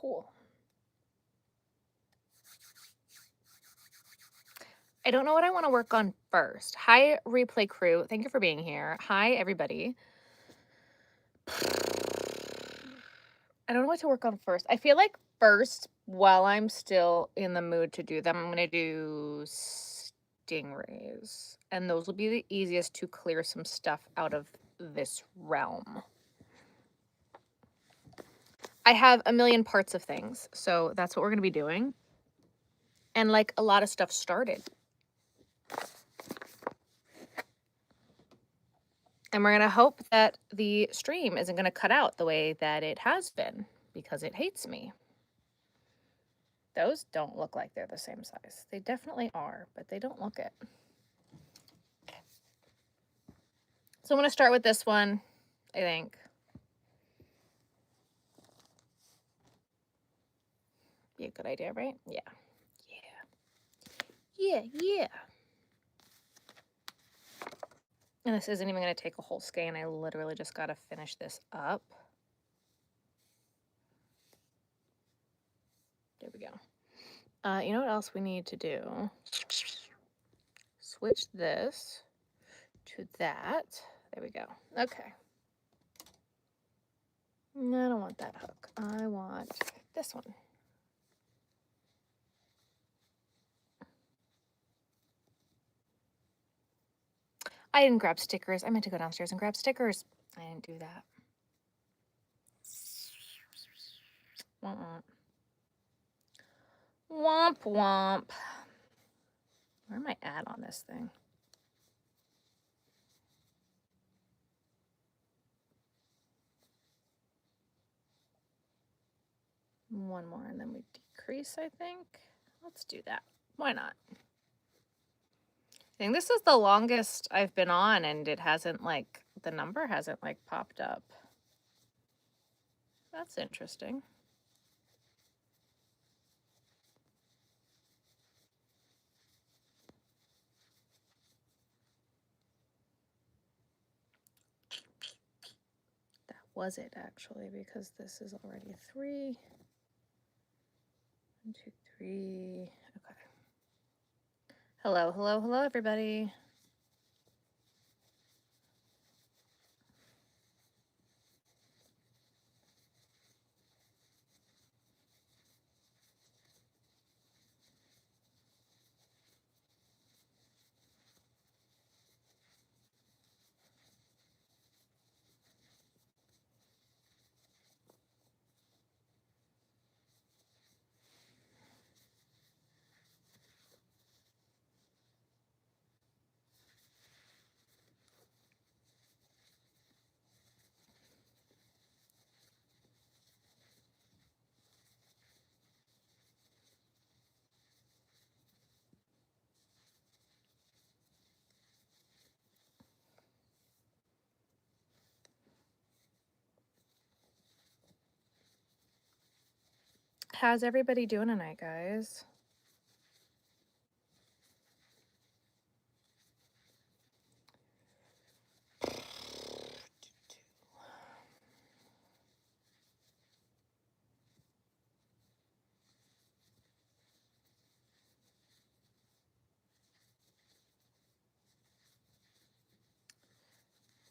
cool. I don't know what I want to work on first. Hi, replay crew. Thank you for being here. Hi, everybody. I don't know what to work on first. I feel like first, while I'm still in the mood to do them, I'm going to do stingrays. And those will be the easiest to clear some stuff out of this realm. I have a million parts of things, so that's what we're going to be doing. And like a lot of stuff started. And we're going to hope that the stream isn't going to cut out the way that it has been, because it hates me. Those don't look like they're the same size. They definitely are, but they don't look it. So I'm going to start with this one, I think. Be a good idea, right? Yeah. Yeah. And this isn't even going to take a whole skein. I literally just got to finish this up. There we go. You know what else we need to do? Switch this to that. There we go. Okay. No, I don't want that hook. I want this one. I didn't grab stickers. I meant to go downstairs and grab stickers. I didn't do that. Womp womp. Where am I at on this thing? One more and then we decrease, I think. Let's do that. Why not? I think this is the longest I've been on and it hasn't like, the number hasn't like popped up. That's interesting. That was it actually, because this is already 3. 1, 2, 3. Okay. Hello, everybody. How's everybody doing tonight, guys?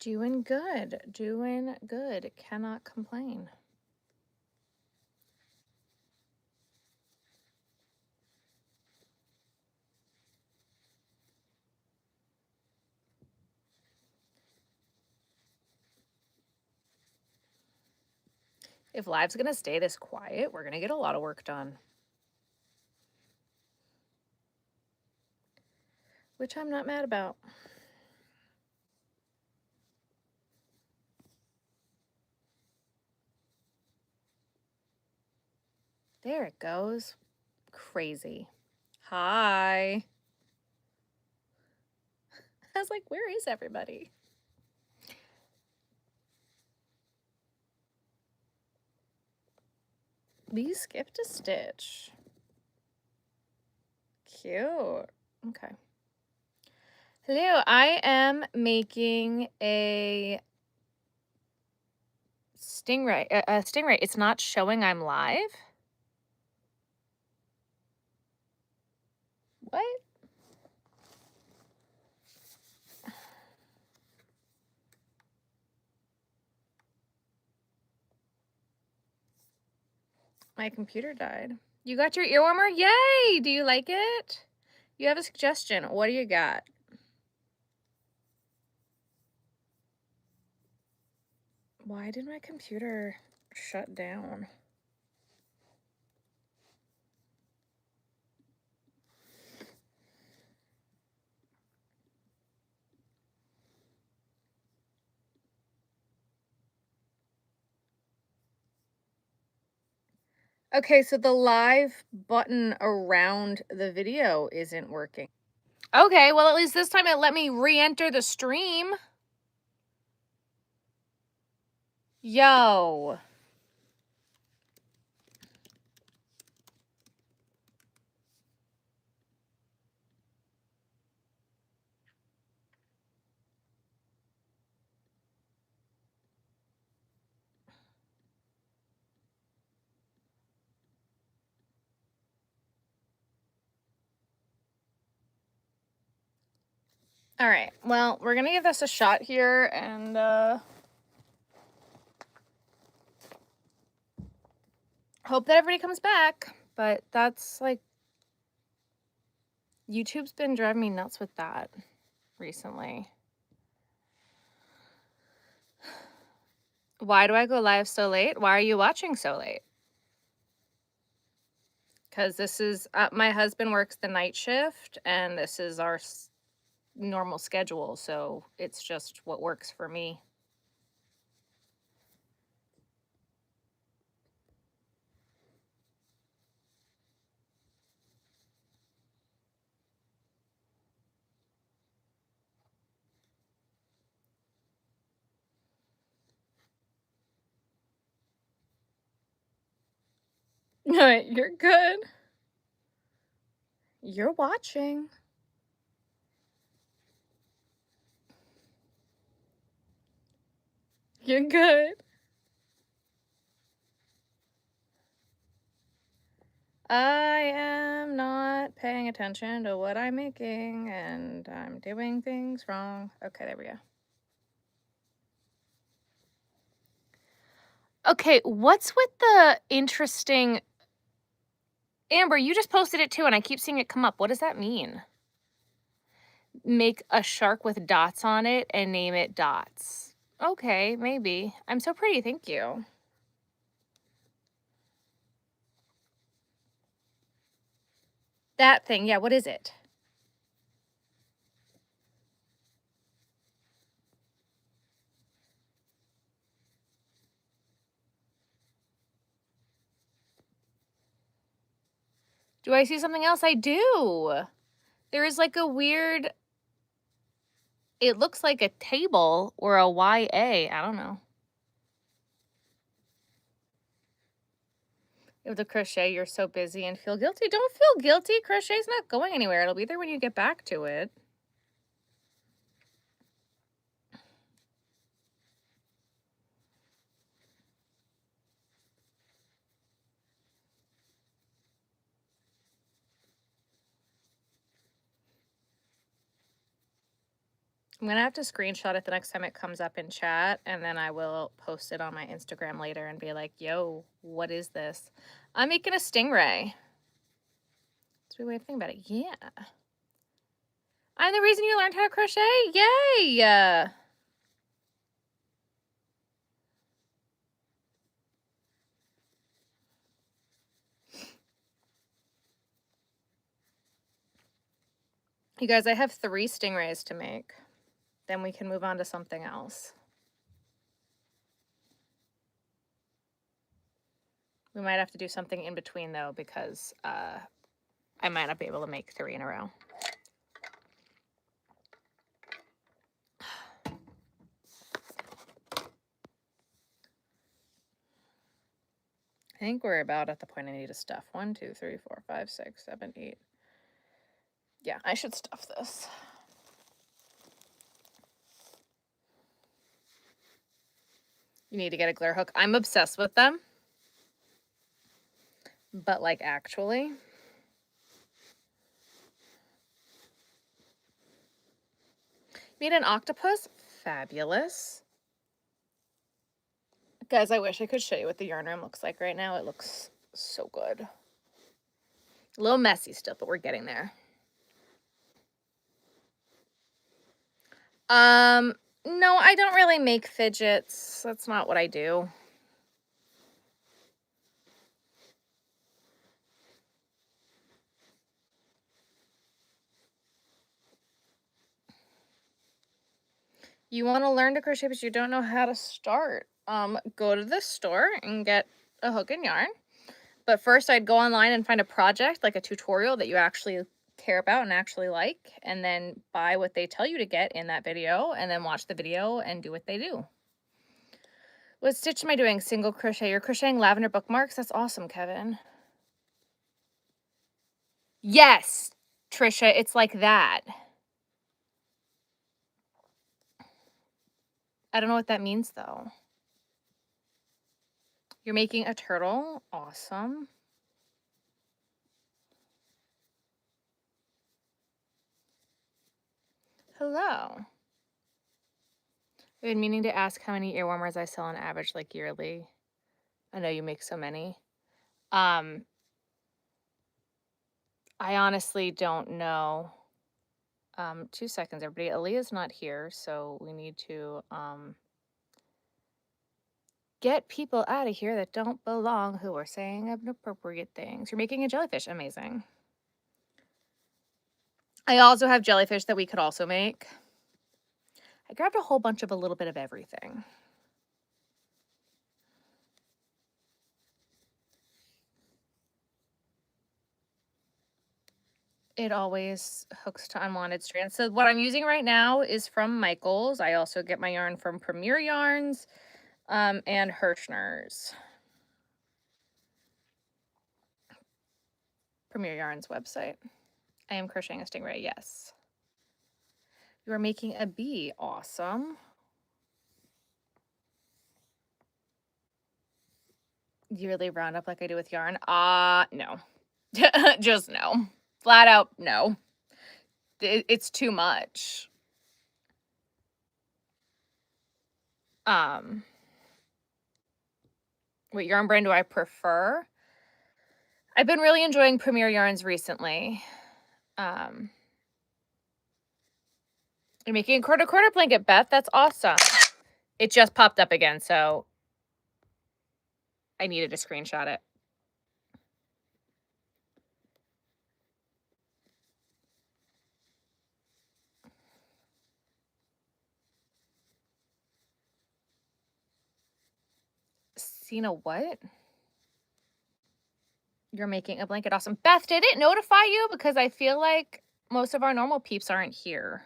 Doing good. Cannot complain. If live's gonna stay this quiet, we're gonna get a lot of work done. Which I'm not mad about. There it goes. Crazy. Hi. I was like, where is everybody? We skipped a stitch. Cute. Okay. Hello, I am making a stingray. It's not showing I'm live. What? My computer died. You got your ear warmer? Yay! Do you like it? You have a suggestion. What do you got? Why did my computer shut down? Okay, so the live button around the video isn't working. Okay, well, at least this time it let me re-enter the stream. Yo. All right, well, we're gonna give this a shot here and hope that everybody comes back. But that's like, YouTube's been driving me nuts with that recently. Why do I go live so late? Why are you watching so late? Because this is, my husband works the night shift and this is our normal schedule. So it's just what works for me. You're good. You're watching. You're good. I am not paying attention to what I'm making and I'm doing things wrong. Okay, there we go. Okay, what's with the interesting... Amber, you just posted it too and I keep seeing it come up. What does that mean? Make a shark with dots on it and name it Dots. Okay, maybe. I'm so pretty, thank you. That thing, yeah, what is it? Do I see something else? I do. There is like a weird... It looks like a table or a YA. I don't know. With the crochet, you're so busy and feel guilty. Don't feel guilty. Crochet's not going anywhere. It'll be there when you get back to it. I'm going to have to screenshot it the next time it comes up in chat, and then I will post it on my Instagram later and be like, yo, what is this? I'm making a stingray. That's a weird way of thinking about it. Yeah. I'm the reason you learned how to crochet. Yay! You guys, I have 3 stingrays to make. Then we can move on to something else. We might have to do something in between, though, because I might not be able to make 3 in a row. I think we're about at the point I need to stuff. 1, 2, 3, 4, 5, 6, 7, 8. Yeah, I should stuff this. You need to get a glare hook. I'm obsessed with them. But, like, actually... Made an octopus? Fabulous. Guys, I wish I could show you what the yarn room looks like right now. It looks so good. A little messy still, but we're getting there. No, I don't really make fidgets. That's not what I do. You want to learn to crochet, but you don't know how to start. Go to the store and get a hook and yarn. But first I'd go online and find a project, like a tutorial that you actually care about and actually like, and then buy what they tell you to get in that video, and then watch the video and do what they do. What stitch am I doing? Single crochet. You're crocheting lavender bookmarks? That's awesome, Kevin. Yes, Trisha, it's like that. I don't know what that means, though. You're making a turtle? Awesome. Hello. I've been meaning to ask how many ear warmers I sell on average, like yearly. I know you make so many. I honestly don't know. 2 seconds, everybody. Aaliyah's not here, so we need to get people out of here that don't belong, who are saying inappropriate things. You're making a jellyfish. Amazing. I also have jellyfish that we could also make. I grabbed a whole bunch of a little bit of everything. It always hooks to unwanted strands. So what I'm using right now is from Michaels. I also get my yarn from Premier Yarns and Hirschner's. Premier Yarns website. I am crocheting a stingray, yes. You are making a bee. Awesome. Yearly roundup like I do with yarn? No. Just no. Flat out, no. It's too much. What yarn brand do I prefer? I've been really enjoying Premier Yarns recently. You're making a quarter blanket, Beth. That's awesome. It just popped up again, so I needed to screenshot it. Seen a what? You're making a blanket. Awesome. Beth, did it notify you? Because I feel like most of our normal peeps aren't here.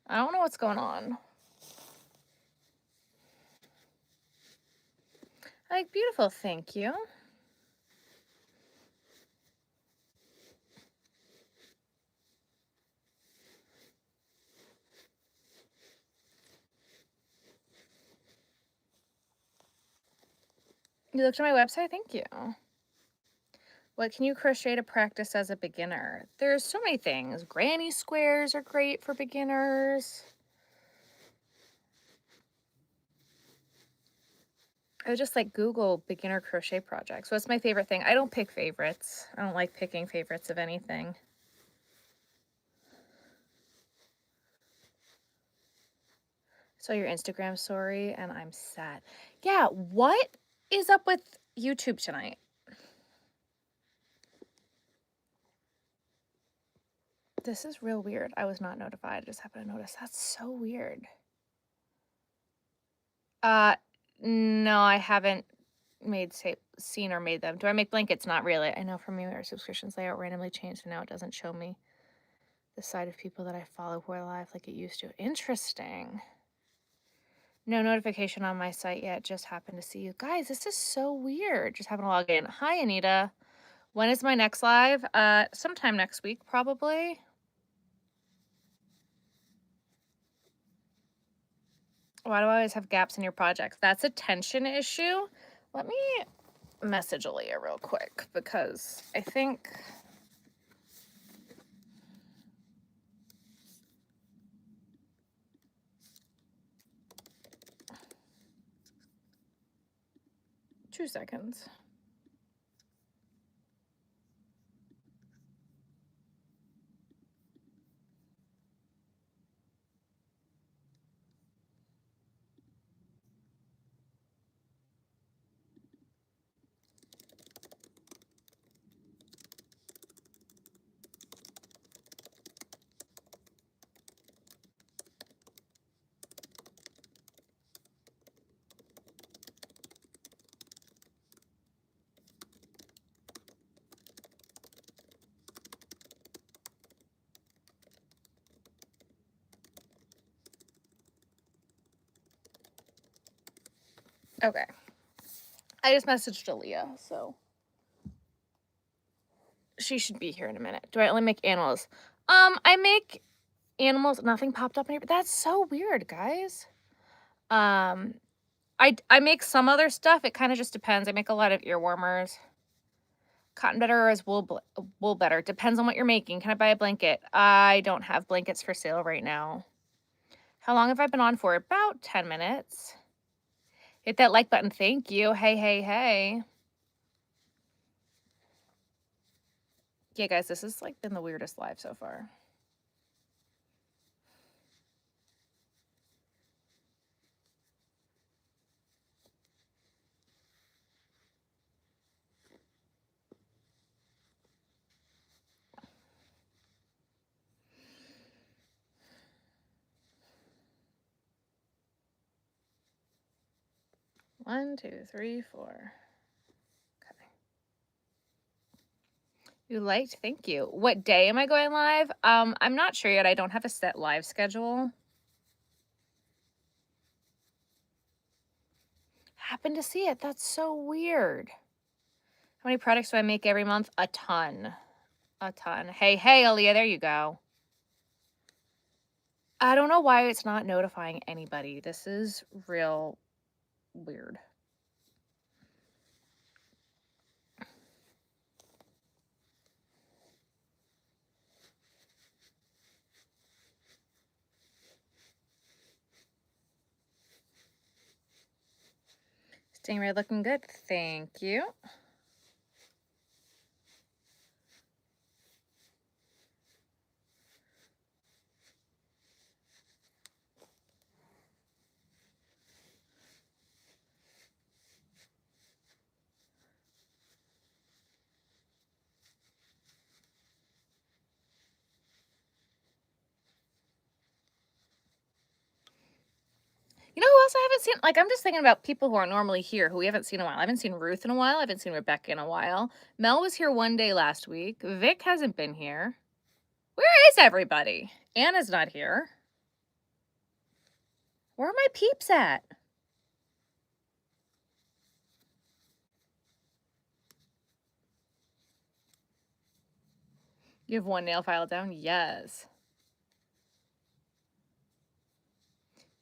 I don't know what's going on. Like, beautiful. Thank you. You looked at my website? Thank you. What can you crochet to practice as a beginner? There's so many things. Granny squares are great for beginners. I would just like Google beginner crochet projects. What's my favorite thing? I don't pick favorites. I don't like picking favorites of anything. So your Instagram story and I'm sad. Yeah, what is up with YouTube tonight? This is real weird. I was not notified. I just happened to notice. That's so weird. No, I haven't seen or made them. Do I make blankets? Not really. I know from me our subscriptions layout randomly changed, so now it doesn't show me the side of people that I follow who are live like it used to. Interesting. No notification on my site yet. Just happened to see you. Guys, this is so weird. Just happened to log in. Hi, Anita. When is my next live? Sometime next week, probably. Why do I always have gaps in your projects? That's a tension issue. Let me message Aaliyah real quick because I think... 2 seconds. Okay. I just messaged Aaliyah, so she should be here in a minute. Do I only make animals? I make animals. Nothing popped up in here, but that's so weird, guys. I make some other stuff. It kind of just depends. I make a lot of ear warmers. Cotton better or is wool better? Depends on what you're making. Can I buy a blanket? I don't have blankets for sale right now. How long have I been on for? About 10 minutes. Hit that like button. Thank you. Hey, hey, hey. Yeah, guys, this has like been the weirdest live so far. One, two, three, four. Okay. You liked? Thank you. What day am I going live? I'm not sure yet. I don't have a set live schedule. Happened to see it. That's so weird. How many products do I make every month? A ton. A ton. Hey, hey, Aaliyah, there you go. I don't know why it's not notifying anybody. This is real weird. Stingray looking good. Thank you. You know who else I haven't seen? Like, I'm just thinking about people who are normally here who we haven't seen in a while. I haven't seen Ruth in a while. I haven't seen Rebecca in a while. Mel was here one day last week. Vic hasn't been here. Where is everybody? Anna's not here. Where are my peeps at? You have one nail file down? Yes.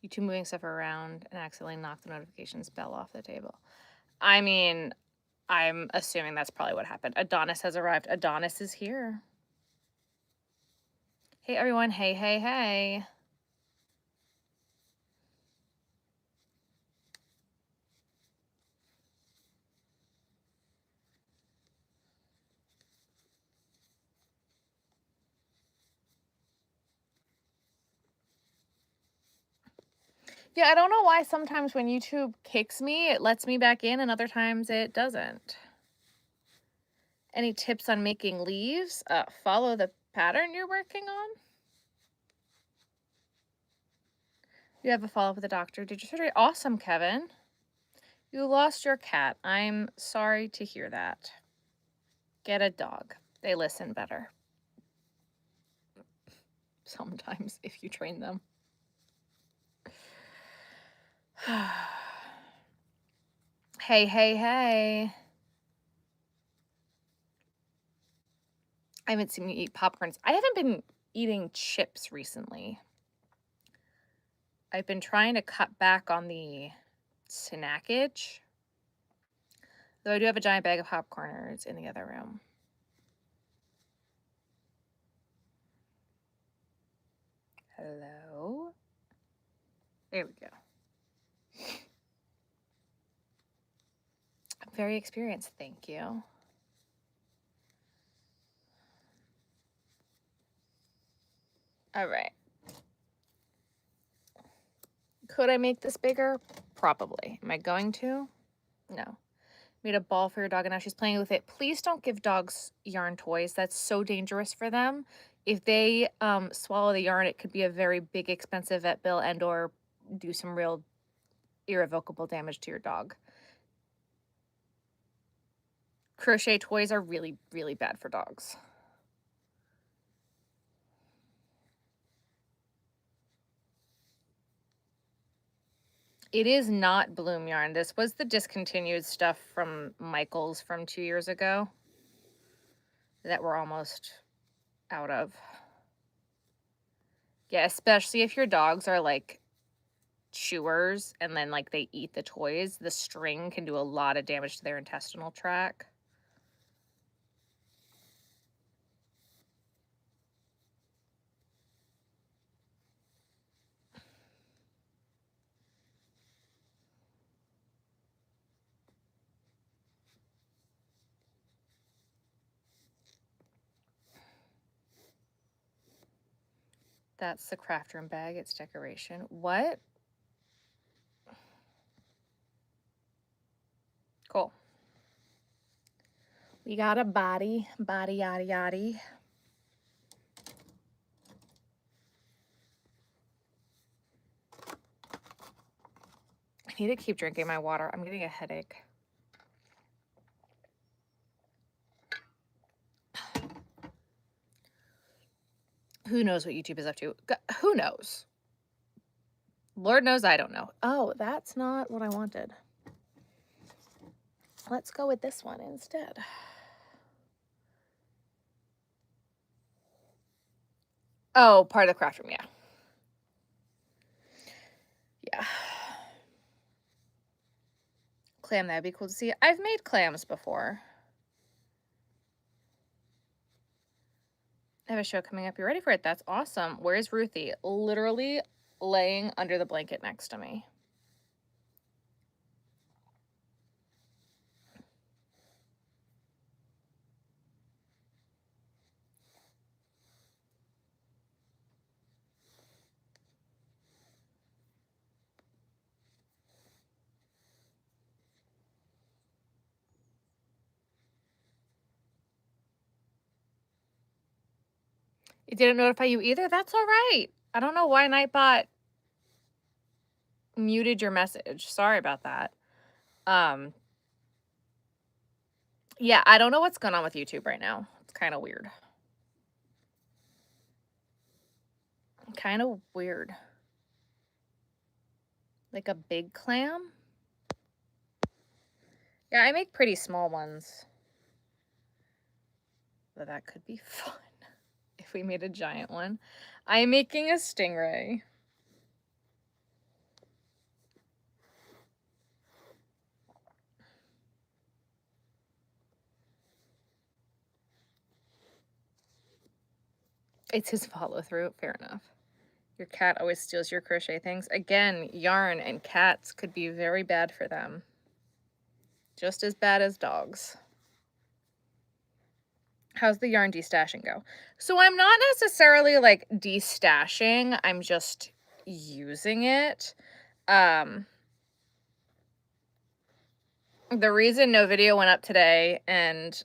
You two moving stuff around and accidentally knocked the notifications bell off the table. I mean, I'm assuming that's probably what happened. Adonis has arrived. Adonis is here. Hey, everyone. Hey, hey, hey. Yeah, I don't know why sometimes when YouTube kicks me, it lets me back in and other times it doesn't. Any tips on making leaves? Follow the pattern you're working on. You have a follow-up with the doctor. Did your surgery? Awesome, Kevin. You lost your cat. I'm sorry to hear that. Get a dog. They listen better. Sometimes, if you train them. Hey, hey, hey. I haven't seen you eat popcorns. I haven't been eating chips recently. I've been trying to cut back on the snackage. Though I do have a giant bag of popcorners in the other room. Hello? There we go. Very experienced, thank you. All right. Could I make this bigger? Probably. Am I going to? No. Made a ball for your dog and now she's playing with it. Please don't give dogs yarn toys. That's so dangerous for them. If they swallow the yarn, it could be a very big, expensive vet bill and or do some real irrevocable damage to your dog. Crochet toys are really, really bad for dogs. It is not bloom yarn. This was the discontinued stuff from Michael's from 2 years ago that we're almost out of. Yeah, especially if your dogs are like chewers and then like they eat the toys, the string can do a lot of damage to their intestinal tract. That's the craft room bag. It's decoration. What? Cool. We got a body yada yada. I need to keep drinking my water. I'm getting a headache. Who knows what YouTube is up to? Who knows? Lord knows I don't know. Oh, that's not what I wanted. Let's go with this one instead. Oh, part of the craft room, yeah. Yeah. Clam, that'd be cool to see. I've made clams before. I have a show coming up. You ready for it? That's awesome. Where's Ruthie? Literally laying under the blanket next to me. It didn't notify you either? That's all right. I don't know why Nightbot muted your message. Sorry about that. Yeah, I don't know what's going on with YouTube right now. It's kind of weird. Kind of weird. Like a big clam? Yeah, I make pretty small ones. But that could be fun if we made a giant one. I'm making a stingray. It's his follow through. Fair enough. Your cat always steals your crochet things. Again, yarn and cats could be very bad for them. Just as bad as dogs. How's the yarn destashing go? So I'm not necessarily like destashing. I'm just using it. The reason no video went up today and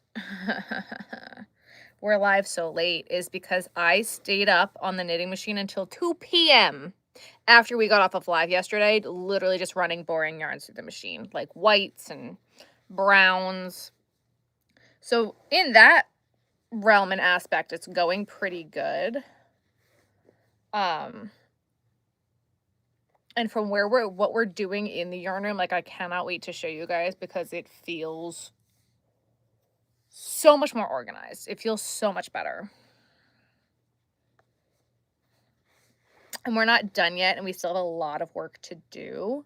we're live so late is because I stayed up on the knitting machine until 2 p.m. after we got off of live yesterday, literally just running boring yarns through the machine, like whites and browns. So in that realm and aspect, it's going pretty good. And from what we're doing in the yarn room, like I cannot wait to show you guys because it feels so much more organized. It feels so much better. And we're not done yet and we still have a lot of work to do,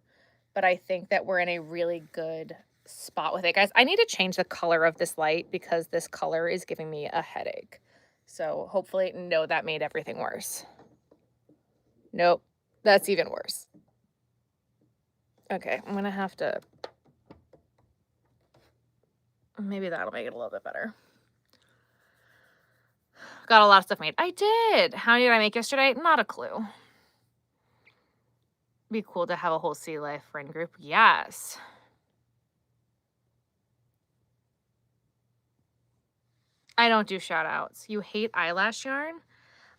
but I think that we're in a really good spot with it. Guys, I need to change the color of this light because this color is giving me a headache. So hopefully, no, that made everything worse. Nope, that's even worse. Okay, I'm gonna have to Maybe that'll make it a little bit better. Got a lot of stuff made. I did. How many did I make yesterday? Not a clue. Be cool to have a whole Sea Life friend group. Yes. I don't do shout outs. You hate eyelash yarn?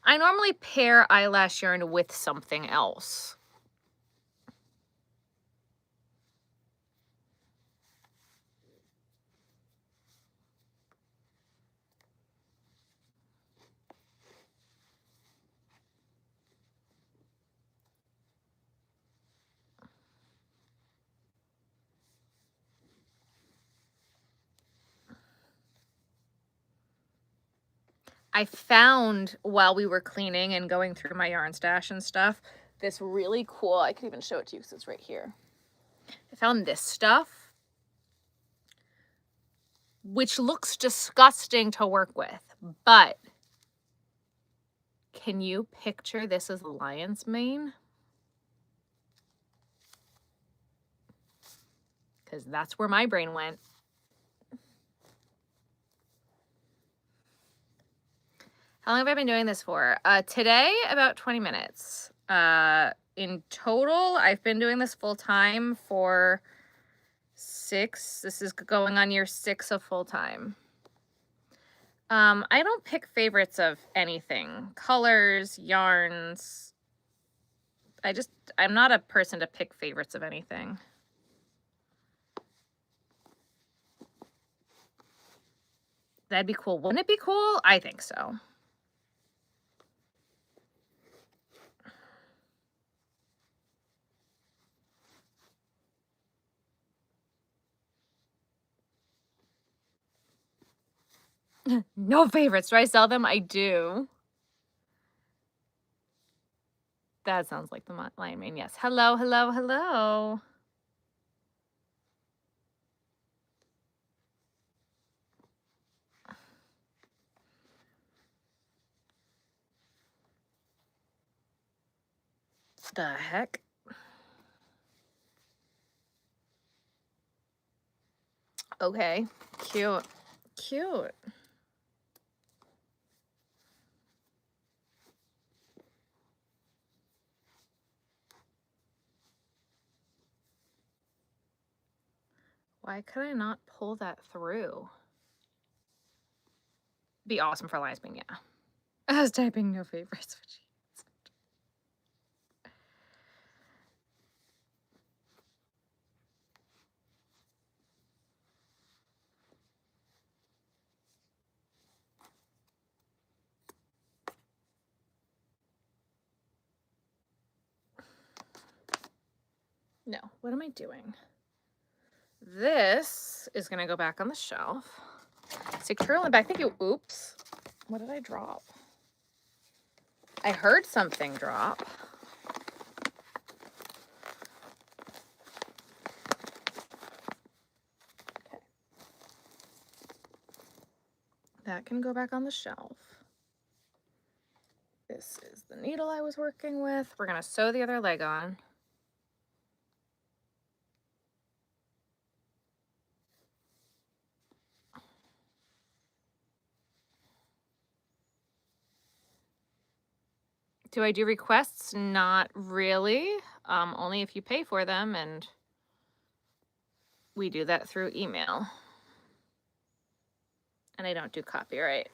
I normally pair eyelash yarn with something else. I found while we were cleaning and going through my yarn stash and stuff, this really cool, I could even show it to you because it's right here. I found this stuff, which looks disgusting to work with, but can you picture this as a lion's mane? Because that's where my brain went. How long have I been doing this for? Today, about 20 minutes. In total, I've been doing this full time for 6. This is going on year 6 of full time. I don't pick favorites of anything. Colors, yarns. I'm not a person to pick favorites of anything. That'd be cool. Wouldn't it be cool? I think so. No favorites. Do I sell them? I do. That sounds like the lion mane. Yes. Hello, hello, hello. The heck? Okay. Cute. Cute. Why could I not pull that through? Be awesome for lion's mane, yeah. I was typing no favorites. No, what am I doing? This is gonna go back on the shelf. Secure on the back. Thank you. Oops. What did I drop? I heard something drop. Okay. That can go back on the shelf. This is the needle I was working with. We're gonna sew the other leg on. Do I do requests? Not really. Only if you pay for them, and we do that through email. And I don't do copyright.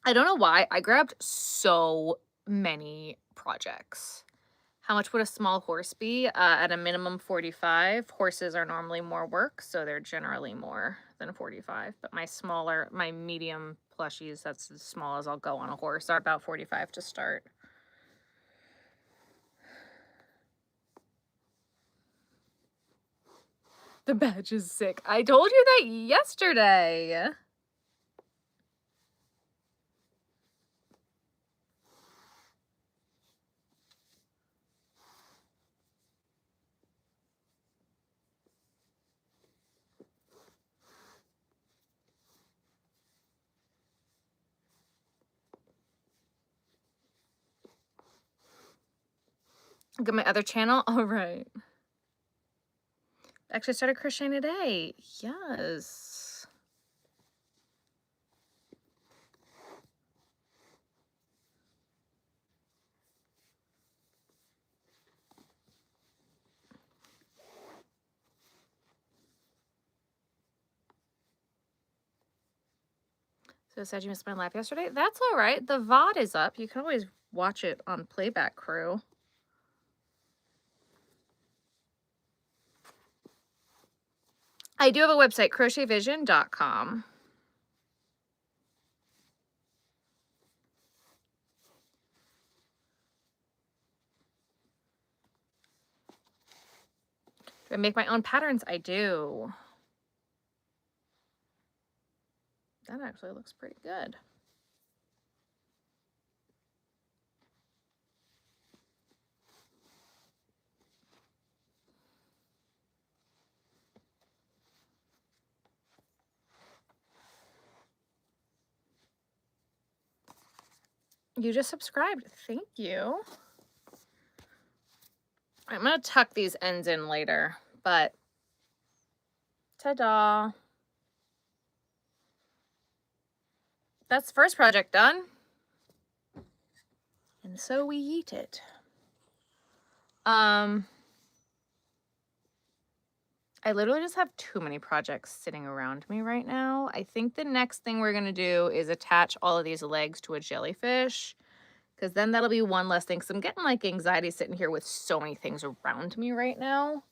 I don't know why. I grabbed so many projects. How much would a small horse be? At a minimum 45. Horses are normally more work, so they're generally more than 45. But my medium plushies, that's as small as I'll go on a horse, are about 45 to start. The badge is sick. I told you that yesterday. Look at my other channel. All right. Actually started crocheting today. Yes. So it said you missed my live yesterday. That's all right. The VOD is up. You can always watch it on Playback Crew. I do have a website, crochetvision.com. Do I make my own patterns? I do. That actually looks pretty good. You just subscribed. Thank you. I'm going to tuck these ends in later, but ta-da. That's the first project done. And so we eat it. I literally just have too many projects sitting around me right now. I think the next thing we're going to do is attach all of these legs to a jellyfish, because then that'll be one less thing. Because I'm getting like anxiety sitting here with so many things around me right now.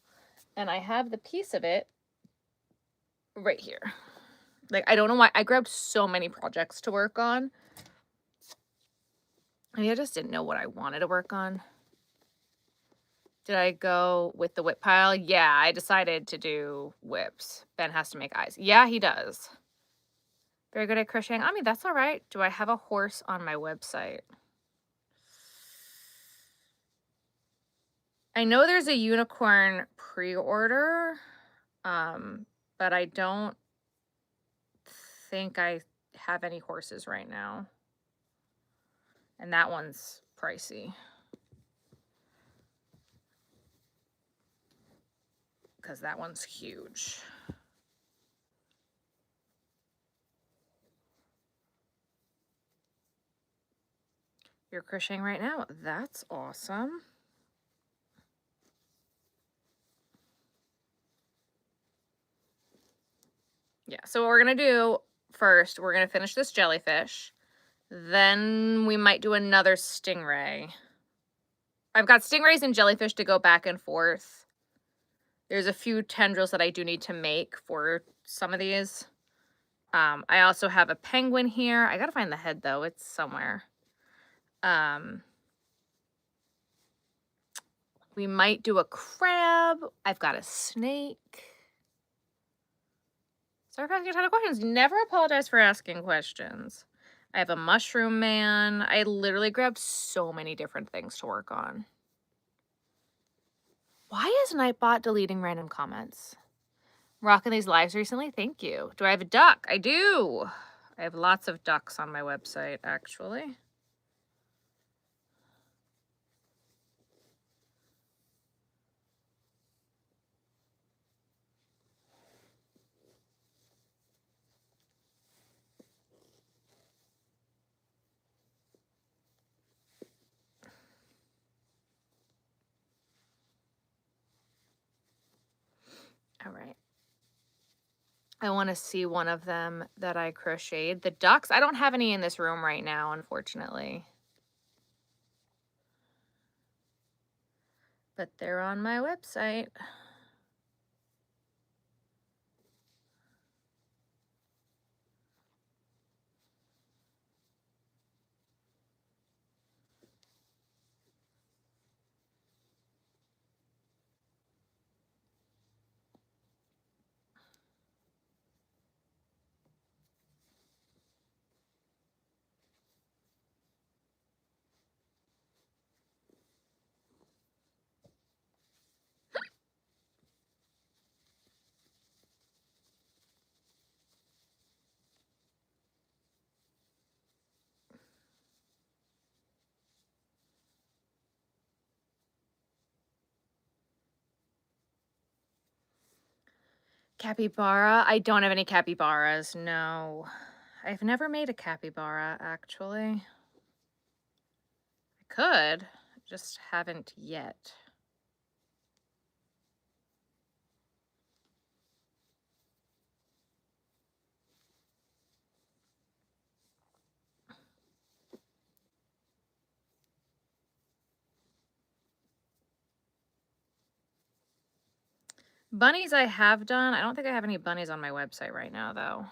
And I have the piece of it right here. Like, I don't know why. I grabbed so many projects to work on. I mean, I just didn't know what I wanted to work on. Did I go with the whip pile? Yeah, I decided to do whips. Ben has to make eyes. Yeah, he does. Very good at crocheting. I mean, that's all right. Do I have a horse on my website? I know there's a unicorn pre-order, but I don't think I have any horses right now. And that one's pricey. Because that one's huge. You're crocheting right now? That's awesome. Yeah, so what we're going to do first, we're going to finish this jellyfish. Then we might do another stingray. I've got stingrays and jellyfish to go back and forth. There's a few tendrils that I do need to make for some of these. I also have a penguin here. I got to find the head, though. It's somewhere. We might do a crab. I've got a snake. Sorry for asking a ton of questions. Never apologize for asking questions. I have a mushroom man. I literally grabbed so many different things to work on. Why is Nightbot deleting random comments? Rocking these lives recently? Thank you. Do I have a duck? I do. I have lots of ducks on my website, actually. All right. I want to see one of them that I crocheted. The ducks, I don't have any in this room right now, unfortunately. But they're on my website. Capybara? I don't have any capybaras, no. I've never made a capybara, actually. I could, just haven't yet. Bunnies I have done. I don't think I have any bunnies on my website right now, though. All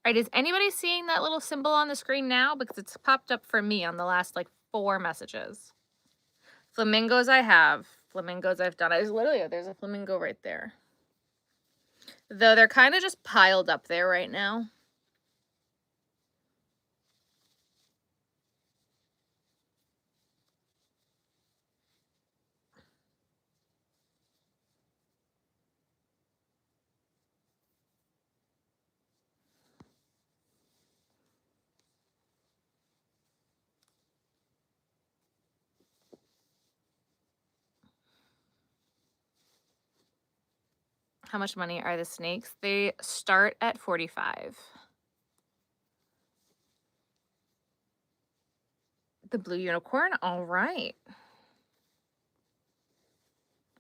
right, is anybody seeing that little symbol on the screen now? Because it's popped up for me on the last, like, 4 messages. Flamingos I have. Flamingos I've done. There's a flamingo right there. Though they're kind of just piled up there right now. How much money are the snakes? They start at 45. The blue unicorn? All right.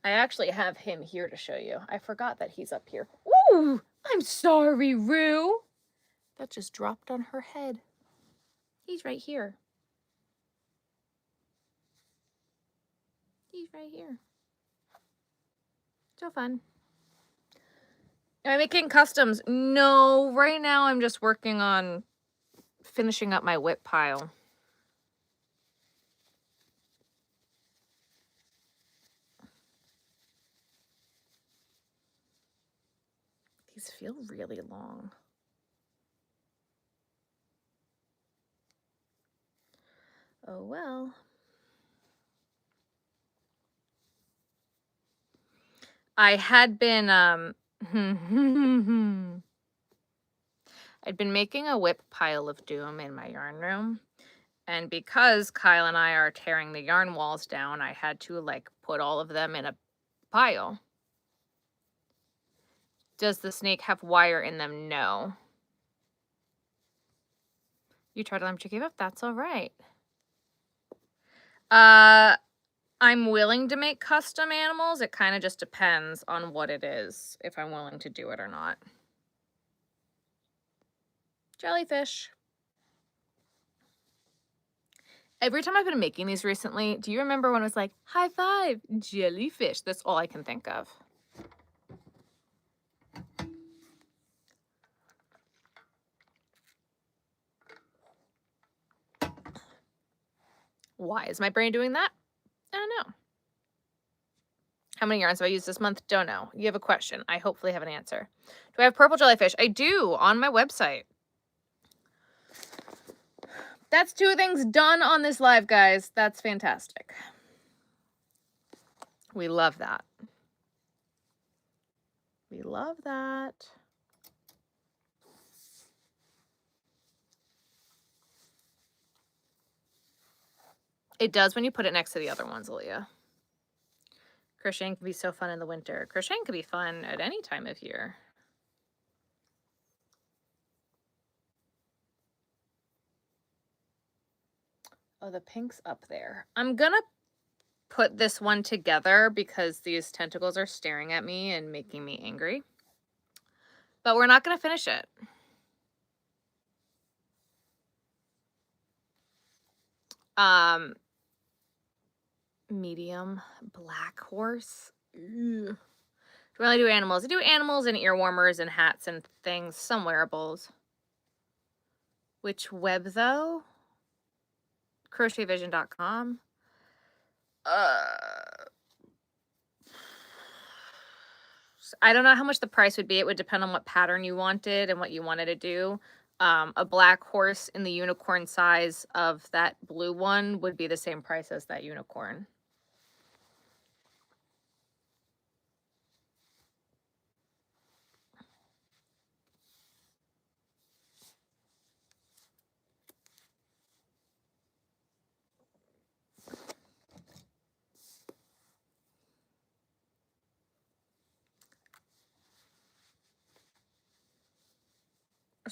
I actually have him here to show you. I forgot that he's up here. Ooh, I'm sorry, Rue. That just dropped on her head. He's right here. He's right here. So fun. Am I making customs? No, right now I'm just working on finishing up my whip pile. These feel really long. Oh well. I had been I'd been making a whip pile of doom in my yarn room. And because Kyle and I are tearing the yarn walls down, I had to like put all of them in a pile. Does the snake have wire in them? No. You tried to let him give up? That's all right. I'm willing to make custom animals. It kind of just depends on what it is, if I'm willing to do it or not. Jellyfish. Every time I've been making these recently, do you remember when it was like, high five, jellyfish? That's all I can think of. Why is my brain doing that? I don't know. How many yarns have I used this month? Don't know. You have a question. I hopefully have an answer. Do I have purple jellyfish? I do, on my website. That's 2 things done on this live, guys. That's fantastic. We love that. We love that. It does when you put it next to the other ones, Leah. Crocheting can be so fun in the winter. Crocheting can be fun at any time of year. Oh, the pink's up there. I'm gonna put this one together because these tentacles are staring at me and making me angry. But we're not gonna finish it. Medium black horse. Ugh. Do I only do animals? I do animals and ear warmers and hats and things, some wearables. Which web though? CrochetVision.com. I don't know how much the price would be. It would depend on what pattern you wanted and what you wanted to do. A black horse in the unicorn size of that blue one would be the same price as that unicorn.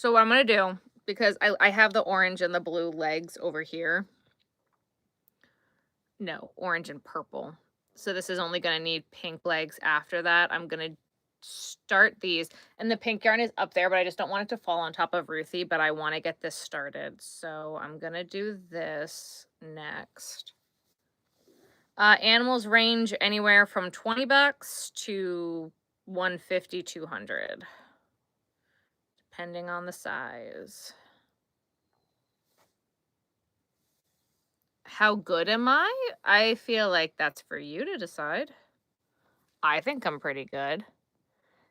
So what I'm going to do, because I have the orange and the blue legs over here. No, orange and purple. So this is only going to need pink legs after that. I'm going to start these. And the pink yarn is up there, but I just don't want it to fall on top of Ruthie, but I want to get this started. So I'm going to do this next. Animals range anywhere from $20 to $150, $200, depending on the size. How good am I? I feel like that's for you to decide. I think I'm pretty good.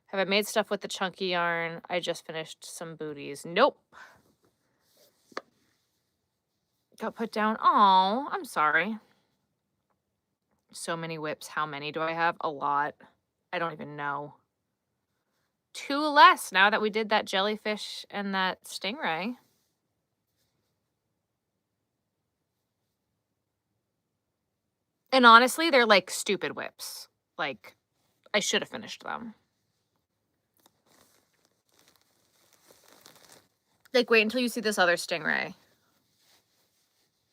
Have I made stuff with the chunky yarn? I just finished some booties. Nope. Got put down. Oh, I'm sorry. So many whips. How many do I have? A lot. I don't even know. 2 less now that we did that jellyfish and that stingray. And honestly, they're like stupid whips. Like, I should have finished them. Like, wait until you see this other stingray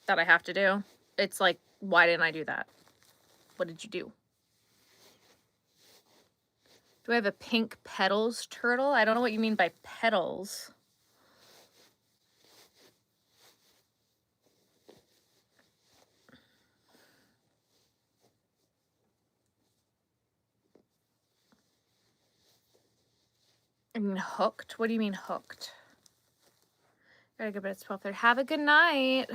that I have to do. It's like, why didn't I do that? What did you do? Do I have a pink petals turtle? I don't know what you mean by petals. I mean, hooked? What do you mean hooked? Gotta go to bed at 12:30. Have a good night.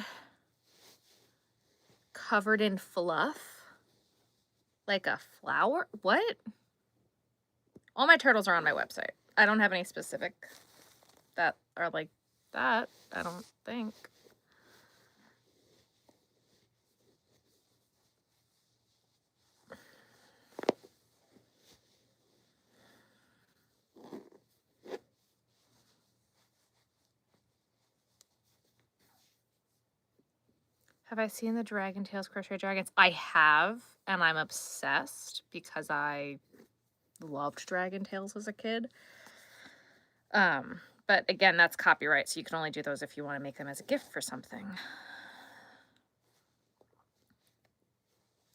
Covered in fluff? Like a flower? What? All my turtles are on my website. I don't have any specific that are like that, I don't think. Have I seen the Dragon Tales Crochet Dragons? I have, and I'm obsessed because I loved Dragon Tales as a kid. But again, that's copyright, so you can only do those if you want to make them as a gift for something.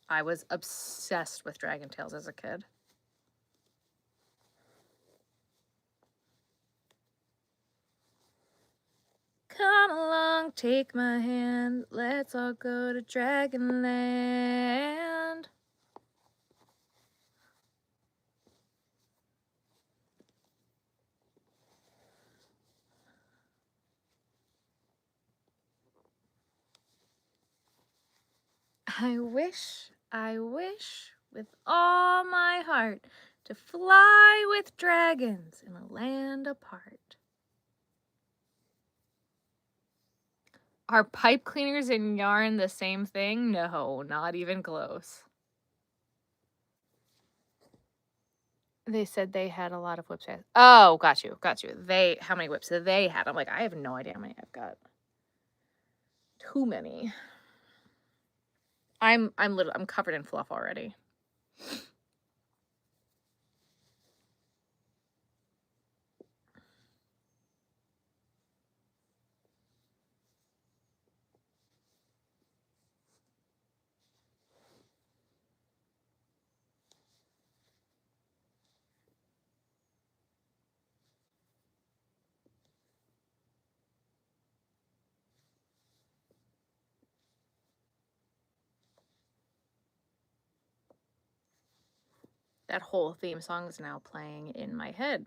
I was obsessed with Dragon Tales as a kid. Come along, take my hand, let's all go to Dragonland. I wish with all my heart to fly with dragons in a land apart. Are pipe cleaners and yarn the same thing? No, not even close. They said they had a lot of whips. Oh, got you. How many whips they had? I'm like, I have no idea how many I've got. Too many. I'm covered in fluff already. That whole theme song is now playing in my head.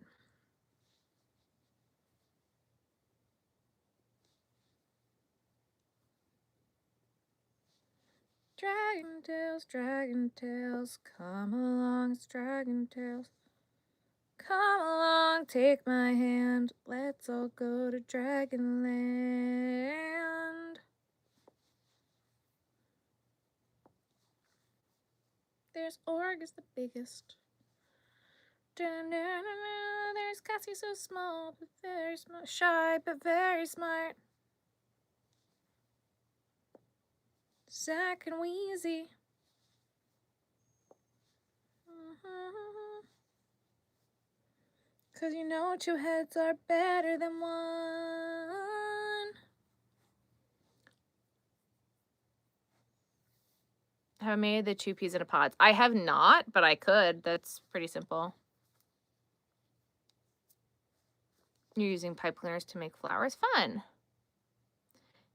Dragon Tales, come along, it's Dragon Tales. Come along, take my hand, let's all go to Dragonland. There's Org is the biggest. There's Cassie, so small but very smart, shy but very smart. Zack and Wheezy. 'Cause you know 2 heads are better than 1. Have I made the 2 peas in a pod? I have not, but I could. That's pretty simple. You're using pipe cleaners to make flowers? Fun.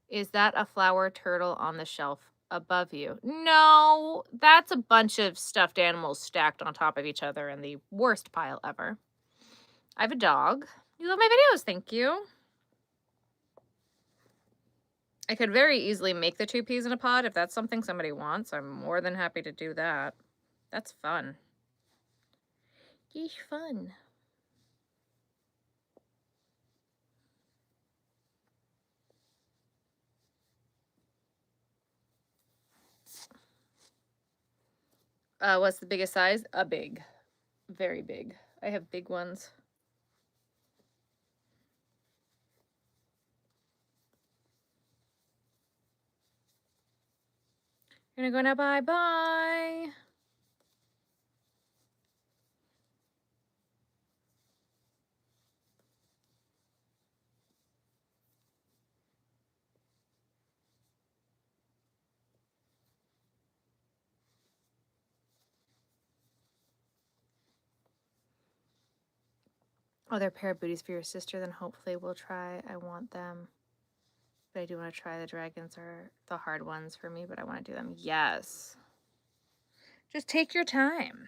Is that a flower turtle on the shelf above you? No, that's a bunch of stuffed animals stacked on top of each other in the worst pile ever. I have a dog. You love my videos, thank you. I could very easily make the 2 peas in a pod if that's something somebody wants. I'm more than happy to do that. That's fun. Yeesh, fun. What's the biggest size? A big. Very big. I have big ones. You're gonna go now. Bye-bye. Oh, they're a pair of booties for your sister. Then hopefully we'll try. I want them. But I do want to try the dragons are the hard ones for me, but I want to do them. Yes. Just take your time.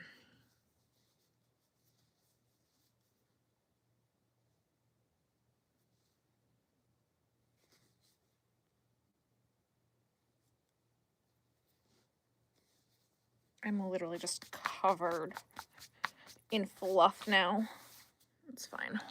I'm literally just covered in fluff now. It's fine.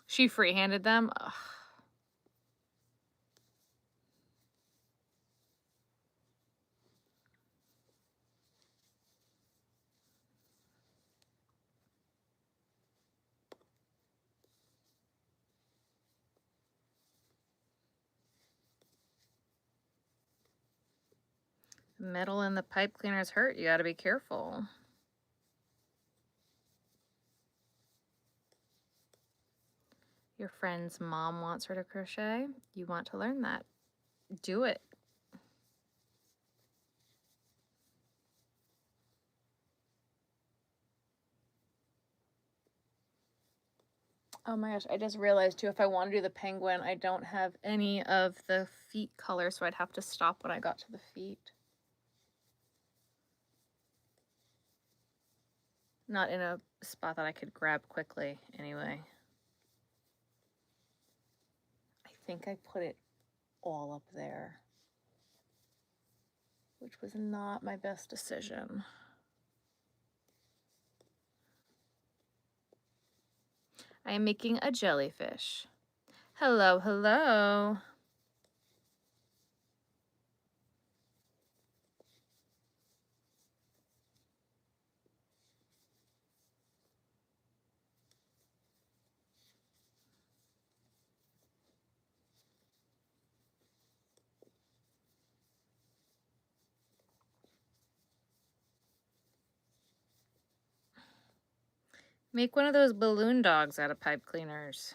She free-handed them? Ugh. Metal in the pipe cleaners hurt. You gotta be careful. Your friend's mom wants her to crochet. You want to learn that. Do it. Oh my gosh, I just realized too, if I want to do the penguin, I don't have any of the feet color, so I'd have to stop when I got to the feet. Not in a spot that I could grab quickly, anyway. I think I put it all up there, which was not my best decision. I am making a jellyfish. Hello, hello. Make one of those balloon dogs out of pipe cleaners.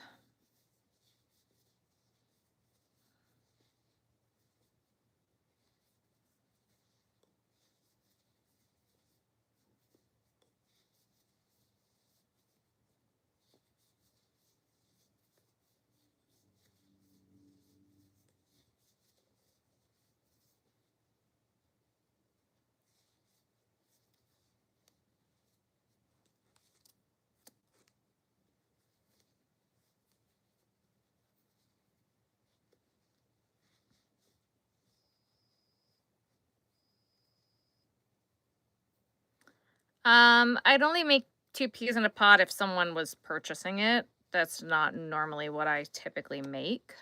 I'd only make 2 peas in a pod if someone was purchasing it. That's not normally what I typically make.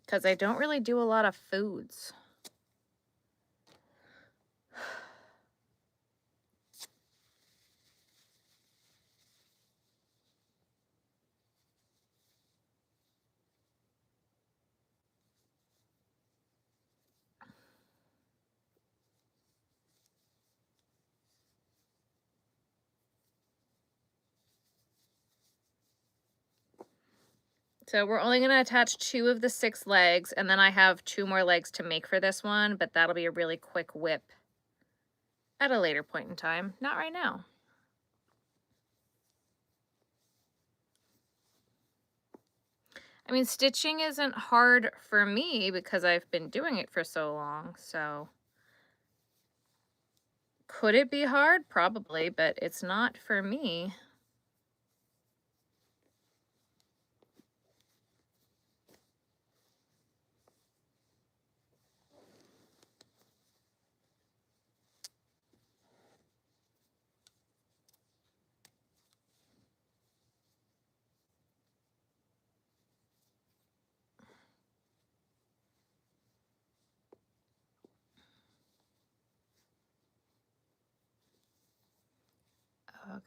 Because I don't really do a lot of foods. So we're only going to attach 2 of the 6 legs, and then I have 2 more legs to make for this one, but that'll be a really quick whip at a later point in time, not right now. I mean, stitching isn't hard for me because I've been doing it for so long, so could it be hard? Probably, but it's not for me.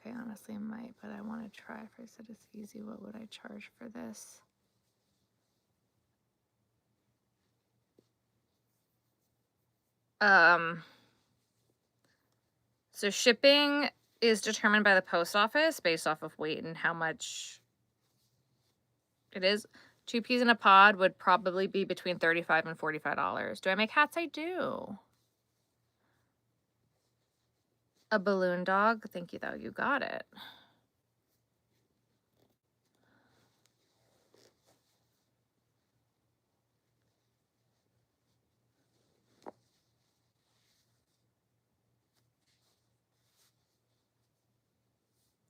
Okay, honestly, I might, but I want to try. If I said it's easy, what would I charge for this? So shipping is determined by the post office based off of weight and how much it is. 2 peas in a pod would probably be between $35 and $45. Do I make hats? I do. A balloon dog? Thank you, though. You got it.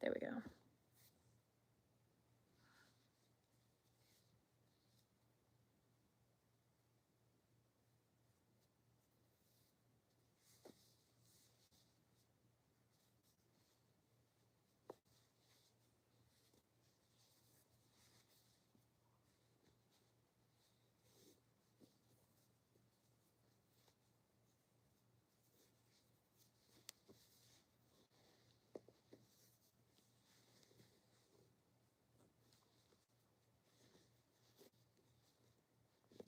There we go.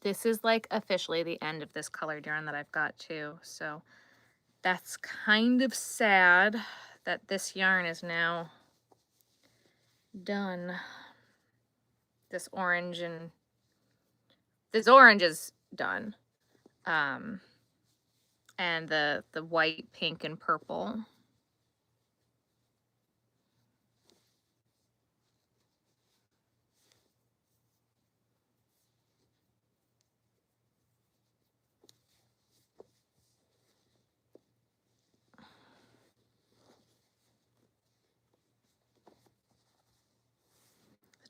This is like officially the end of this colored yarn that I've got too. So that's kind of sad that this yarn is now done. This orange is done. And the white, pink, and purple.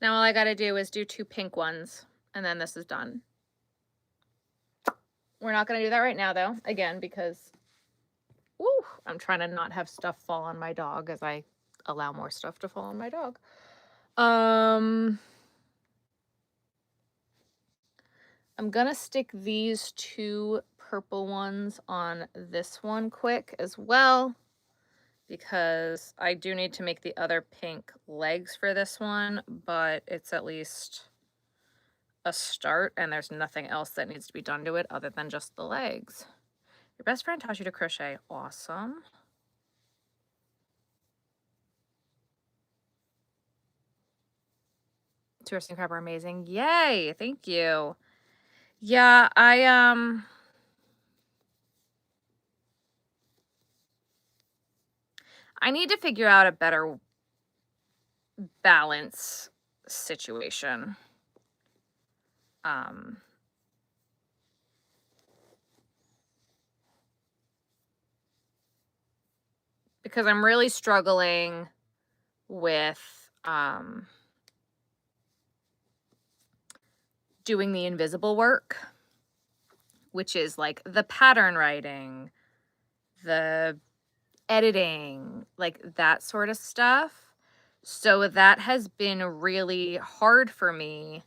Now all I gotta do is do 2 pink ones, and then this is done. We're not gonna do that right now, though, again, because I'm trying to not have stuff fall on my dog as I allow more stuff to fall on my dog. I'm gonna stick these 2 purple ones on this one quick as well, because I do need to make the other pink legs for this one, but it's at least a start, and there's nothing else that needs to be done to it other than just the legs. Your best friend taught you to crochet. Awesome. Tourist and crab are amazing. Yay! Thank you. Yeah, I need to figure out a better balance situation. Because I'm really struggling with doing the invisible work, which is like the pattern writing, the editing, like that sort of stuff. So that has been really hard for me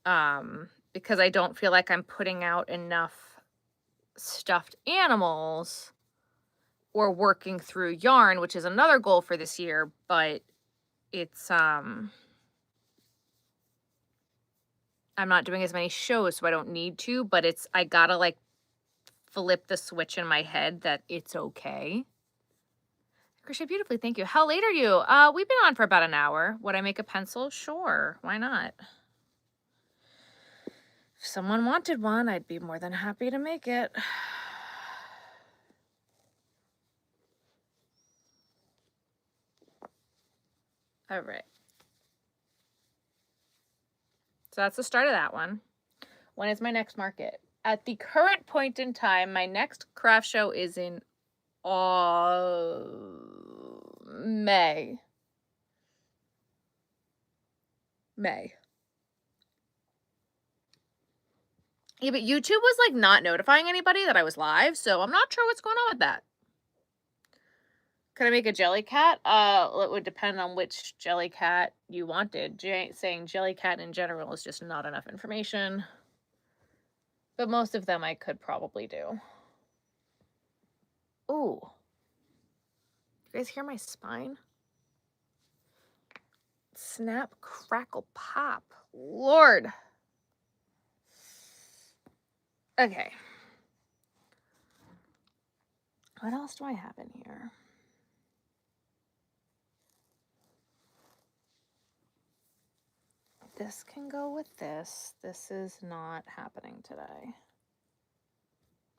because I don't feel like I'm putting out enough stuffed animals or working through yarn, which is another goal for this year, but it's I'm not doing as many shows, so I don't need to, but I gotta like flip the switch in my head that it's okay. Crochet beautifully, thank you. How late are you? We've been on for about an hour. Would I make a pencil? Sure, why not? If someone wanted one, I'd be more than happy to make it. All right. So that's the start of that one. When is my next market? At the current point in time, my next craft show is in May. Yeah, but YouTube was like not notifying anybody that I was live, so I'm not sure what's going on with that. Could I make a jelly cat? It would depend on which jelly cat you wanted. Saying jelly cat in general is just not enough information. But most of them I could probably do. Ooh. You guys hear my spine? Snap, crackle, pop. Lord. Okay. What else do I have in here? This can go with this. This is not happening today.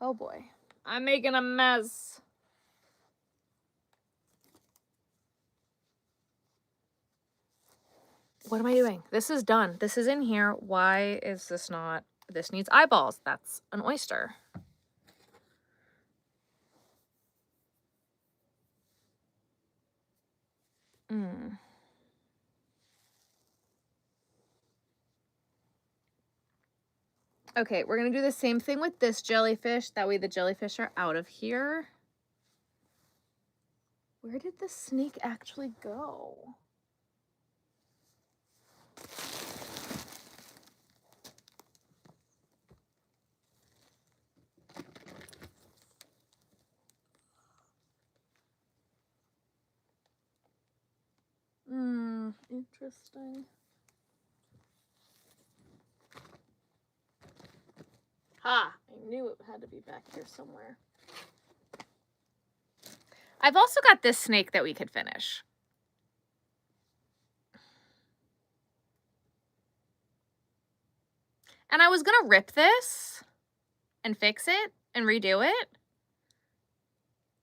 Oh boy. I'm making a mess. What am I doing? This is done. This is in here. Why is this not? This needs eyeballs. That's an oyster. Okay, we're going to do the same thing with this jellyfish. That way the jellyfish are out of here. Where did the snake actually go? Interesting. Ha! I knew it had to be back here somewhere. I've also got this snake that we could finish. And I was going to rip this and fix it and redo it.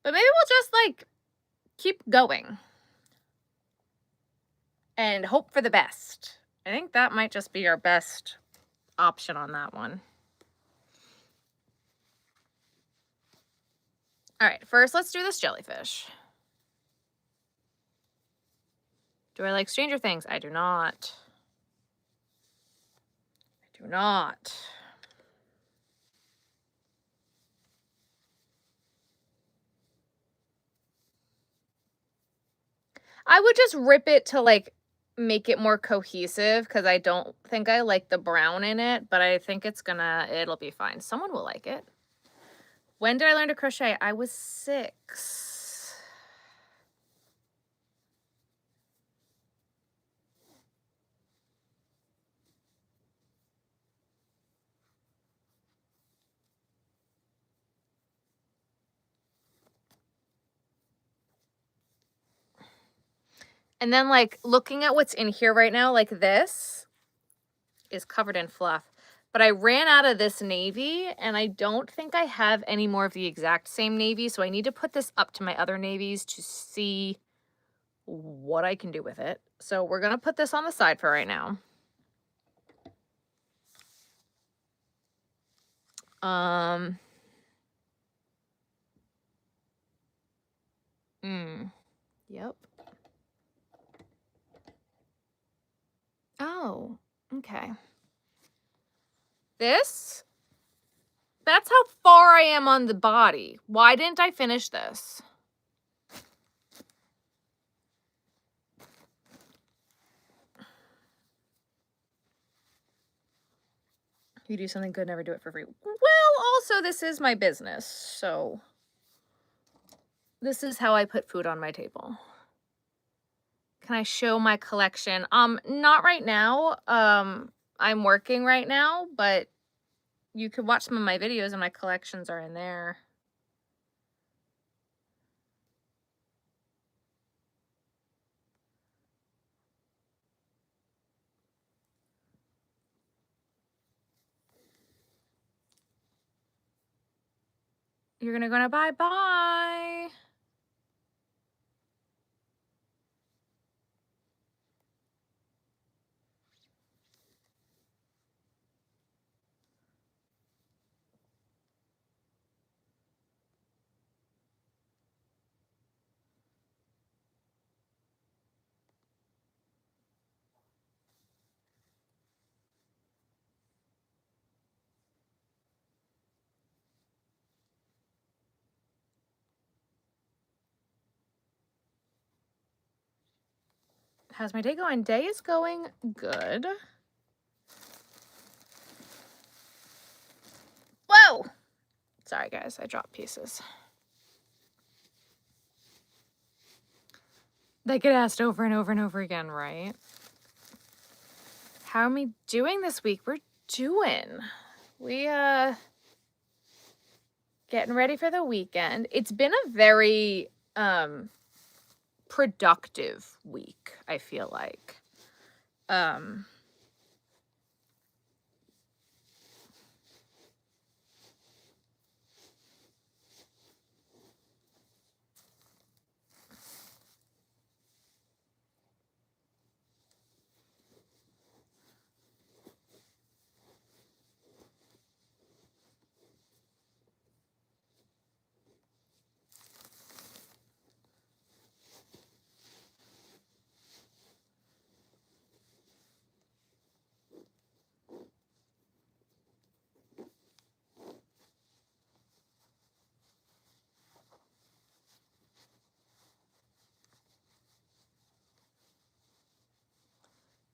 But maybe we'll just, like, keep going. And hope for the best. I think that might just be our best option on that one. All right, first let's do this jellyfish. Do I like Stranger Things? I do not. I do not. I would just rip it to, like, make it more cohesive because I don't think I like the brown in it, but I think it'll be fine. Someone will like it. When did I learn to crochet? I was 6. And then, like, looking at what's in here right now, like this is covered in fluff. But I ran out of this navy, and I don't think I have any more of the exact same navy, so I need to put this up to my other navies to see what I can do with it. So we're going to put this on the side for right now. Yep. Oh, okay. That's how far I am on the body. Why didn't I finish this? You do something good, never do it for free. Well, also, this is my business, so this is how I put food on my table. Can I show my collection? Not right now. I'm working right now, but you could watch some of my videos and my collections are in there. You're gonna go now. Bye-bye. How's my day going? Day is going good. Whoa! Sorry, guys. I dropped pieces. They get asked over and over and over again, right? How are we doing this week? We're doing. We, getting ready for the weekend. It's been a very, productive week, I feel like.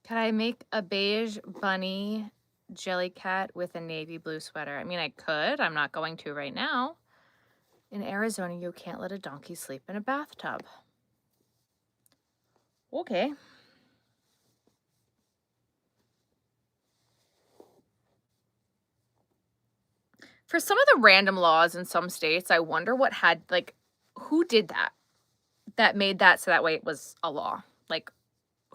Could I make a beige bunny jelly cat with a navy blue sweater? I mean, I could. I'm not going to right now. In Arizona, you can't let a donkey sleep in a bathtub. Okay. For some of the random laws in some states, I wonder what had, like, who did that? That made that so that way it was a law. Like,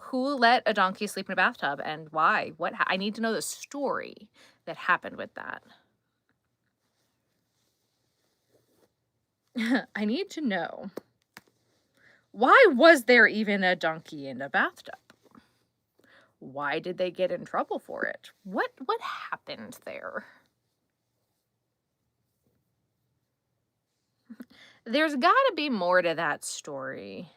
who let a donkey sleep in a bathtub and why? I need to know the story that happened with that. I need to know. Why was there even a donkey in a bathtub? Why did they get in trouble for it? What happened there? There's got to be more to that story.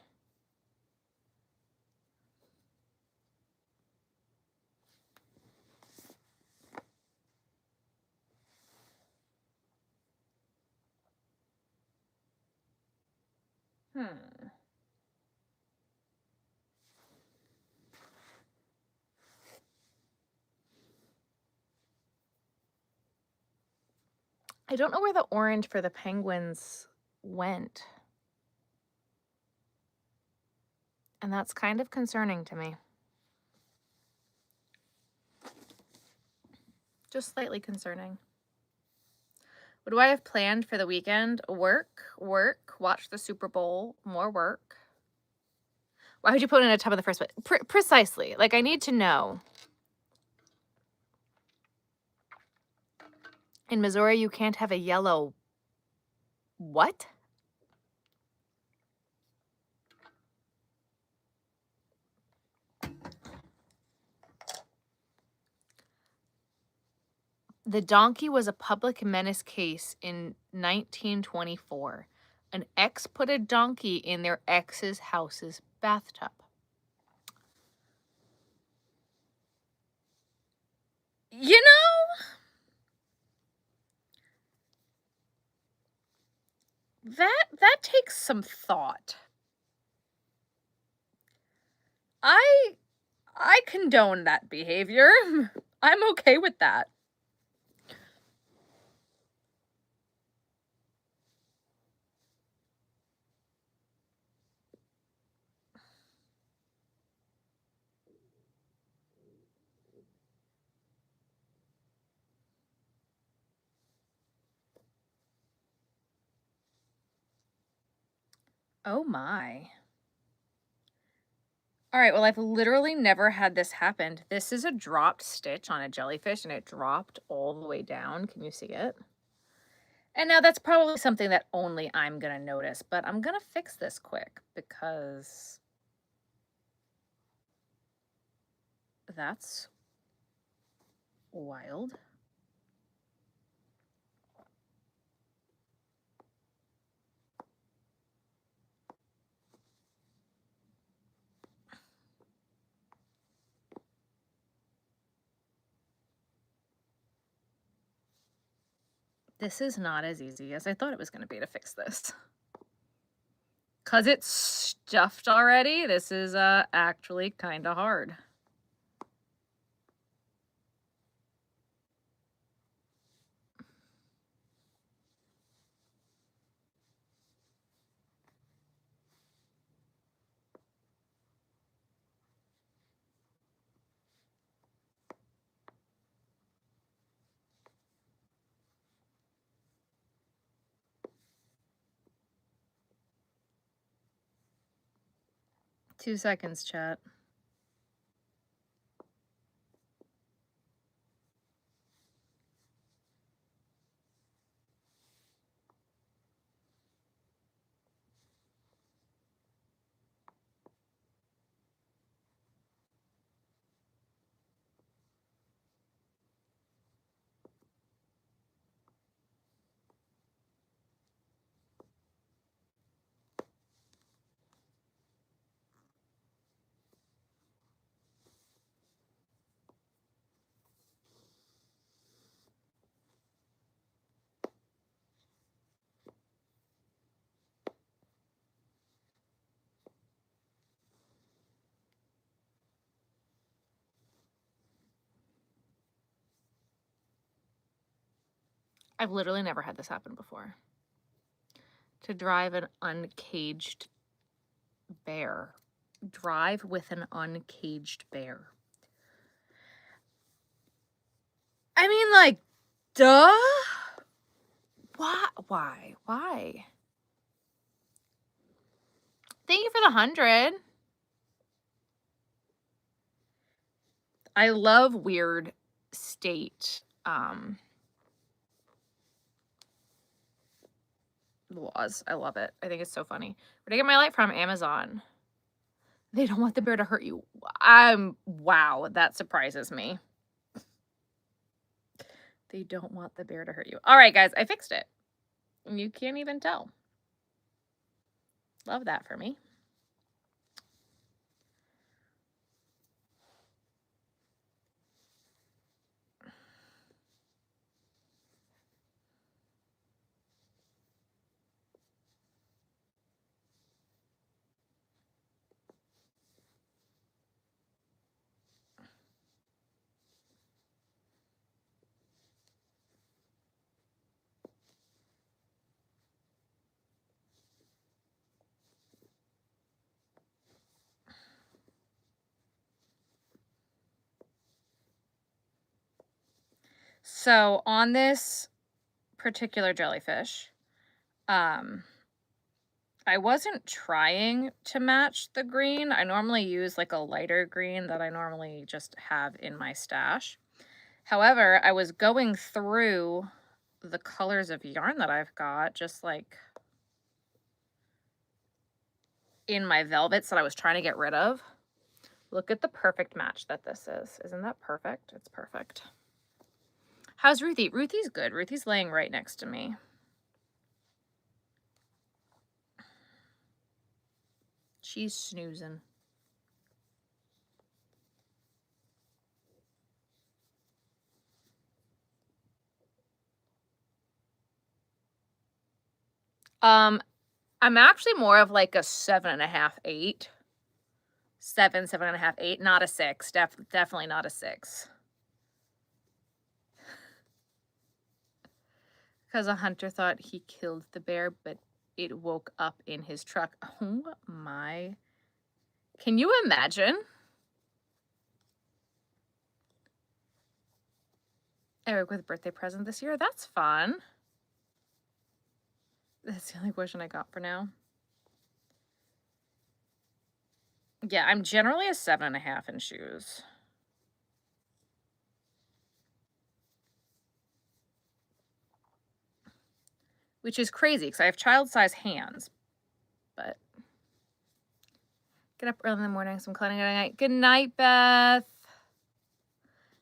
I don't know where the orange for the penguins went. And that's kind of concerning to me. Just slightly concerning. What do I have planned for the weekend? Work, watch the Super Bowl, more work. Why would you put it in a tub in the first place? Precisely. Like, I need to know. In Missouri, you can't have a yellow... What? The donkey was a public menace case in 1924. An ex put a donkey in their ex's house's bathtub. You know, that takes some thought. I condone that behavior. I'm okay with that. Oh my. All right, well, I've literally never had this happen. This is a dropped stitch on a jellyfish, and it dropped all the way down. Can you see it? And now that's probably something that only I'm gonna notice, but I'm gonna fix this quick because that's wild. This is not as easy as I thought it was gonna be to fix this. 'Cause it's stuffed already, this is, actually kinda hard. Two seconds, chat. I've literally never had this happen before. To drive an uncaged bear. Drive with an uncaged bear. I mean, like, duh? Why? Why? Thank you for the 100. I love weird state, laws. I love it. I think it's so funny. Where did I get my light from? Amazon. They don't want the bear to hurt you. Wow, that surprises me. They don't want the bear to hurt you. All right, guys, I fixed it. You can't even tell. Love that for me. So on this particular jellyfish, I wasn't trying to match the green. I normally use like a lighter green that I normally just have in my stash. However, I was going through the colors of yarn that I've got, just like in my velvets that I was trying to get rid of. Look at the perfect match that this is. Isn't that perfect? It's perfect. How's Ruthie? Ruthie's good. Ruthie's laying right next to me. She's snoozing. I'm actually more of like a 7.5, 8. 7, 7.5, 8. Not a 6. Definitely not a 6. Because a hunter thought he killed the bear, but it woke up in his truck. Oh my. Can you imagine? Eric with a birthday present this year? That's fun. That's the only question I got for now. Yeah, I'm generally a 7.5 in shoes. which is crazy because I have child-size hands. But get up early in the morning, some cleaning at night. Good night, Beth.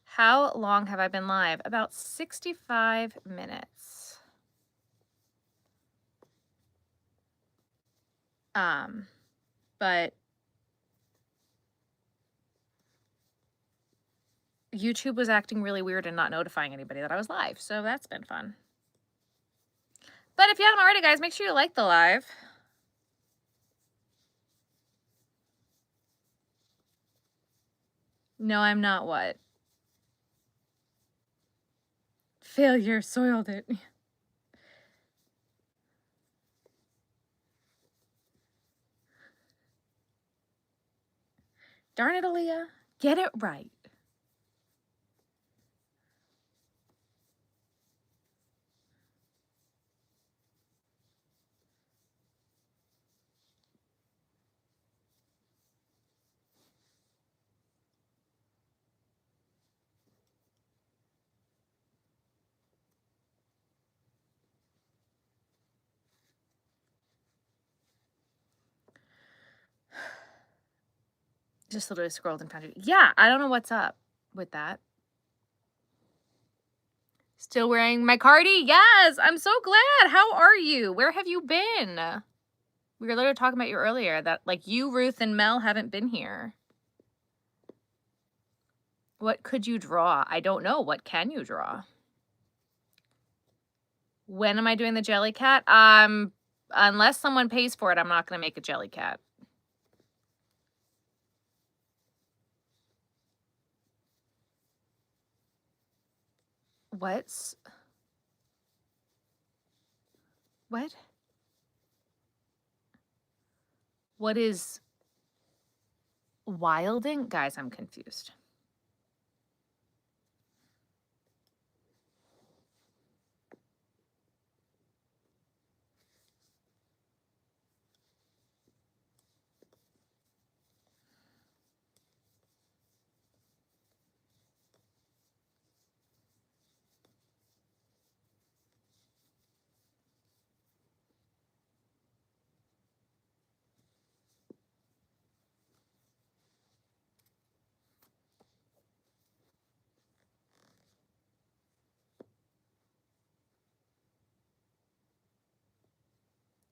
How long have I been live? About 65 minutes. But YouTube was acting really weird and not notifying anybody that I was live, so that's been fun. But if you haven't already, guys, make sure you like the live. No, I'm not what? Failure soiled it. Darn it, Aaliyah. Get it right. Just literally scrolled and found you. Yeah, I don't know what's up with that. Still wearing my cardi? Yes, I'm so glad. How are you? Where have you been? We were literally talking about you earlier that like you, Ruth, and Mel haven't been here. What could you draw? I don't know. What can you draw? When am I doing the jelly cat? Unless someone pays for it, I'm not going to make a jelly cat. What? What is wilding? Guys, I'm confused.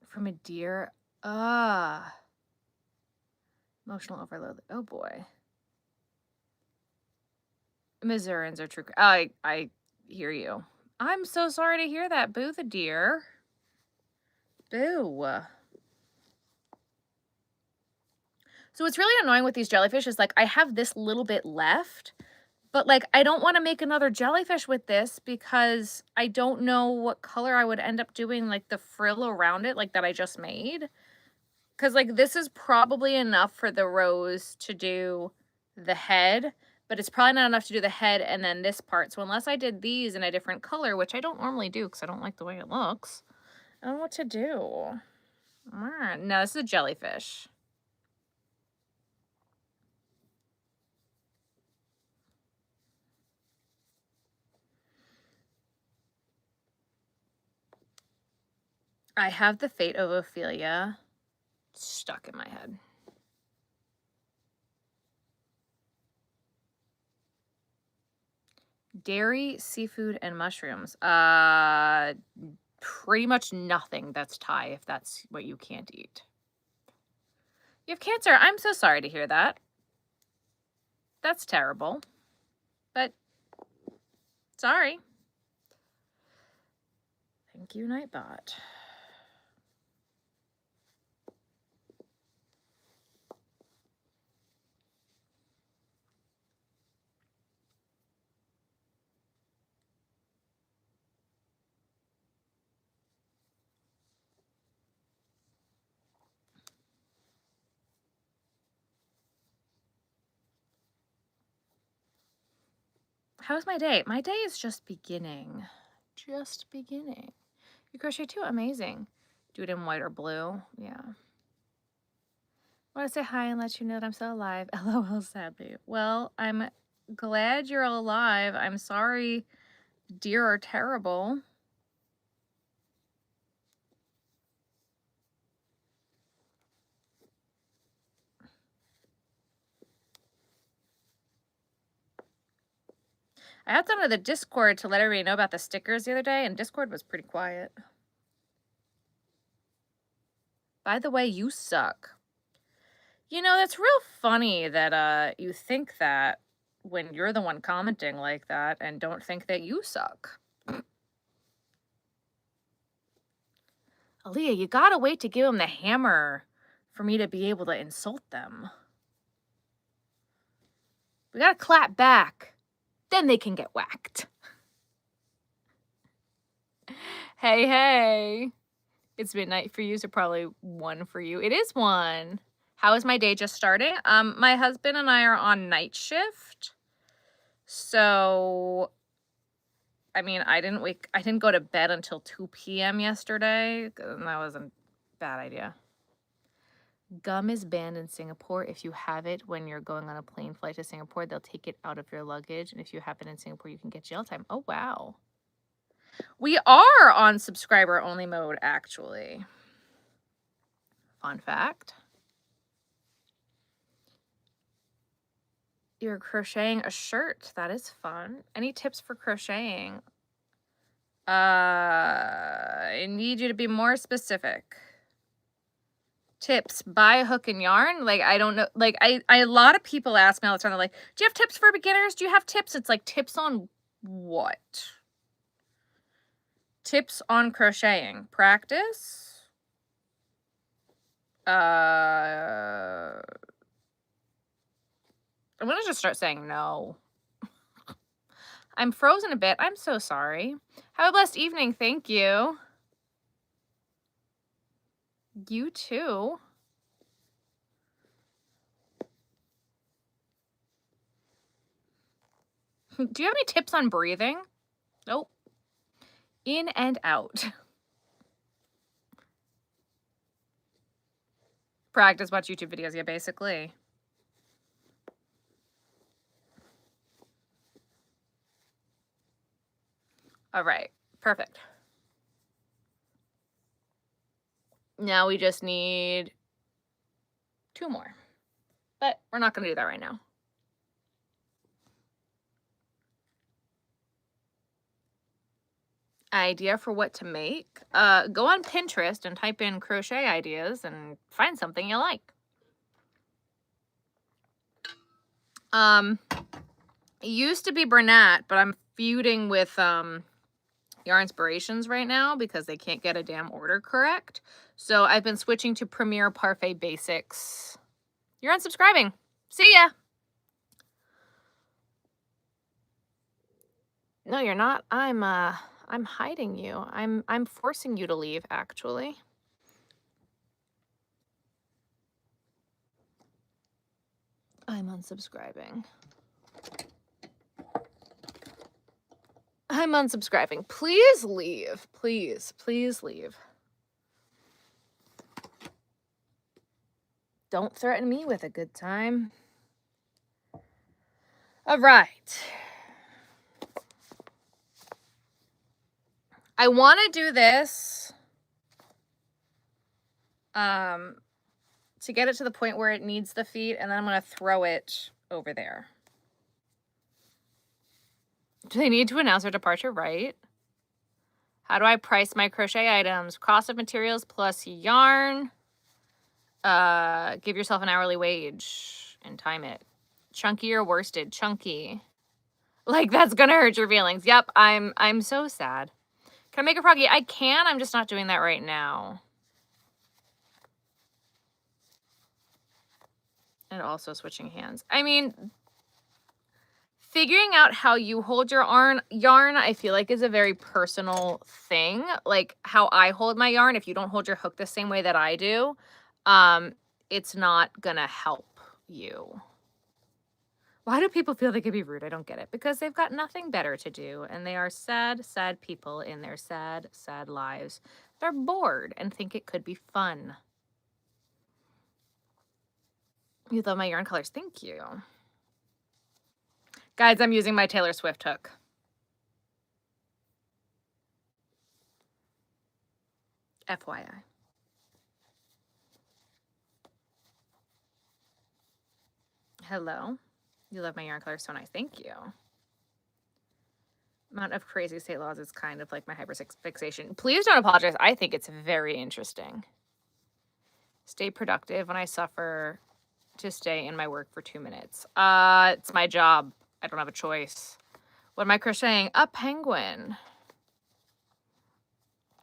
From a deer. Emotional overload. Oh boy. Missourians are true. I hear you. I'm so sorry to hear that. Boo the deer. Boo. So what's really annoying with these jellyfish is like I have this little bit left, but like I don't want to make another jellyfish with this because I don't know what color I would end up doing like the frill around it like that I just made. Because like this is probably enough for the rose to do the head, but it's probably not enough to do the head and then this part. So unless I did these in a different color, which I don't normally do because I don't like the way it looks, I don't know what to do. No, this is a jellyfish. I have the fate of Ophelia stuck in my head. Dairy, seafood, and mushrooms. Pretty much nothing that's Thai if that's what you can't eat. You have cancer. I'm so sorry to hear that. That's terrible. But sorry. Thank you, Nightbot. How's my day? My day is just beginning. Just beginning. You crochet too? Amazing. Do it in white or blue. Yeah. I want to say hi and let you know that I'm still alive. LOL, sadly. Well, I'm glad you're alive. I'm sorry deer are terrible. I hopped onto the Discord to let everybody know about the stickers the other day, and Discord was pretty quiet. By the way, you suck. You know, that's real funny that you think that when you're the one commenting like that and don't think that you suck. Aaliyah, you gotta wait to give them the hammer for me to be able to insult them. We gotta clap back. Then they can get whacked. Hey, hey. It's midnight for you, so probably 1 for you. It is 1. How is my day just starting? My husband and I are on night shift. So, I mean, I didn't go to bed until 2 p.m. yesterday, and that was a bad idea. Gum is banned in Singapore. If you have it when you're going on a plane flight to Singapore, they'll take it out of your luggage. And if you have it in Singapore, you can get jail time. Oh, wow. We are on subscriber only mode, actually. Fun fact. You're crocheting a shirt. That is fun. Any tips for crocheting? I need you to be more specific. Tips, buy a hook and yarn. Like, I don't know. Like, a lot of people ask me all the time. They're like, do you have tips for beginners? Do you have tips? It's like, tips on what? Tips on crocheting. Practice. I'm gonna just start saying no. I'm frozen a bit. I'm so sorry. Have a blessed evening. Thank you. You too. Do you have any tips on breathing? Nope. In and out. Practice, watch YouTube videos. Yeah, basically. All right. Perfect. Now we just need 2 more. But we're not going to do that right now. Idea for what to make? Go on Pinterest and type in crochet ideas and find something you like. It used to be Bernat, but I'm feuding with Yarnspirations right now because they can't get a damn order correct. So I've been switching to Premier Parfait Basics. You're unsubscribing. See ya. No, you're not. I'm hiding you. I'm forcing you to leave, actually. I'm unsubscribing. I'm unsubscribing. Please leave. Please, please leave. Don't threaten me with a good time. All right. I want to do this to get it to the point where it needs the feet, and then I'm going to throw it over there. Do they need to announce their departure? Right. How do I price my crochet items? Cost of materials plus yarn. Give yourself an hourly wage and time it. Chunky or worsted? Chunky. Like, that's gonna hurt your feelings. Yep, I'm so sad. Can I make a froggy? I can, I'm just not doing that right now. And also switching hands. I mean, figuring out how you hold your yarn, I feel like is a very personal thing. Like how I hold my yarn, if you don't hold your hook the same way that I do, it's not gonna help you. Why do people feel they could be rude? I don't get it. Because they've got nothing better to do, and they are sad, sad people in their sad, sad lives. They're bored and think it could be fun. You love my yarn colors. Thank you. Guys, I'm using my Taylor Swift hook. FYI. Hello. You love my yarn colors. So nice. Thank you. Amount of crazy state laws is kind of like my hyperfixation. Please don't apologize. I think it's very interesting. Stay productive when I suffer to stay in my work for 2 minutes. It's my job. I don't have a choice. What am I crocheting? A penguin.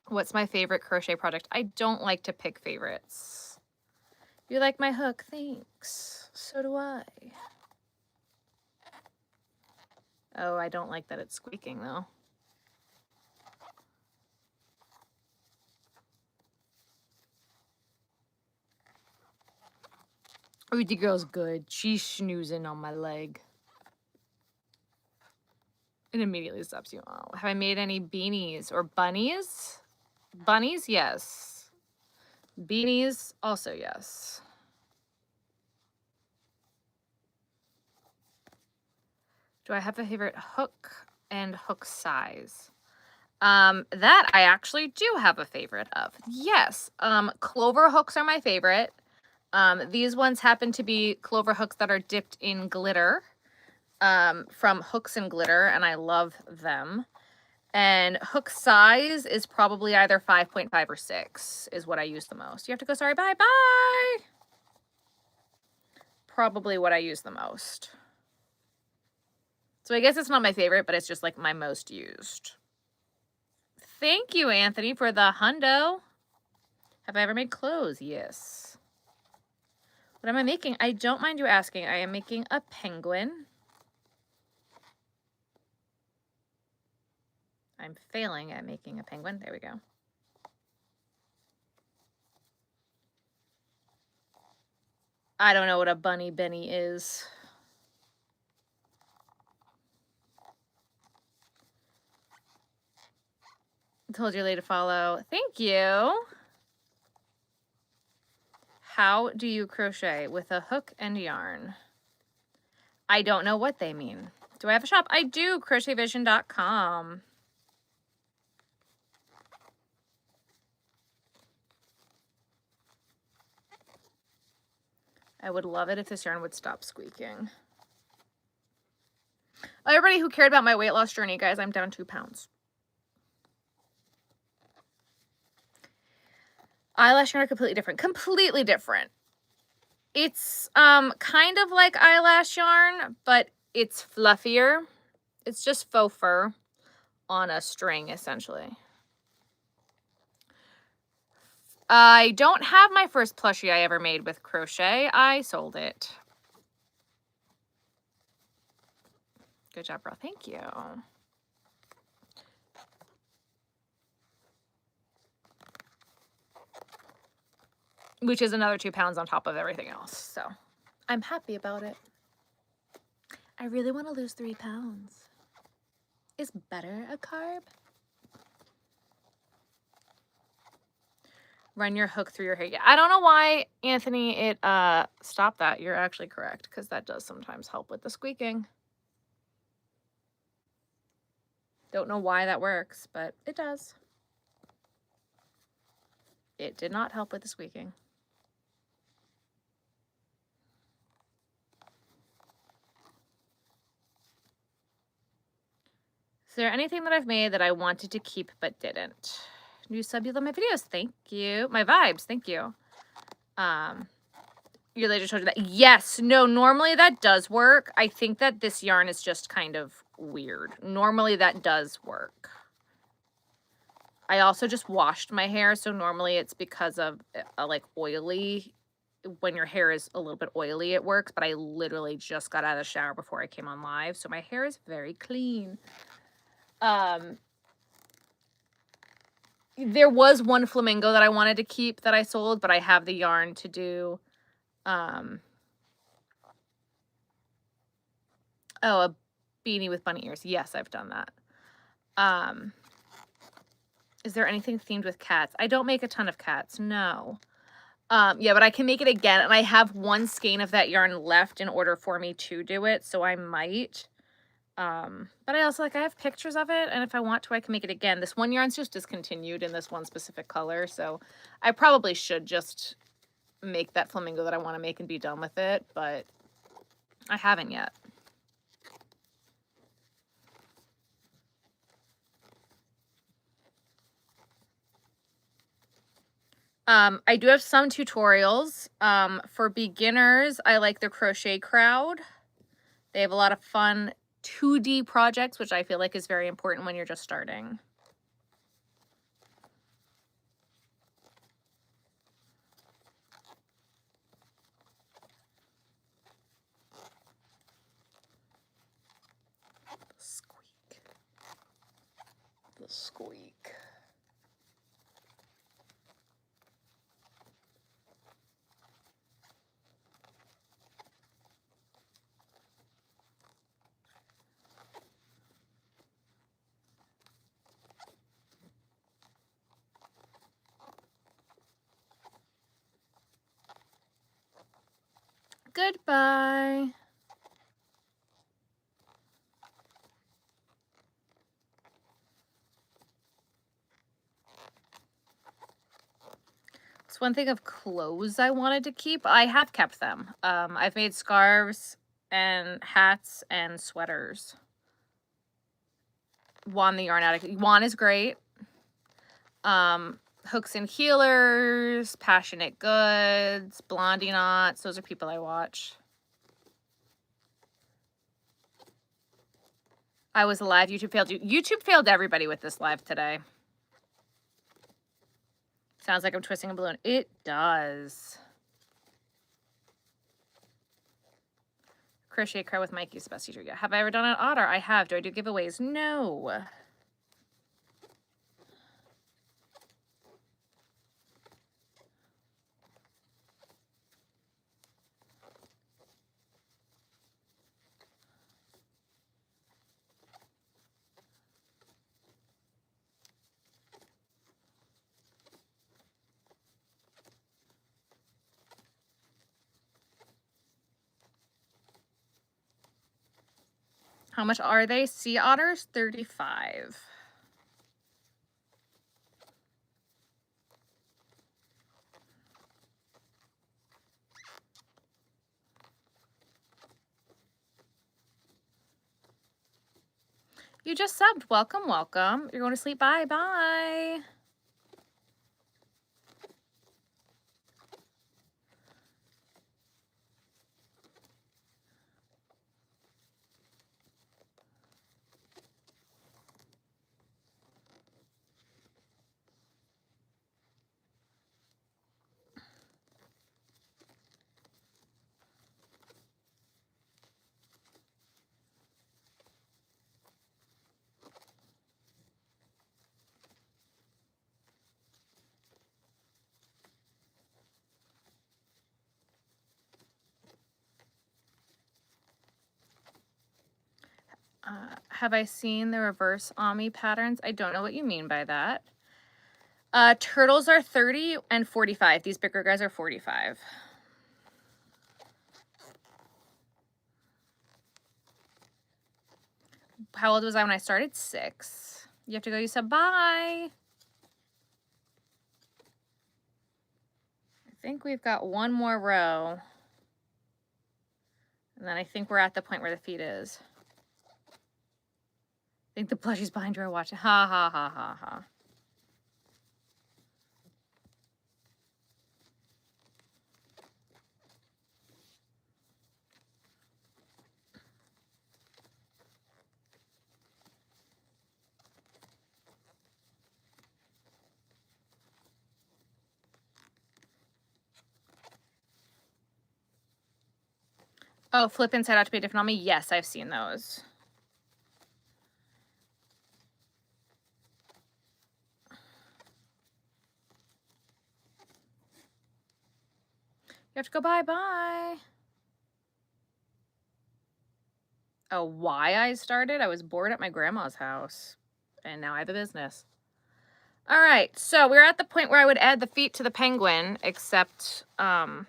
What's my favorite crochet project? I don't like to pick favorites. You like my hook? Thanks. So do I. Oh, I don't like that it's squeaking though. Oh, the girl's good. She's snoozing on my leg. It immediately stops you. Oh, have I made any beanies or bunnies? Bunnies, yes. Beanies, also yes. Do I have a favorite hook and hook size? That I actually do have a favorite of. Yes. Clover hooks are my favorite. These ones happen to be clover hooks that are dipped in glitter, from Hooks and Glitter, and I love them. And hook size is probably either 5.5 or 6 is what I use the most. You have to go, sorry, bye, bye. Probably what I use the most. So I guess it's not my favorite, but it's just like my most used. Thank you, Anthony, for the hundo. Have I ever made clothes? Yes. What am I making? I don't mind you asking. I am making a penguin. I'm failing at making a penguin. There we go. I don't know what a bunny Benny is. Told you late to follow. Thank you. How do you crochet with a hook and yarn? I don't know what they mean. Do I have a shop? I do. CrochetVision.com. I would love it if this yarn would stop squeaking. Everybody who cared about my weight loss journey, guys, I'm down 2 pounds. Eyelash yarn are completely different. Completely different. It's kind of like eyelash yarn, but it's fluffier. It's just faux fur on a string, essentially. I don't have my first plushie I ever made with crochet. I sold it. Good job, girl. Thank you. Which is another 2 pounds on top of everything else. So I'm happy about it. I really want to lose 3 pounds. Is butter a carb? Run your hook through your hair. Yeah, I don't know why, Anthony, it stopped that. You're actually correct, because that does sometimes help with the squeaking. Don't know why that works, but it does. It did not help with the squeaking. Is there anything that I've made that I wanted to keep but didn't? New sub, you love my videos. Thank you. My vibes. Thank you. Your lady told you that. Yes. No, normally that does work. I think that this yarn is just kind of weird. Normally that does work. I also just washed my hair, so normally it's because of like oily. When your hair is a little bit oily, it works, but I literally just got out of the shower before I came on live, so my hair is very clean. There was one flamingo that I wanted to keep that I sold, but I have the yarn to do oh, a beanie with bunny ears. Yes, I've done that. Is there anything themed with cats? I don't make a ton of cats, no. Yeah, but I can make it again, and I have one skein of that yarn left in order for me to do it, so I might. But I also, like, I have pictures of it, and if I want to, I can make it again. This one yarn's just discontinued in this one specific color, so I probably should just make that flamingo that I want to make and be done with it, but I haven't yet. I do have some tutorials. For beginners, I like the Crochet Crowd. They have a lot of fun 2D projects, which I feel like is very important when you're just starting. Squeak. The squeak. Goodbye. It's one thing of clothes I wanted to keep. I have kept them. I've made scarves and hats and sweaters. Juan the Yarn Addict. Juan is great. Hooks and Healers, Passionate Goods, Blondie Knots. Those are people I watch. I was live. YouTube failed you. YouTube failed everybody with this live today. Sounds like I'm twisting a balloon. It does. Crochet Crow with Mikey's the best teacher yet. Have I ever done an otter? I have. Do I do giveaways? No. How much are they? Sea otters? 35. You just subbed. Welcome, welcome. You're going to sleep. Bye, bye. Have I seen the reverse Ami patterns? I don't know what you mean by that. Turtles are 30 and 45. These bigger guys are 45. How old was I when I started? 6. You have to go. You said bye. I think we've got one more row. And then I think we're at the point where the feet is. I think the plushies behind you are watching. Ha ha ha ha ha. Oh, flip inside out to be different on me? Yes, I've seen those. You have to go bye-bye. Oh, why I started? I was bored at my grandma's house. And now I have a business. All right, so we're at the point where I would add the feet to the penguin, except I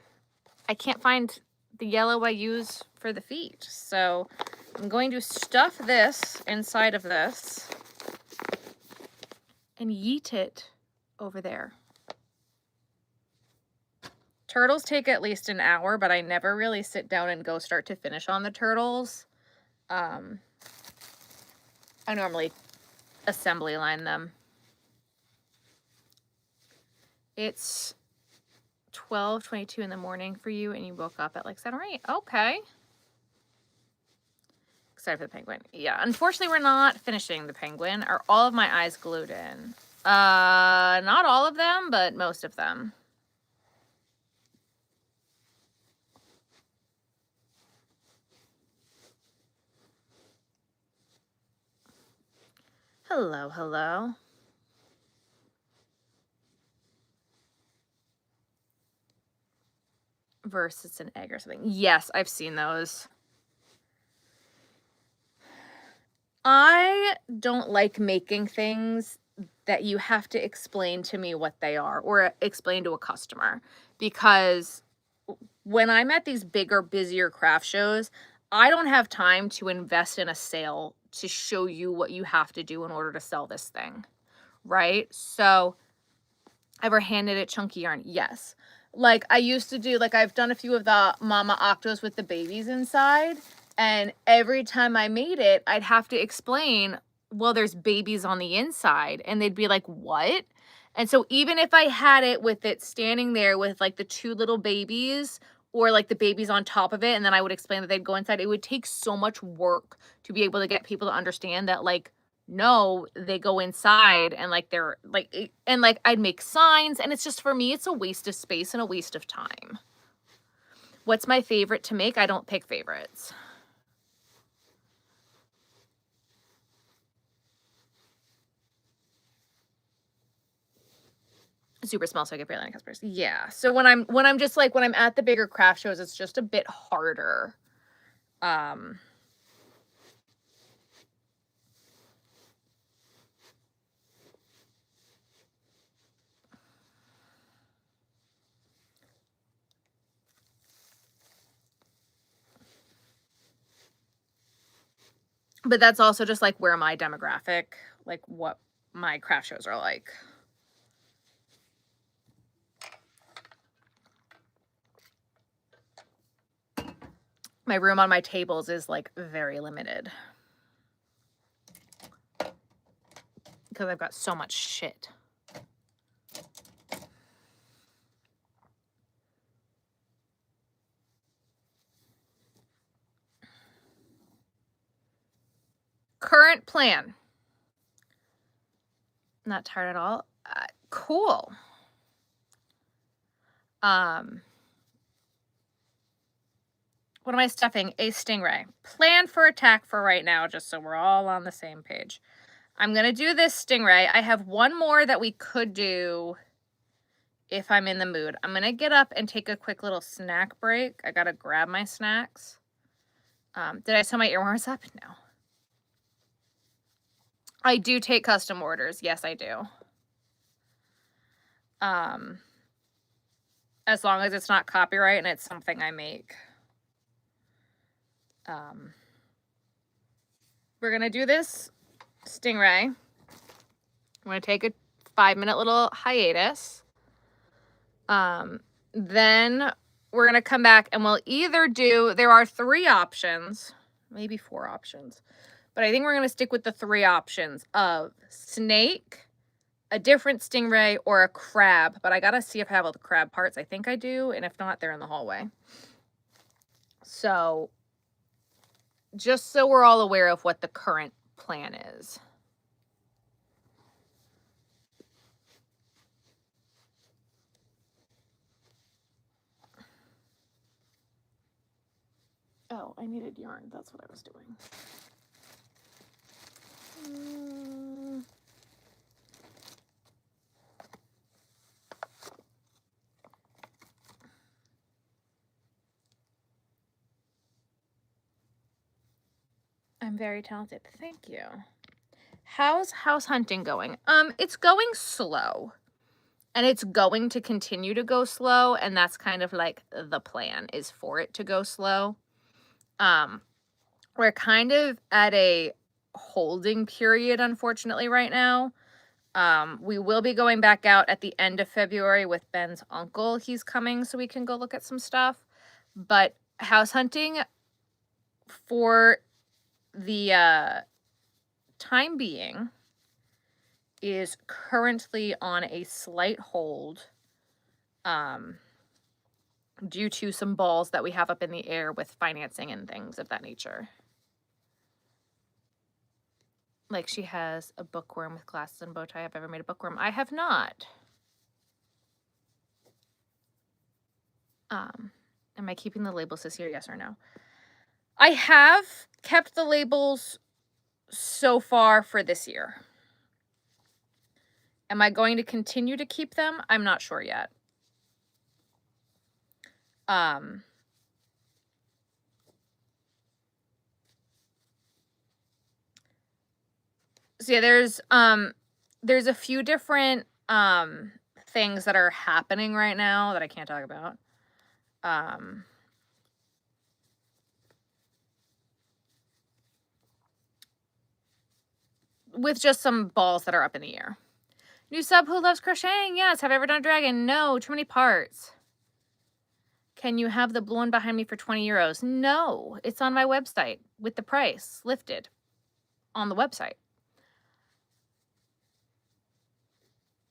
can't find the yellow I use for the feet. So I'm going to stuff this inside of this and yeet it over there. Turtles take at least an hour, but I never really sit down and go start to finish on the turtles. I normally assembly line them. It's 12:22 in the morning for you, and you woke up at like 7 or 8. Okay. Excited for the penguin. Yeah, unfortunately, we're not finishing the penguin. Are all of my eyes glued in? Not all of them, but most of them. Hello, hello. Versus an egg or something. Yes, I've seen those. I don't like making things that you have to explain to me what they are or explain to a customer, because when I'm at these bigger, busier craft shows, I don't have time to invest in a sale to show you what you have to do in order to sell this thing, right? So, ever handed it chunky yarn? Yes. Like I used to do, like I've done a few of the Mama Octos with the babies inside, and every time I made it, I'd have to explain, well, there's babies on the inside, and they'd be like, what? And so even if I had it with it standing there with like the two little babies or like the babies on top of it, and then I would explain that they'd go inside, it would take so much work to be able to get people to understand that, like, no, they go inside, and like they're like, and like I'd make signs, and it's just, for me, it's a waste of space and a waste of time. What's my favorite to make? I don't pick favorites. Super small, so I get barely any customers. Yeah. So when I'm just like, when I'm at the bigger craft shows, it's just a bit harder. But that's also just like where my demographic, like what my craft shows are like. My room on my tables is like very limited because I've got so much shit. Current plan. Not tired at all. Cool. What am I stuffing? A stingray. Plan for attack for right now, just so we're all on the same page. I'm going to do this stingray. I have one more that we could do if I'm in the mood. I'm going to get up and take a quick little snack break. I got to grab my snacks. Did I sew my earworms up? No. I do take custom orders. Yes, I do. As long as it's not copyright and it's something I make. We're going to do this stingray. I'm going to take a 5-minute little hiatus. Then we're going to come back and we'll either do, there are 3 options, maybe 4 options, but I think we're going to stick with the 3 options of snake, a different stingray, or a crab. But I got to see if I have all the crab parts. I think I do. And if not, they're in the hallway. So just so we're all aware of what the current plan is. Oh, I needed yarn. That's what I was doing. I'm very talented. Thank you. How's house hunting going? It's going slow. And it's going to continue to go slow, and that's kind of like the plan, is for it to go slow. We're kind of at a holding period, unfortunately, right now. We will be going back out at the end of February with Ben's uncle. He's coming, so we can go look at some stuff. But house hunting, for the time being, is currently on a slight hold. due to some balls that we have up in the air with financing and things of that nature. Like she has a bookworm with glasses and bow tie. I've ever made a bookworm. I have not. Am I keeping the labels this year? Yes or no? I have kept the labels so far for this year. Am I going to continue to keep them? I'm not sure yet. So yeah, there's a few different things that are happening right now that I can't talk about. With just some balls that are up in the air. New sub who loves crocheting? Yes. Have I ever done a dragon? No. Too many parts. Can you have the blue one behind me for 20 euros? No. It's on my website with the price lifted on the website.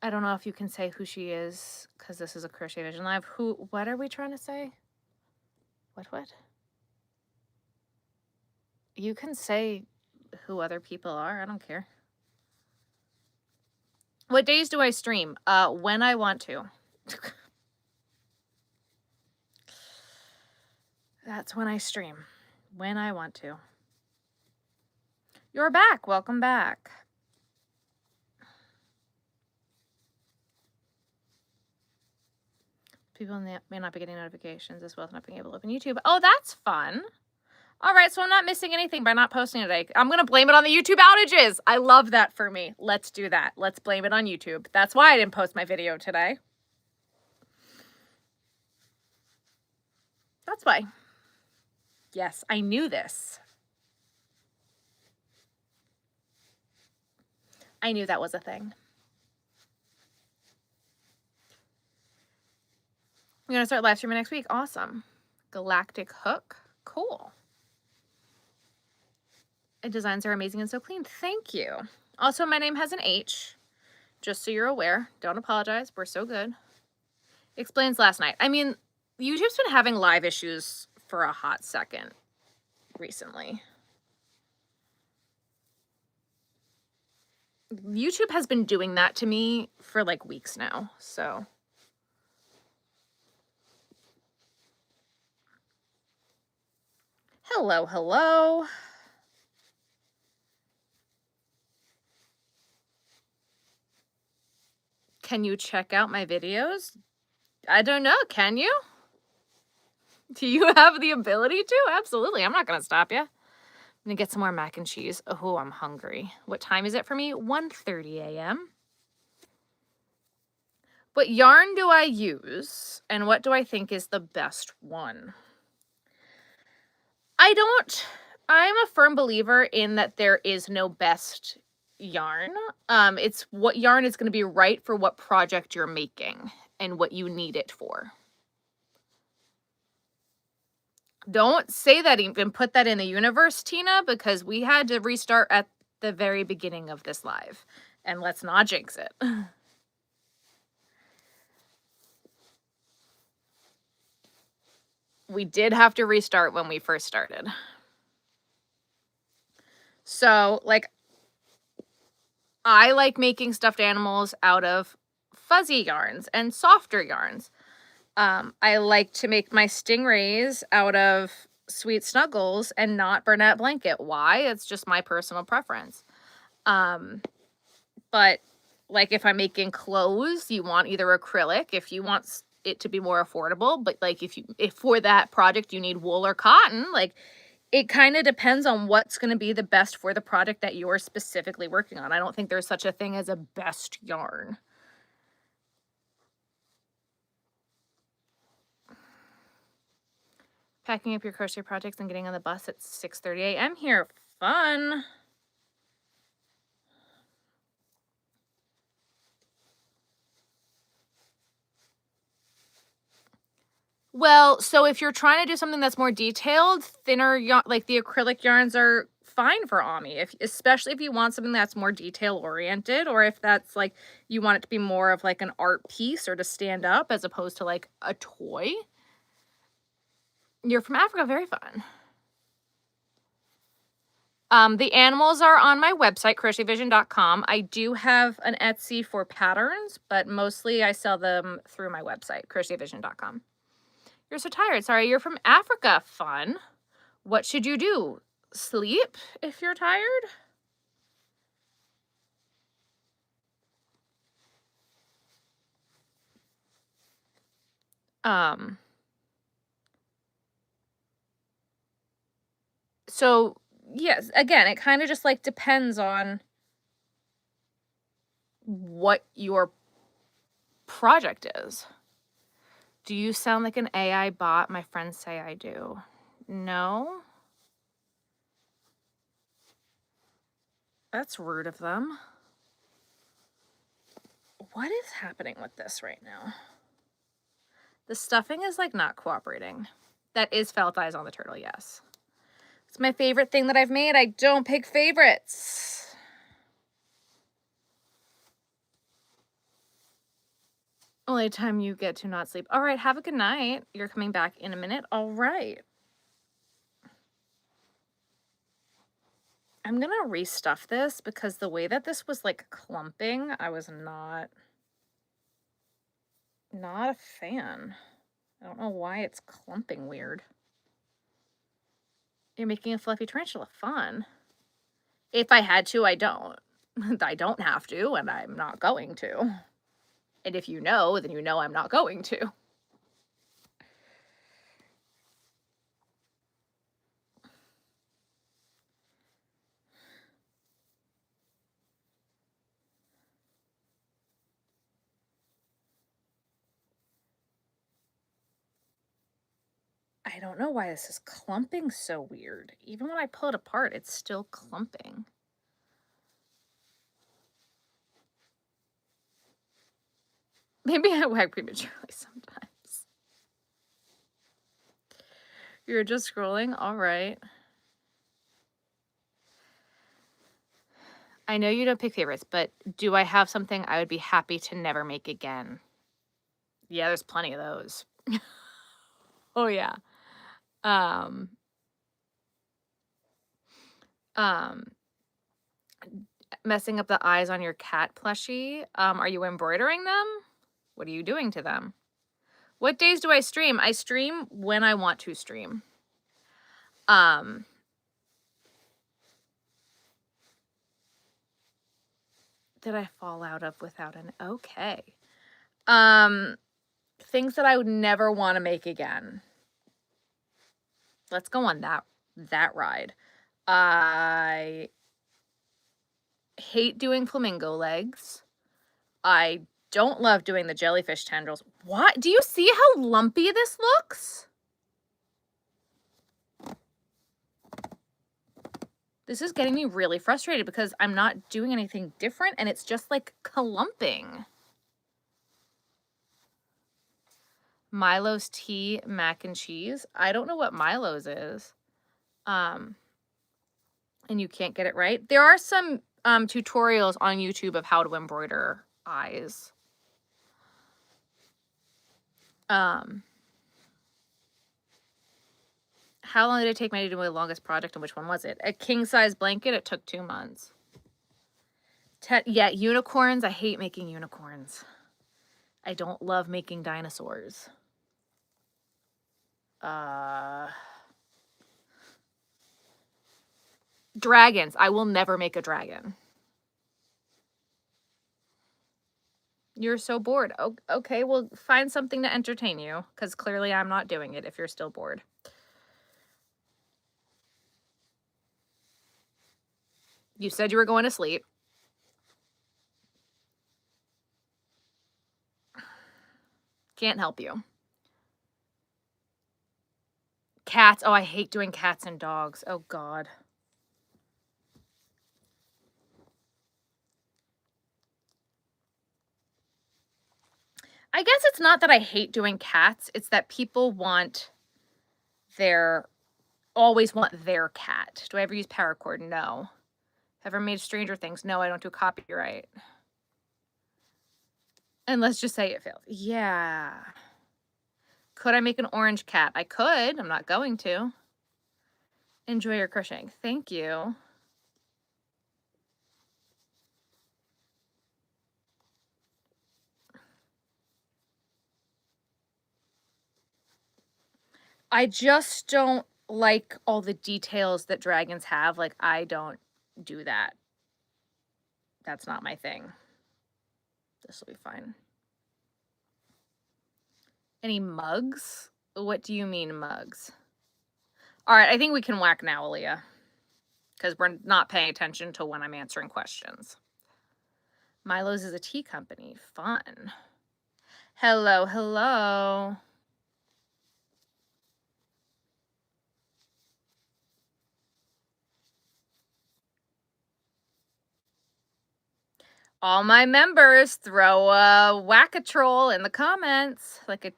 I don't know if you can say who she is because this is a Crochet Vision Live. What are we trying to say? What? You can say who other people are. I don't care. What days do I stream? When I want to. That's when I stream. When I want to. You're back. Welcome back. People may not be getting notifications as well as not being able to open YouTube. Oh, that's fun. All right, so I'm not missing anything by not posting today. I'm going to blame it on the YouTube outages. I love that for me. Let's do that. Let's blame it on YouTube. That's why I didn't post my video today. That's why. Yes, I knew this. I knew that was a thing. I'm going to start live streaming next week. Awesome. Galactic hook. Cool. And designs are amazing and so clean. Thank you. Also, my name has an H, just so you're aware. Don't apologize. We're so good. Explains last night. I mean, YouTube's been having live issues for a hot second recently. YouTube has been doing that to me for like weeks now, so. Hello, hello. Can you check out my videos? I don't know. Can you? Do you have the ability to? Absolutely. I'm not going to stop you. I'm going to get some more mac and cheese. Oh, I'm hungry. What time is it for me? 1:30 a.m. What yarn do I use? And what do I think is the best one? I'm a firm believer in that there is no best yarn. It's what yarn is going to be right for what project you're making and what you need it for. Don't say that even put that in the universe, Tina, because we had to restart at the very beginning of this live. And let's not jinx it. We did have to restart when we first started. So, like, I like making stuffed animals out of fuzzy yarns and softer yarns. I like to make my stingrays out of Sweet Snuggles and not Bernette Blanket. Why? It's just my personal preference. But like if I'm making clothes, you want either acrylic if you want it to be more affordable, but like if for that project you need wool or cotton, like it kind of depends on what's going to be the best for the project that you're specifically working on. I don't think there's such a thing as a best yarn. Packing up your crochet projects and getting on the bus at 6:30 a.m. here. Fun. Well, so if you're trying to do something that's more detailed, thinner yarn, like the acrylic yarns are fine for Ami. Especially if you want something that's more detail oriented, or if that's like you want it to be more of like an art piece or to stand up as opposed to like a toy. You're from Africa. Very fun. The animals are on my website, crochetvision.com. I do have an Etsy for patterns, but mostly I sell them through my website, crochetvision.com. You're so tired. Sorry, you're from Africa. Fun. What should you do? Sleep if you're tired? So yes, again, it kind of just like depends on what your project is. Do you sound like an AI bot? My friends say I do. No? That's rude of them. What is happening with this right now? The stuffing is like not cooperating. That is felt eyes on the turtle, yes. It's my favorite thing that I've made. I don't pick favorites. Only time you get to not sleep. All right, have a good night. You're coming back in a minute. All right. I'm going to restuff this because the way that this was like clumping, I was not a fan. I don't know why it's clumping weird. You're making a fluffy tarantula fun. If I had to, I don't. I don't have to, and I'm not going to. And if you know, then you know I'm not going to. I don't know why this is clumping so weird. Even when I pull it apart, it's still clumping. Maybe I wag prematurely sometimes. You're just scrolling? All right. I know you don't pick favorites, but do I have something I would be happy to never make again? Yeah, there's plenty of those. Oh, yeah. Messing up the eyes on your cat plushie. Are you embroidering them? What are you doing to them? What days do I stream? I stream when I want to stream. Did I fall out of without an okay? Things that I would never want to make again. Let's go on that ride. I hate doing flamingo legs. I don't love doing the jellyfish tendrils. What? Do you see how lumpy this looks? This is getting me really frustrated because I'm not doing anything different and it's just like clumping. Milo's tea, mac and cheese. I don't know what Milo's is. And you can't get it right. There are some tutorials on YouTube of how to embroider eyes. How long did it take me to do my longest project and which one was it? A king-size blanket, it took 2 months. Yeah, unicorns. I hate making unicorns. I don't love making dinosaurs. Dragons. I will never make a dragon. You're so bored. Oh, okay, well, find something to entertain you, because clearly I'm not doing it if you're still bored. You said you were going to sleep. Can't help you. Cats. Oh, I hate doing cats and dogs. Oh, God. I guess it's not that I hate doing cats. It's that people always want their cat. Do I ever use paracord? No. Ever made Stranger Things? No, I don't do copyright. And let's just say it failed. Yeah. Could I make an orange cat? I could. I'm not going to. Enjoy your crocheting. Thank you. I just don't like all the details that dragons have. Like, I don't do that. That's not my thing. This will be fine. Any mugs? What do you mean mugs? All right, I think we can whack now, Aaliyah, because we're not paying attention to when I'm answering questions. Milo's is a tea company. Fun. Hello, hello. All my members, throw a whack-a-troll in the comments, like a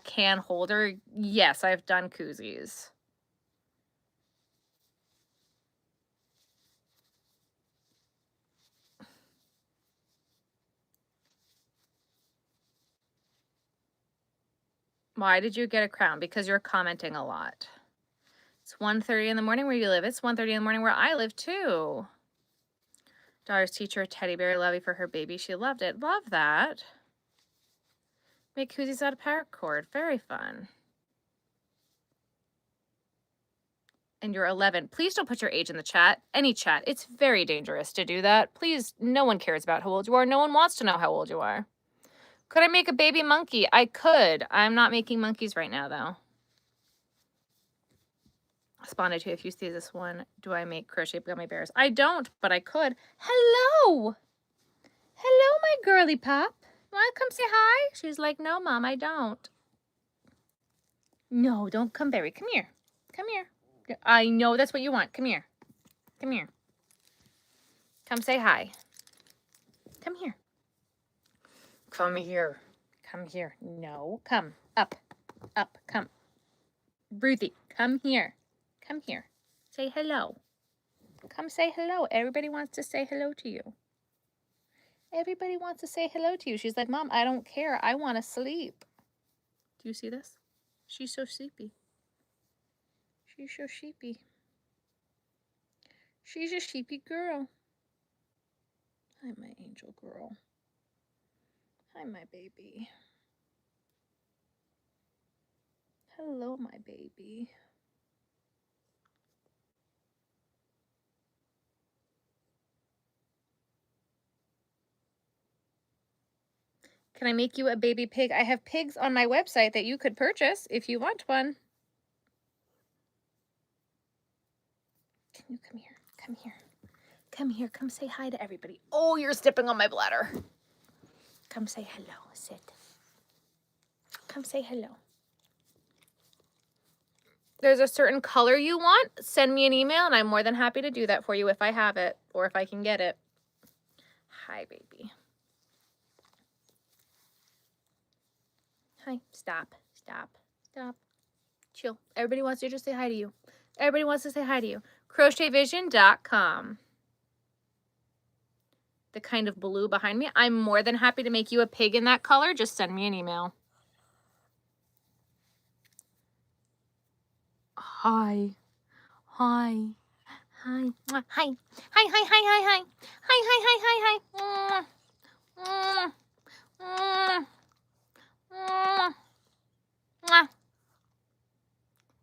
can holder. Yes, I've done koozies. Why did you get a crown? Because you're commenting a lot. It's 1:30 in the morning where you live. It's 1:30 in the morning where I live too. Daughter's teacher, a teddy bear, lovey for her baby. She loved it. Love that. Make koozies out of paracord. Very fun. And you're 11. Please don't put your age in the chat. Any chat. It's very dangerous to do that. Please, no one cares about how old you are. No one wants to know how old you are. Could I make a baby monkey? I could. I'm not making monkeys right now, though. Responded to, if you see this one, do I make crochet gummy bears? I don't, but I could. Hello. Hello, my girly pop. Want to come say hi? She's like, no, Mom, I don't. No, don't come, Berry. Come here. Come here. I know that's what you want. Come here. Come here. Come say hi. Come here. Come here. Come here. No, come. Up. Up. Come. Ruthie, come here. Come here. Say hello. Come say hello. Everybody wants to say hello to you. Everybody wants to say hello to you. She's like, Mom, I don't care. I want to sleep. Do you see this? She's so sleepy. She's so sheepy. She's a sheepy girl. Hi, my angel girl. Hi, my baby. Hello, my baby. Can I make you a baby pig? I have pigs on my website that you could purchase if you want one. Can you come here? Come here. Come here. Come say hi to everybody. Oh, you're stepping on my bladder. Come say hello. Sit. Come say hello. There's a certain color you want, send me an email and I'm more than happy to do that for you if I have it or if I can get it. Hi, baby. Hi. Stop. Stop. Stop. Chill. Everybody wants to just say hi to you. Everybody wants to say hi to you. CrochetVision.com. The kind of blue behind me. I'm more than happy to make you a pig in that color. Just send me an email. Hi. Hi. Hi. Hi. Hi. Hi. Hi. Hi. Hi. Hi. Hi. Hi. Hi. Hi. Hi.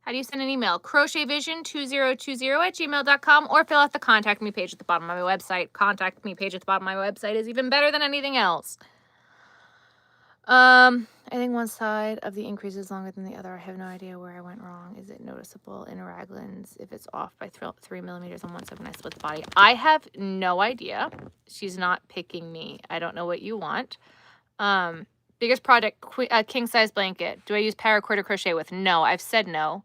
How do you send an email? CrochetVision2020@gmail.com or fill out the contact me page at the bottom of my website. Contact me page at the bottom of my website is even better than anything else. I think one side of the increase is longer than the other. I have no idea where I went wrong. Is it noticeable in raglans if it's off by 3 millimeters on one side when I split the body? I have no idea. She's not picking me. I don't know what you want. Biggest project, king size blanket. Do I use paracord or crochet with? No, I've said no.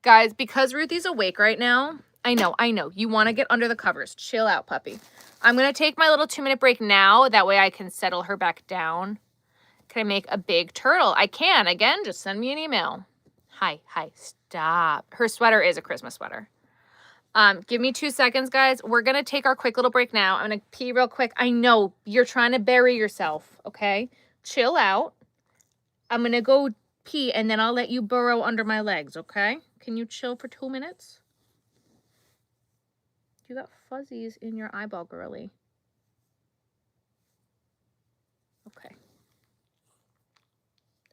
Guys, because Ruthie's awake right now, I know. You want to get under the covers. Chill out, puppy. I'm going to take my little 2-minute break now. That way I can settle her back down. Can I make a big turtle? I can. Again, just send me an email. Hi. Stop. Her sweater is a Christmas sweater. Give me 2 seconds, guys. We're going to take our quick little break now. I'm going to pee real quick. I know you're trying to bury yourself, okay? chill out. I'm going to go pee, and then I'll let you burrow under my legs, okay? Can you chill for 2 minutes? You got fuzzies in your eyeball, girly. Okay.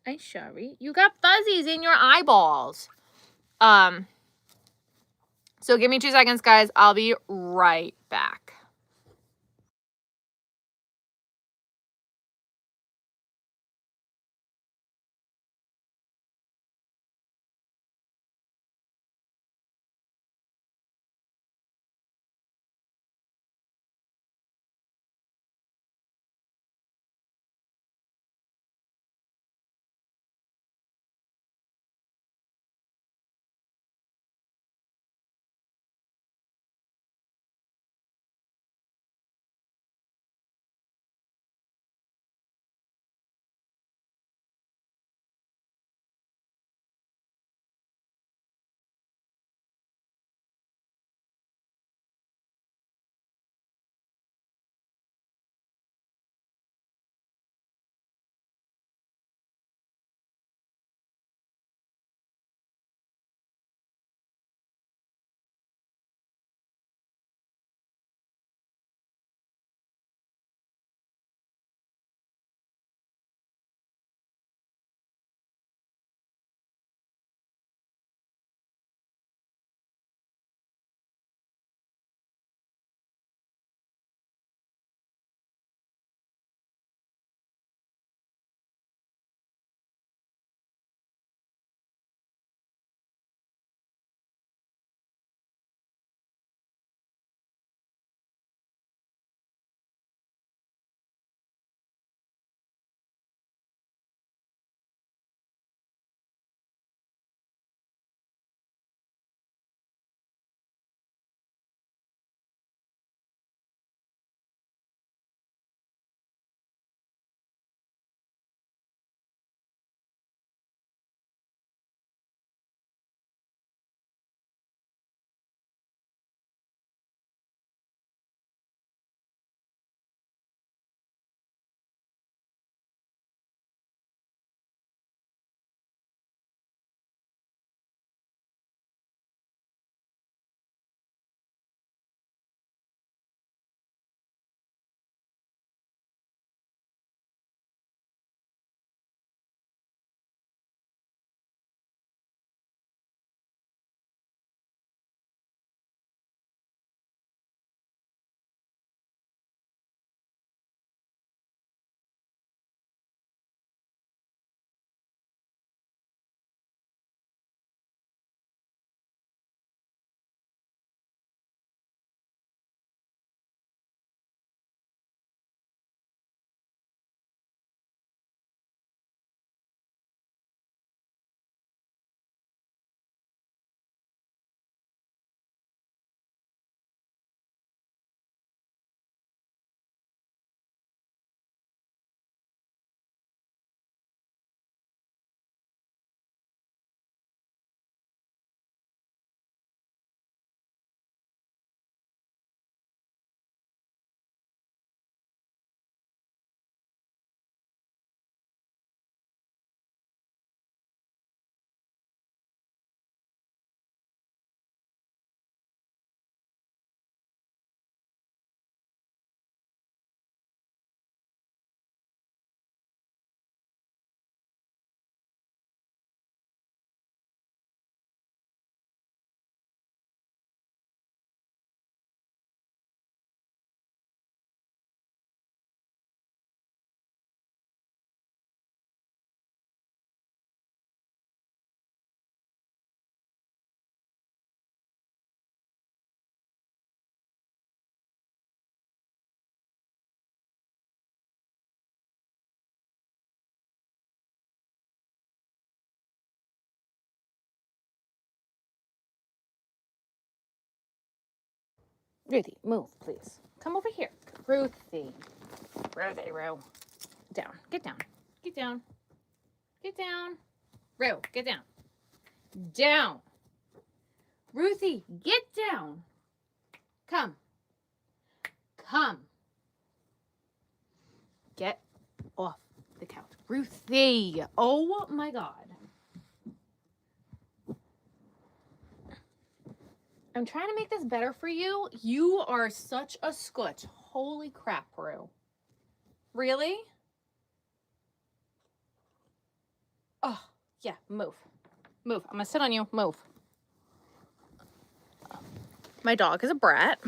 I'm sorry. You got fuzzies in your eyeballs. So give me 2 seconds, guys. I'll be right back. Ruthie, move, please. Come over here. Ruthie. Ruthie, Rue. Down. Get down. Get down. Get down. Rue, get down. Down. Ruthie, get down. Come. Come. Get off the couch. Ruthie. Oh my God. I'm trying to make this better for you. You are such a scoot. Holy crap, Rue. Really? Oh, yeah, move. Move. I'm gonna sit on you. Move. My dog is a brat.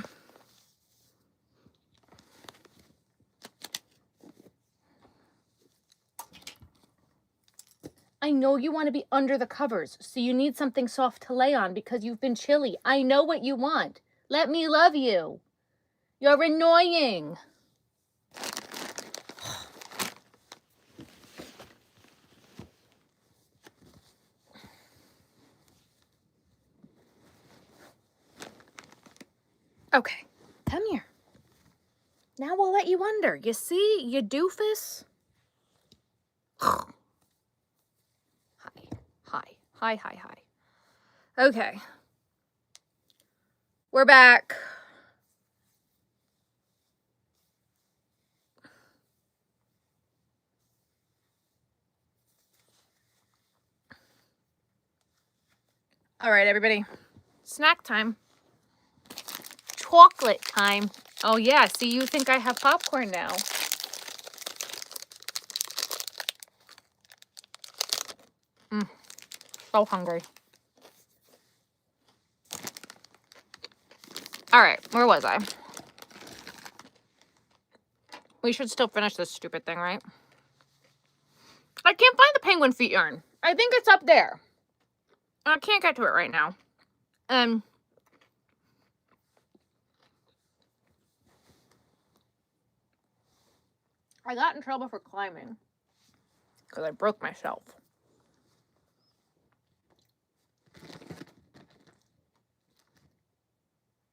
I know you want to be under the covers, so you need something soft to lay on because you've been chilly. I know what you want. Let me love you. You're annoying. Okay, come here. Now we'll let you under. You see, you doofus? Hi. Hi. Hi, hi, hi. Okay. We're back. All right, everybody. Snack time. Chocolate time. Oh, yeah. See, you think I have popcorn now. So hungry. All right, where was I? We should still finish this stupid thing, right? I can't find the penguin feet yarn. I think it's up there. I can't get to it right now. I got in trouble for climbing because I broke myself.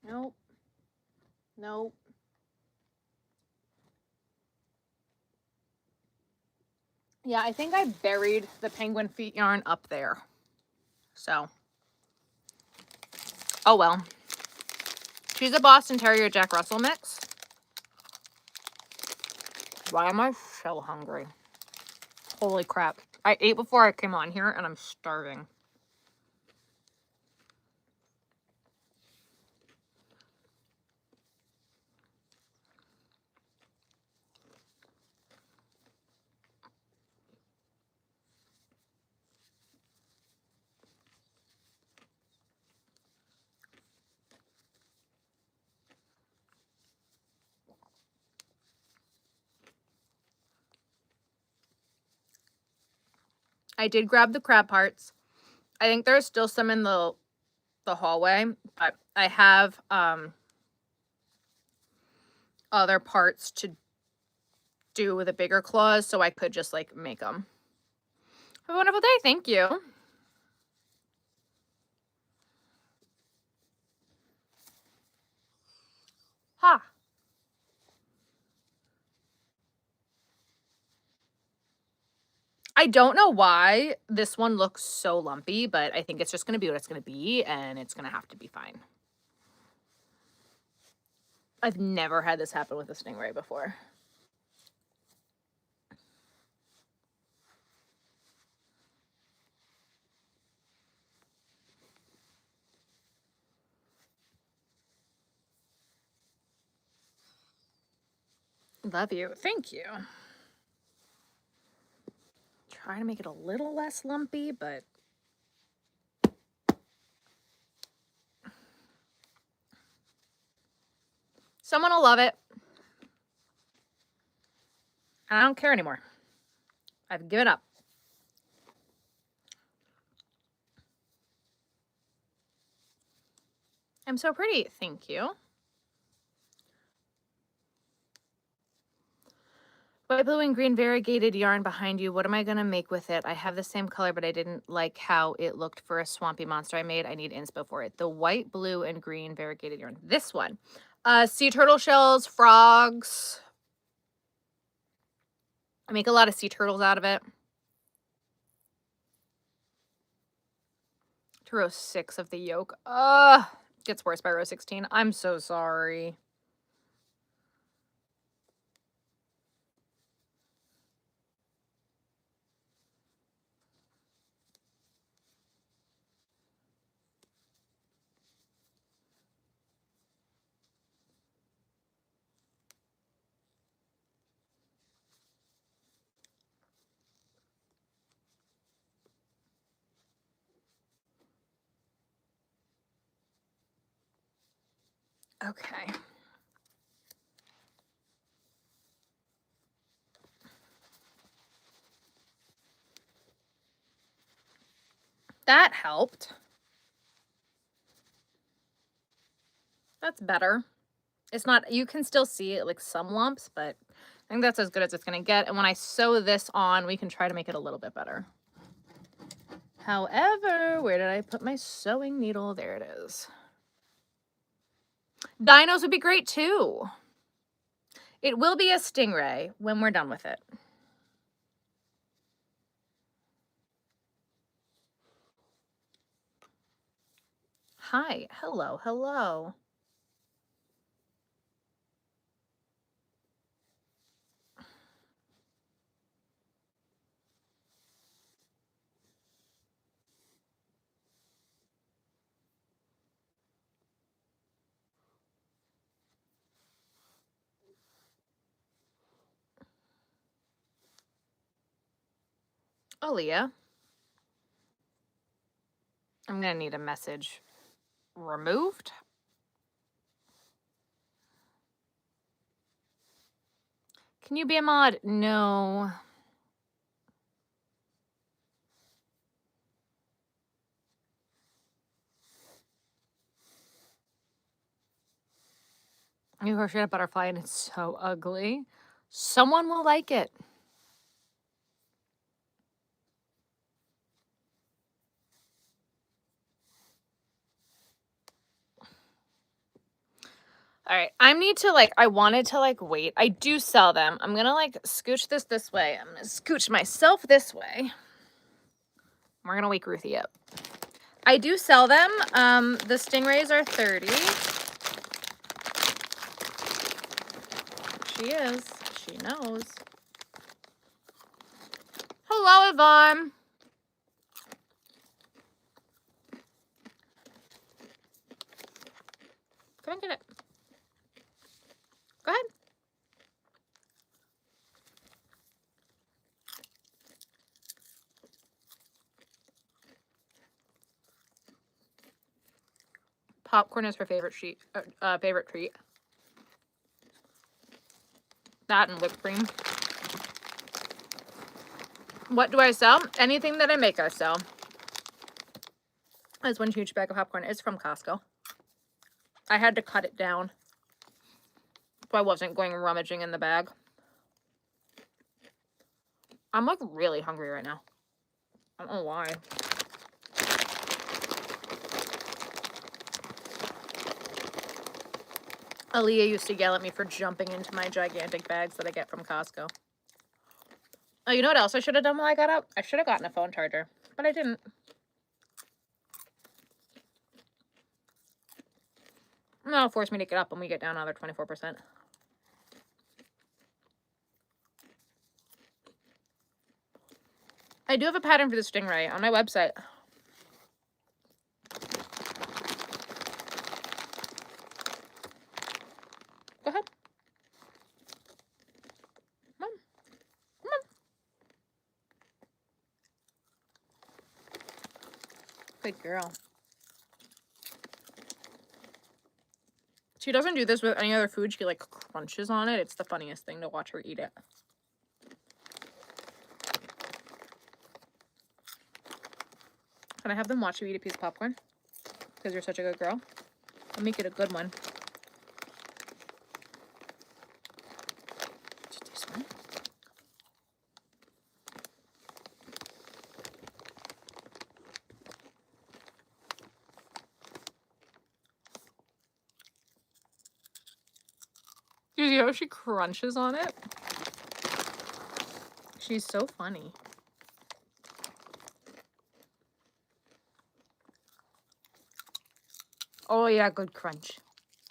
Nope. Nope. Yeah, I think I buried the penguin feet yarn up there. So. Oh well. She's a Boston Terrier Jack Russell mix. Why am I so hungry? Holy crap. I ate before I came on here and I'm starving. I did grab the crab parts. I think there's still some in the hallway, but I have other parts to do with the bigger claws, so I could just like make them. Have a wonderful day. Thank you. Ha. I don't know why this one looks so lumpy, but I think it's just going to be what it's going to be, and it's going to have to be fine. I've never had this happen with a stingray before. Love you. Thank you. Try to make it a little less lumpy, but someone will love it. I don't care anymore. I've given up. I'm so pretty. Thank you. White, blue, and green variegated yarn behind you. What am I going to make with it? I have the same color, but I didn't like how it looked for a swampy monster I made. I need inspo for it. The white, blue, and green variegated yarn. This one. Sea turtle shells, frogs. I make a lot of sea turtles out of it. To row 6 of the yolk. Gets worse by row 16. I'm so sorry. Okay. That helped. That's better. It's not, you can still see like some lumps, but I think that's as good as it's gonna get. And when I sew this on, we can try to make it a little bit better. However, where did I put my sewing needle? There it is. Dinos would be great too. It will be a stingray when we're done with it. Hi, hello, hello. Aaliyah. I'm gonna need a message removed. Can you be a mod? No. You crochet a butterfly and it's so ugly. Someone will like it. All right, I need to like, I wanted to like wait. I do sell them. I'm gonna like scooch this way. I'm gonna scooch myself this way. We're gonna wake Ruthie up. I do sell them. The stingrays are 30. She is. She knows. Hello, Yvonne. Come and get it. Go ahead. Popcorn is her favorite treat. That and whipped cream. What do I sell? Anything that I make, I sell. There's one huge bag of popcorn. It's from Costco. I had to cut it down, so I wasn't going rummaging in the bag. I'm like really hungry right now. I don't know why. Aaliyah used to yell at me for jumping into my gigantic bags that I get from Costco. Oh, you know what else I should have done when I got up? I should have gotten a phone charger, but I didn't. That'll force me to get up when we get down another 24%. I do have a pattern for the stingray on my website. Go ahead. Come on. Come on. Good girl. She doesn't do this with any other food. She like crunches on it. It's the funniest thing to watch her eat it. Can I have them watch you eat a piece of popcorn? Because you're such a good girl. I'll make it a good one. This one. You see how she crunches on it? She's so funny. Oh yeah, good crunch.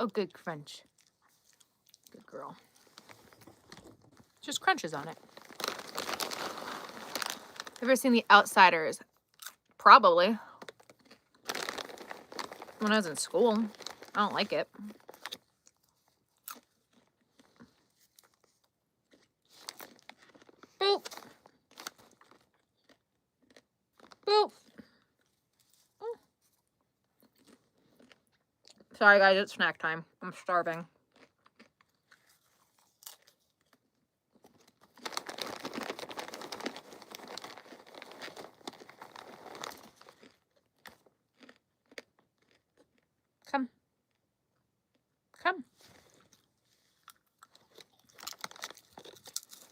Oh, good crunch. Good girl. Just crunches on it. Ever seen The Outsiders? Probably. When I was in school. I don't like it. Boop. Boop. Sorry guys, it's snack time. I'm starving. Come. Come.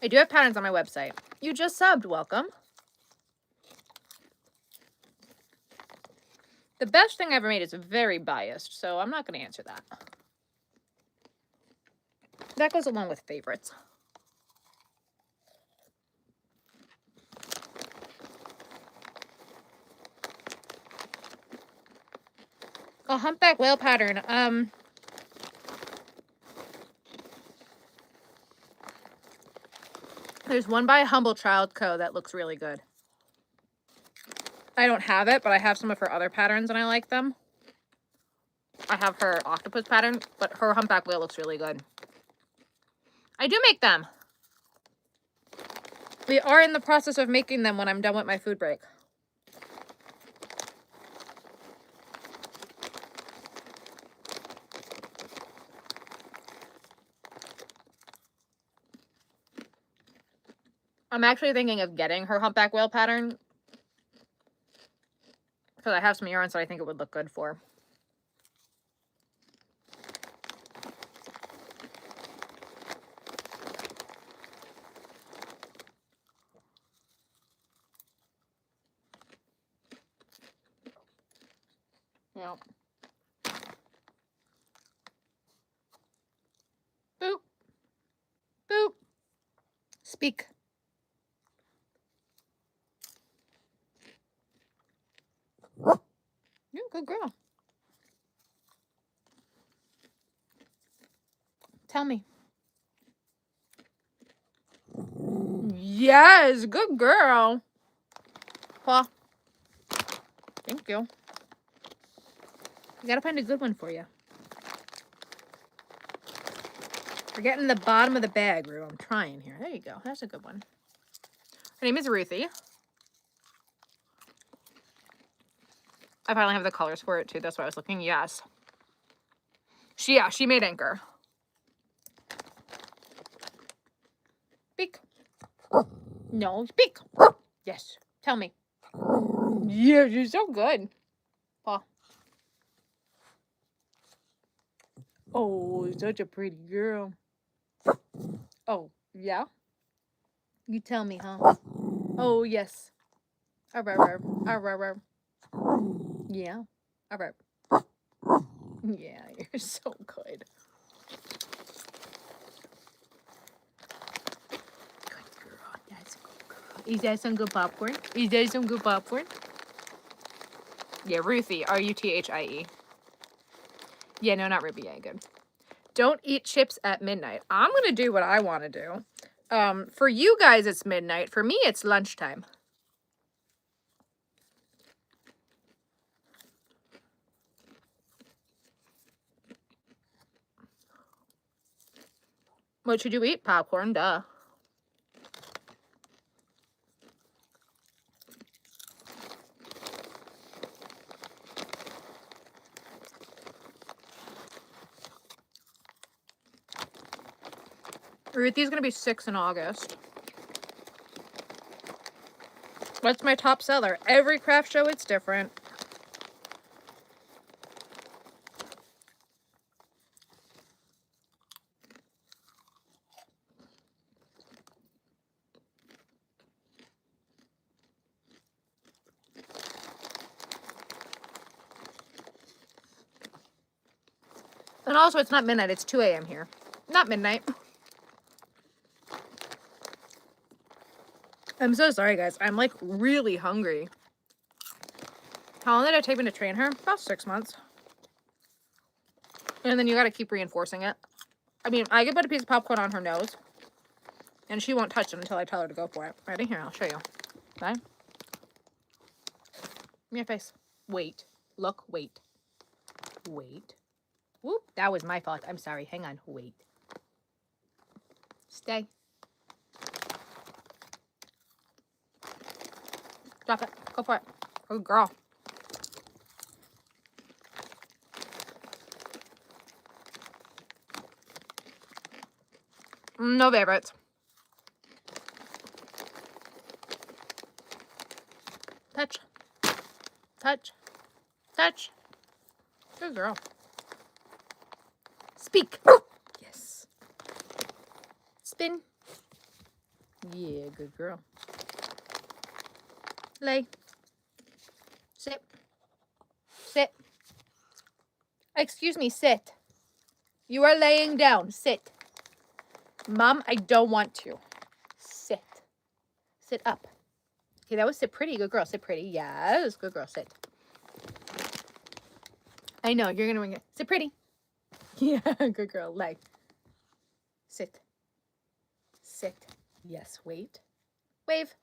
I do have patterns on my website. You just subbed, welcome. The best thing I ever made is very biased, so I'm not going to answer that. That goes along with favorites. A humpback whale pattern. There's one by Humble Child Co. that looks really good. I don't have it, but I have some of her other patterns and I like them. I have her octopus pattern, but her humpback whale looks really good. I do make them. We are in the process of making them when I'm done with my food break. I'm actually thinking of getting her humpback whale pattern because I have some yarns that I think it would look good for. Yeah. Boop. Boop. Speak. Yeah, good girl. Tell me. Yes, good girl. Paw. Thank you. I gotta find a good one for you. We're getting the bottom of the bag, Rue. I'm trying here. There you go. That's a good one. Her name is Ruthie. I finally have the colors for it too. That's why I was looking. Yes. She made Anchor. Speak. No, speak. Yes. Tell me. Yeah, you're so good. Paw. Oh, such a pretty girl. Oh, yeah? You tell me, huh? Oh, yes. Arr. Yeah. Arr. Yeah, you're so good. Good girl. That's a good girl. Is that some good popcorn? Is that some good popcorn? Yeah, Ruthie. Ruthie. Yeah, no, not Ruby. Yeah, good. Don't eat chips at midnight. I'm going to do what I want to do. For you guys, it's midnight. For me, it's lunchtime. What should you eat? Popcorn, duh. Ruthie's going to be 6 in August. What's my top seller? Every craft show, it's different. And also, it's not midnight. It's 2 a.m. here. Not midnight. I'm so sorry, guys. I'm, like, really hungry. How long did it take me to train her? About 6 months. And then you gotta keep reinforcing it. I mean, I could put a piece of popcorn on her nose. And she won't touch it until I tell her to go for it. Ready? Here, I'll show you. Bye. Give me your face. Wait. Look. Wait. Wait. Whoop. That was my fault. I'm sorry. Hang on. Wait. Stay. Drop it. Go for it. Good girl. No favorites. Touch. Touch. Touch. Good girl. Speak. Yes. Spin. Yeah, good girl. Lay. Sit. Sit. Excuse me, sit. You are laying down. Sit. Mom, I don't want to. Sit. Sit up. Okay, that was sit pretty. Good girl. Sit pretty. Yes. Good girl. Sit. I know. You're going to ring it. Sit pretty. Yeah. Good girl. Lay. Sit. Sit. Yes. Wait. Wave.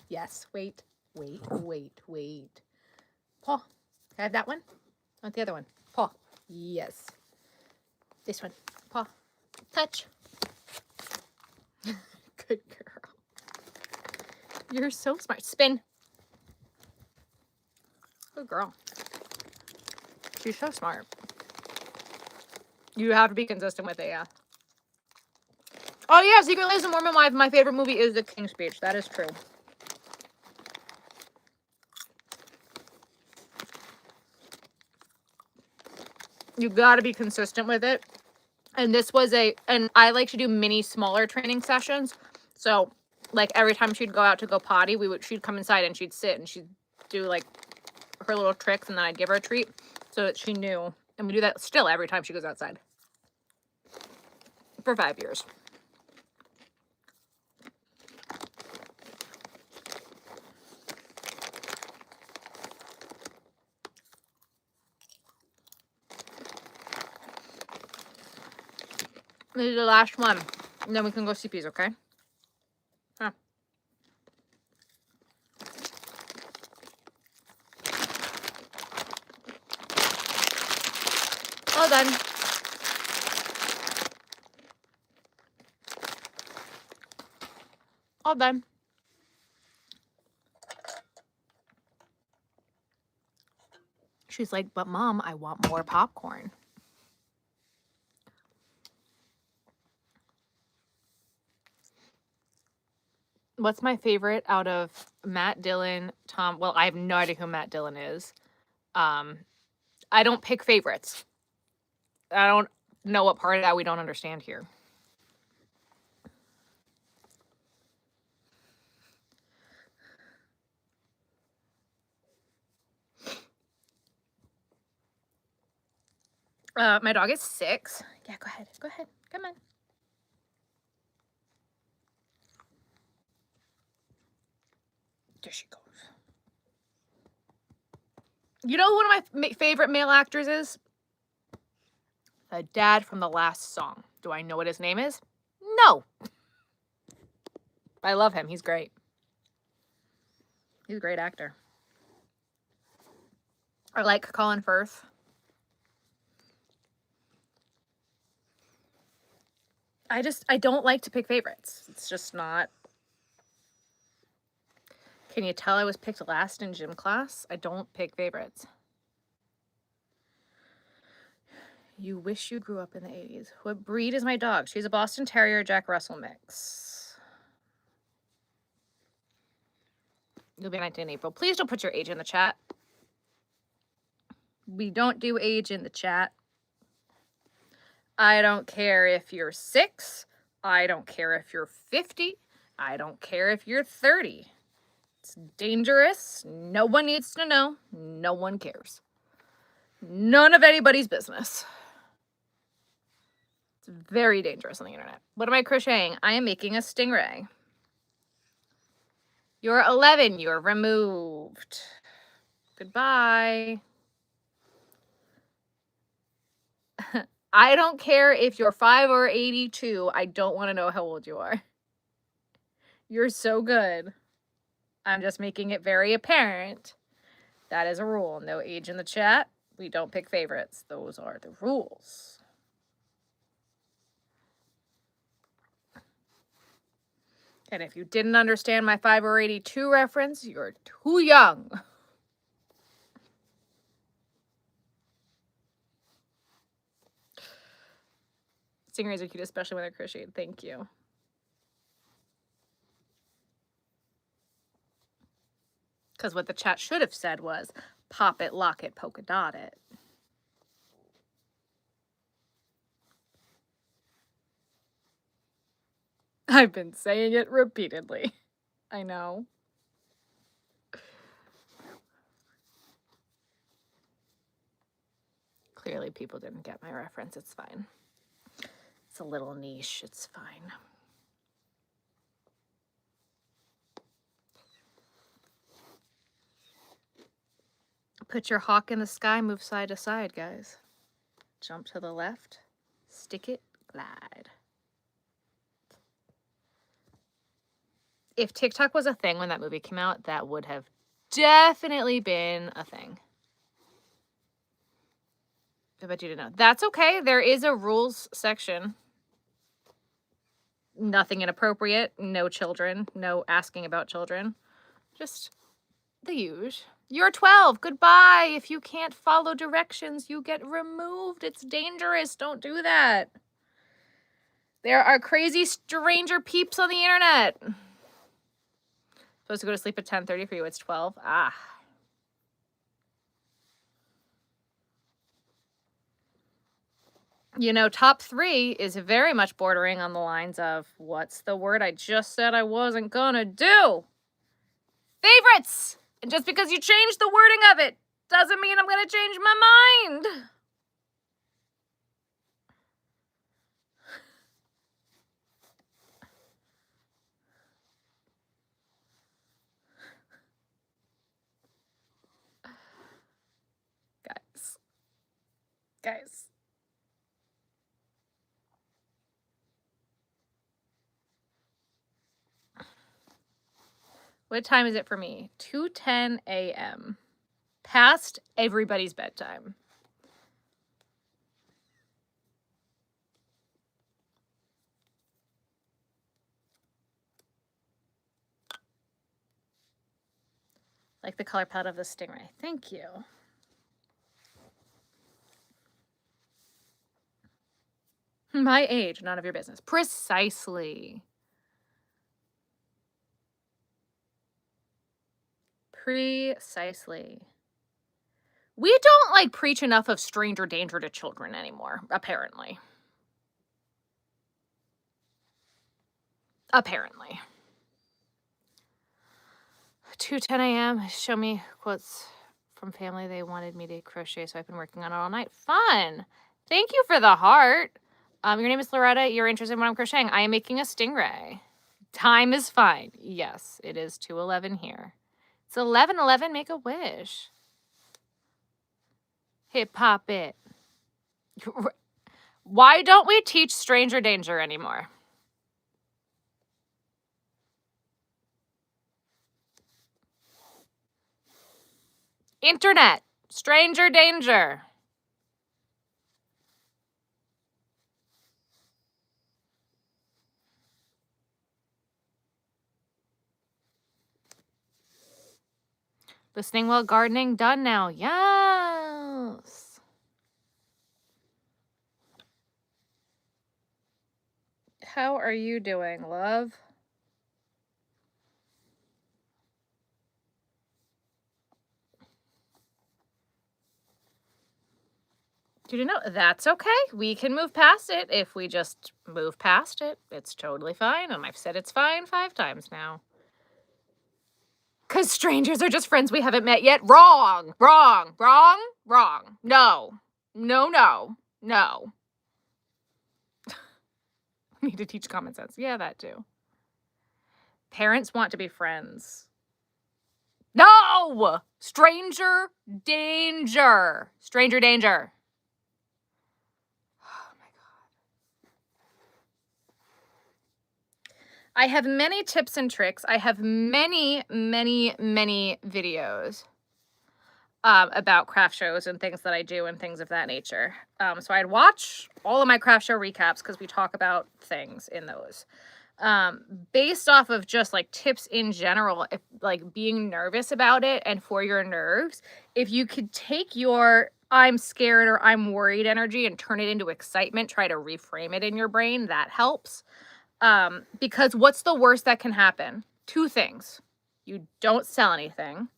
Yes. Wait. Wait. Wait. Wait. Paw. Can I have that one? Not the other one. Paw. Yes. This one. Paw. Touch. Good girl. You're so smart. Spin. Good girl. She's so smart. You have to be consistent with it, yeah. Oh, yeah, Secretly as a Mormon Wife, my favorite movie is The King's Speech. That is true. You gotta be consistent with it. And this was and I like to do mini smaller training sessions. So, like, every time she'd go out to go potty, she'd come inside and she'd sit and she'd do, like, her little tricks, and then I'd give her a treat so that she knew. And we do that still every time she goes outside. For 5 years. This is the last one. And then we can go CPs, okay? Huh. All done. All done. She's like, but Mom, I want more popcorn. What's my favorite out of Matt Dillon, Tom? Well, I have no idea who Matt Dillon is. I don't pick favorites. I don't know what part of that we don't understand here. My dog is 6. Yeah, go ahead. Go ahead. Come on. There she goes. You know who one of my favorite male actors is? The dad from the last song. Do I know what his name is? No. I love him. He's great. He's a great actor. I like Colin Firth. I don't like to pick favorites. It's just not. Can you tell I was picked last in gym class? I don't pick favorites. You wish you grew up in the 80s. What breed is my dog? She's a Boston Terrier Jack Russell mix. You'll be 19 in April. Please don't put your age in the chat. We don't do age in the chat. I don't care if you're 6. I don't care if you're 50. I don't care if you're 30. It's dangerous. No one needs to know. No one cares. None of anybody's business. It's very dangerous on the internet. What am I crocheting? I am making a stingray. You're 11. You're removed. Goodbye. I don't care if you're 5 or 82. I don't want to know how old you are. You're so good. I'm just making it very apparent. That is a rule. No age in the chat. We don't pick favorites. Those are the rules. And if you didn't understand my 5 or 82 reference, you're too young. Stingrays are cute, especially when they're crocheted. Thank you. Because what the chat should have said was, pop it, lock it, polka dot it. I've been saying it repeatedly. I know. Clearly people didn't get my reference. It's fine. It's a little niche. It's fine. Put your hawk in the sky, move side to side, guys. Jump to the left, stick it, glide. If TikTok was a thing when that movie came out, that would have definitely been a thing. I bet you didn't know. That's okay. There is a rules section. Nothing inappropriate, no children, no asking about children. Just the usual. You're 12. Goodbye. If you can't follow directions, you get removed. It's dangerous. Don't do that. There are crazy stranger peeps on the internet. Supposed to go to sleep at 10:30 for you. It's 12. Ah. You know, top 3 is very much bordering on the lines of, what's the word I just said I wasn't gonna do? Favorites! And just because you change the wording of it doesn't mean I'm gonna change my mind. Guys. What time is it for me? 2:10 a.m. Past everybody's bedtime. Like the color palette of the stingray. Thank you. My age, none of your business. Precisely. Precisely. We don't like preach enough of stranger danger to children anymore, apparently. Apparently. 2:10 a.m. Show me quotes from family. They wanted me to crochet, so I've been working on it all night. Fun. Thank you for the heart. Your name is Loretta. You're interested in what I'm crocheting. I am making a stingray. Time is fine. Yes, it is 2:11 here. It's 11:11. Make a wish. Hip hop it. Why don't we teach stranger danger anymore? Internet. Stranger danger. Listening while gardening, done now. Yes. How are you doing, love? Did you know that's okay? We can move past it if we just move past it. It's totally fine. And I've said it's fine 5 times now. Because strangers are just friends we haven't met yet. Wrong, wrong, wrong, wrong. No, no, no, no. Need to teach common sense. Yeah, that too. Parents want to be friends. No! Stranger danger. Stranger danger. Oh my God. I have many tips and tricks. I have many, many, many videos about craft shows and things that I do and things of that nature. So I'd watch all of my craft show recaps because we talk about things in those. Based off of just like tips in general, if like being nervous about it and for your nerves, if you could take your I'm scared or I'm worried energy and turn it into excitement, try to reframe it in your brain, that helps. Because what's the worst that can happen? 2 things. You don't sell anything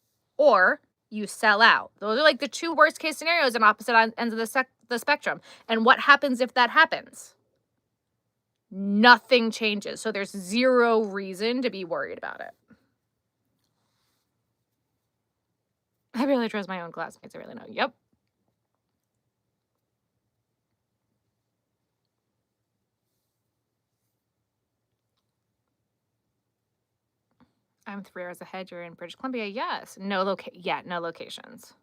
or you sell out. Those are like the two worst case scenarios on opposite ends of the spectrum. And what happens if that happens? Nothing changes. So there's zero reason to be worried about it. I really trust my own classmates. I really know. Yep. I'm 3 hours ahead. You're in British Columbia. Yes. No locations.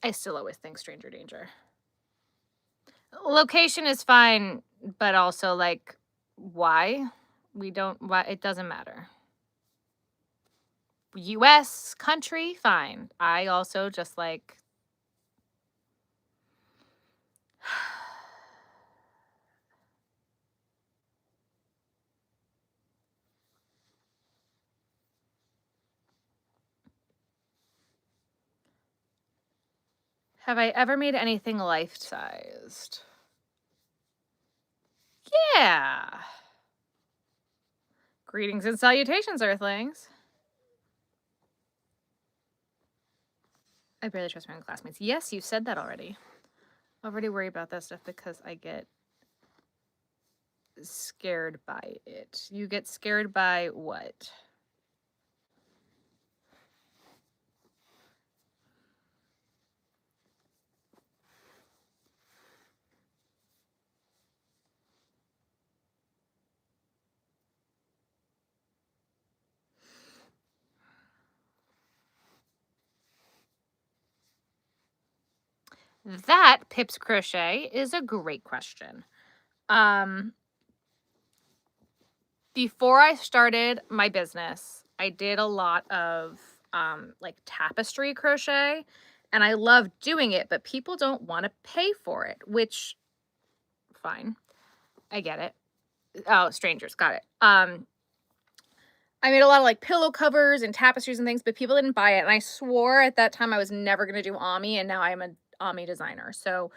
I still always think stranger danger. Location is fine, but also like why? Why it doesn't matter. US country, fine. I also just like have I ever made anything life-sized? Yeah. Greetings and salutations, Earthlings. I barely trust my own classmates. Yes, you said that already. I already worry about that stuff because I get scared by it. You get scared by what? That, Pips Crochet, is a great question. Before I started my business, I did a lot of like tapestry crochet, and I love doing it, but people don't want to pay for it, which fine. I get it. Oh, strangers, got it. I made a lot of like pillow covers and tapestries and things, but people didn't buy it. And I swore at that time I was never going to do Ami, and now I'm an Ami designer. So,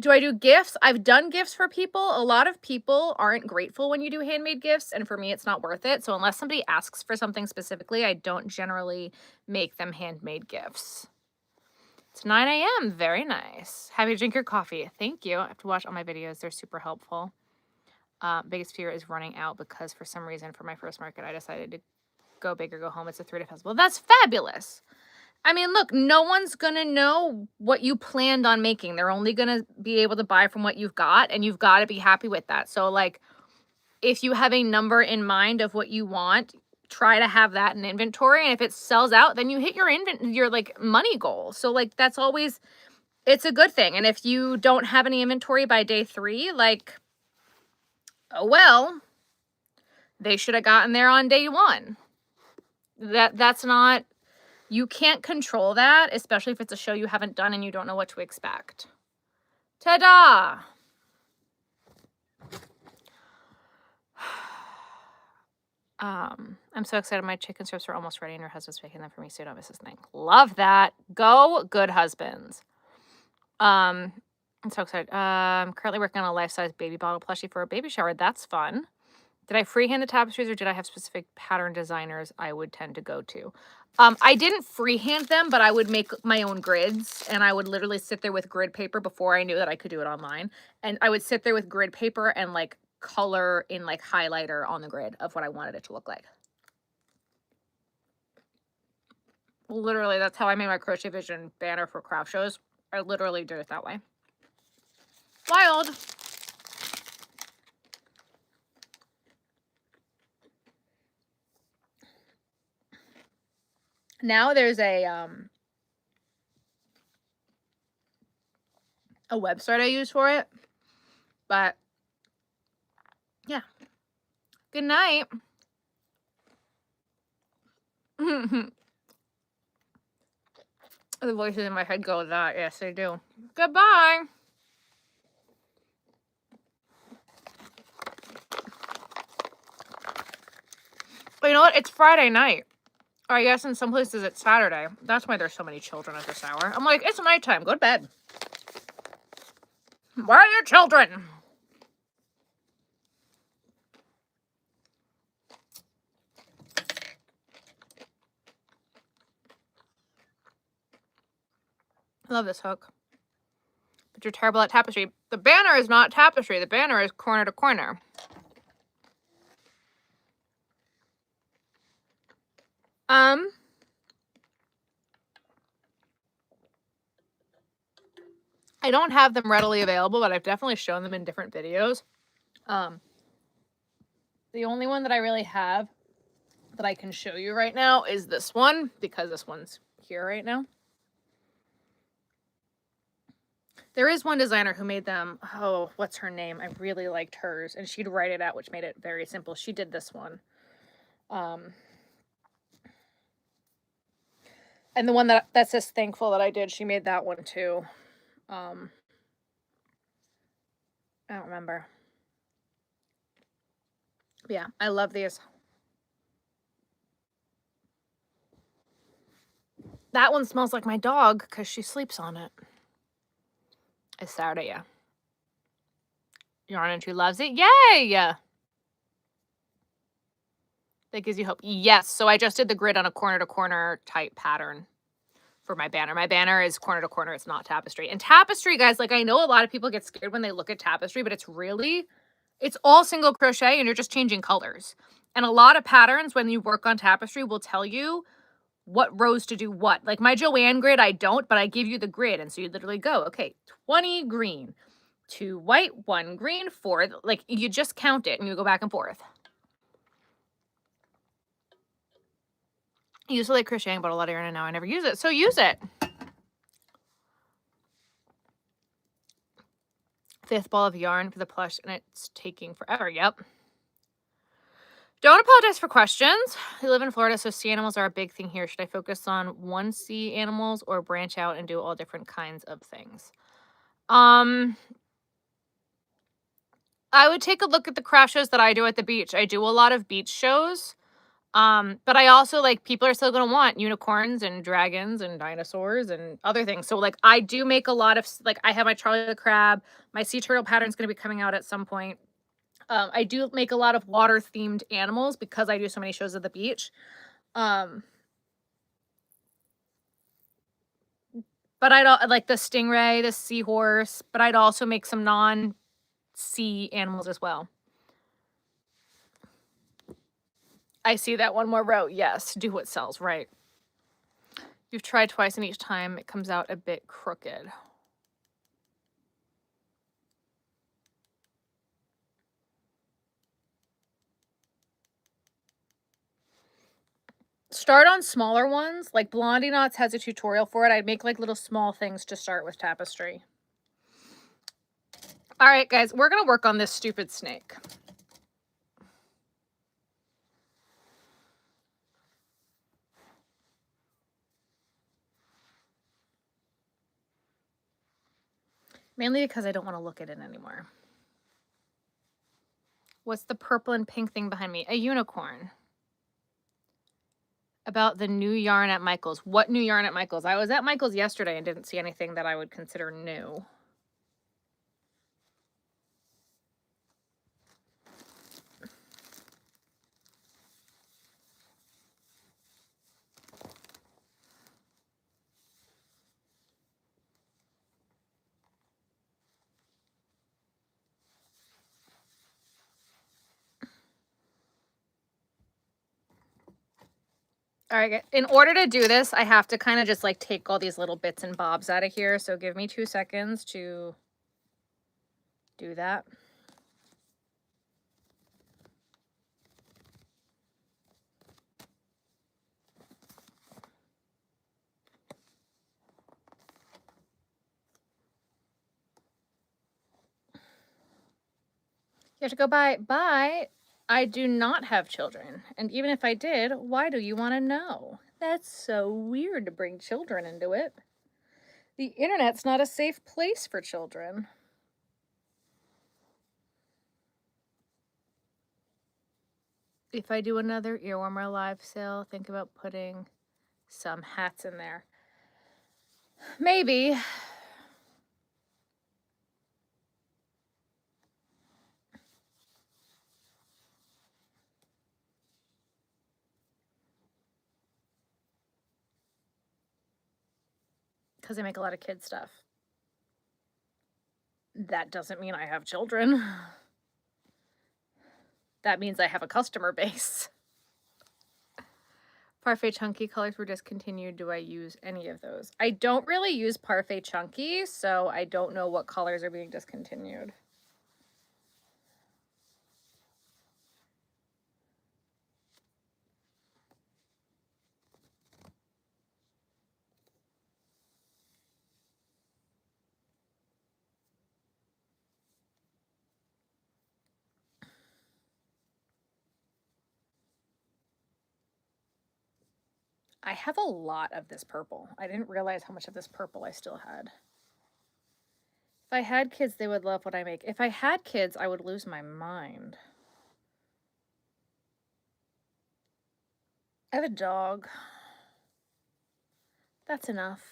do I do gifts? I've done gifts for people. A lot of people aren't grateful when you do handmade gifts, and for me, it's not worth it. So unless somebody asks for something specifically, I don't generally make them handmade gifts. It's 9 a.m. Very nice. Happy to drink your coffee. Thank you. I have to watch all my videos. They're super helpful. Biggest fear is running out because for some reason for my first market, I decided to go big or go home. It's a 3-day festival. That's fabulous. I mean, look, no one's going to know what you planned on making. They're only going to be able to buy from what you've got, and you've got to be happy with that. So, like, if you have a number in mind of what you want, try to have that in inventory. And if it sells out, then you hit your like money goal. So, like, that's always, it's a good thing. And if you don't have any inventory by day 3, like, oh, well, they should have gotten there on day 1. That's not... You can't control that, especially if it's a show you haven't done and you don't know what to expect. Ta-da! I'm so excited. My chicken strips are almost ready and your husband's making them for me so you don't miss this thing. Love that. Go, good husbands. I'm so excited. I'm currently working on a life-size baby bottle plushie for a baby shower. That's fun. Did I freehand the tapestries or did I have specific pattern designers I would tend to go to? I didn't freehand them, but I would make my own grids, and I would literally sit there with grid paper before I knew that I could do it online. And I would sit there with grid paper and like color in like highlighter on the grid of what I wanted it to look like. Literally, that's how I made my Crochet Vision banner for craft shows. I literally did it that way. Wild. Now there's a website I use for it, but yeah. Good night. The voices in my head go with that. Yes, they do. Goodbye. But you know what? It's Friday night. Or I guess in some places it's Saturday. That's why there's so many children at this hour. I'm like, it's nighttime. Go to bed. Where are your children? I love this hook. But you're terrible at tapestry. The banner is not tapestry. The banner is corner to corner. I don't have them readily available, but I've definitely shown them in different videos. The only one that I really have that I can show you right now is this one, because this one's here right now. There is one designer who made them. Oh, what's her name? I really liked hers, and she'd write it out, which made it very simple. She did this one. And the one that says thankful that I did, she made that one too. I don't remember. Yeah, I love these. That one smells like my dog because she sleeps on it. It's Saturday, yeah. Yarn and Tree loves it. Yay! That gives you hope. Yes, so I just did the grid on a corner-to-corner type pattern for my banner. My banner is corner-to-corner. It's not tapestry. And tapestry, guys, like I know a lot of people get scared when they look at tapestry, but it's all single crochet and you're just changing colors. And a lot of patterns, when you work on tapestry, will tell you what rows to do what. Like my Joanne grid, I don't, but I give you the grid. And so you literally go, okay, 20 green, 2 white, 1 green, 4. Like you just count it and you go back and forth. I used to like crocheting, but a lot of yarn, and now I never use it. So use it. 5th ball of yarn for the plush, and it's taking forever. Yep. Don't apologize for questions. I live in Florida, so sea animals are a big thing here. Should I focus on one sea animals or branch out and do all different kinds of things? I would take a look at the craft shows that I do at the beach. I do a lot of beach shows. But I also, like, people are still going to want unicorns and dragons and dinosaurs and other things. So, like, I do make a lot of, like, I have my Charlie the Crab. My sea turtle pattern is going to be coming out at some point. I do make a lot of water-themed animals because I do so many shows at the beach. But I'd like the stingray, the seahorse, but I'd also make some non-sea animals as well. I see that one more row. Yes, do what sells, right. You've tried twice and each time it comes out a bit crooked. Start on smaller ones. Like Blondie Knots has a tutorial for it. I'd make like little small things to start with tapestry. All right, guys, we're going to work on this stupid snake. Mainly because I don't want to look at it anymore. What's the purple and pink thing behind me? A unicorn. About the new yarn at Michael's. What new yarn at Michael's? I was at Michael's yesterday and didn't see anything that I would consider new. All right, in order to do this, I have to kind of just like take all these little bits and bobs out of here. So give me 2 seconds to do that. You have to go bye. I do not have children. And even if I did, why do you want to know? That's so weird to bring children into it. The internet's not a safe place for children. If I do another earwormer live sale, think about putting some hats in there. Maybe. Because I make a lot of kid stuff. That doesn't mean I have children. That means I have a customer base. Parfait Chunky colors were discontinued. Do I use any of those? I don't really use Parfait Chunky, so I don't know what colors are being discontinued. I have a lot of this purple. I didn't realize how much of this purple I still had. If I had kids, they would love what I make. If I had kids, I would lose my mind. I have a dog. That's enough.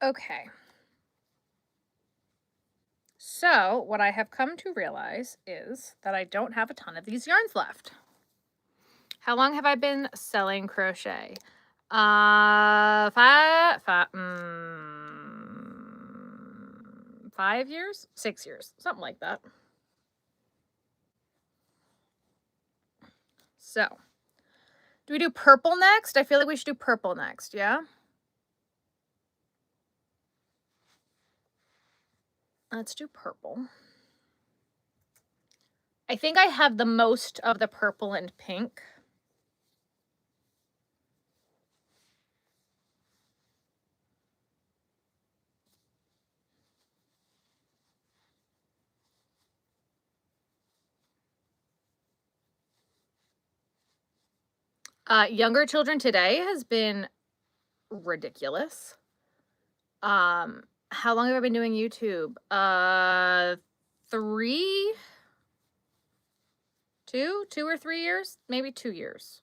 Okay. So what I have come to realize is that I don't have a ton of these yarns left. How long have I been selling crochet? 5 years? 6 years, something like that. So, do we do purple next? I feel like we should do purple next, yeah? Let's do purple. I think I have the most of the purple and pink. Younger children today has been ridiculous. How long have I been doing YouTube? 2 or 3 years? Maybe 2 years.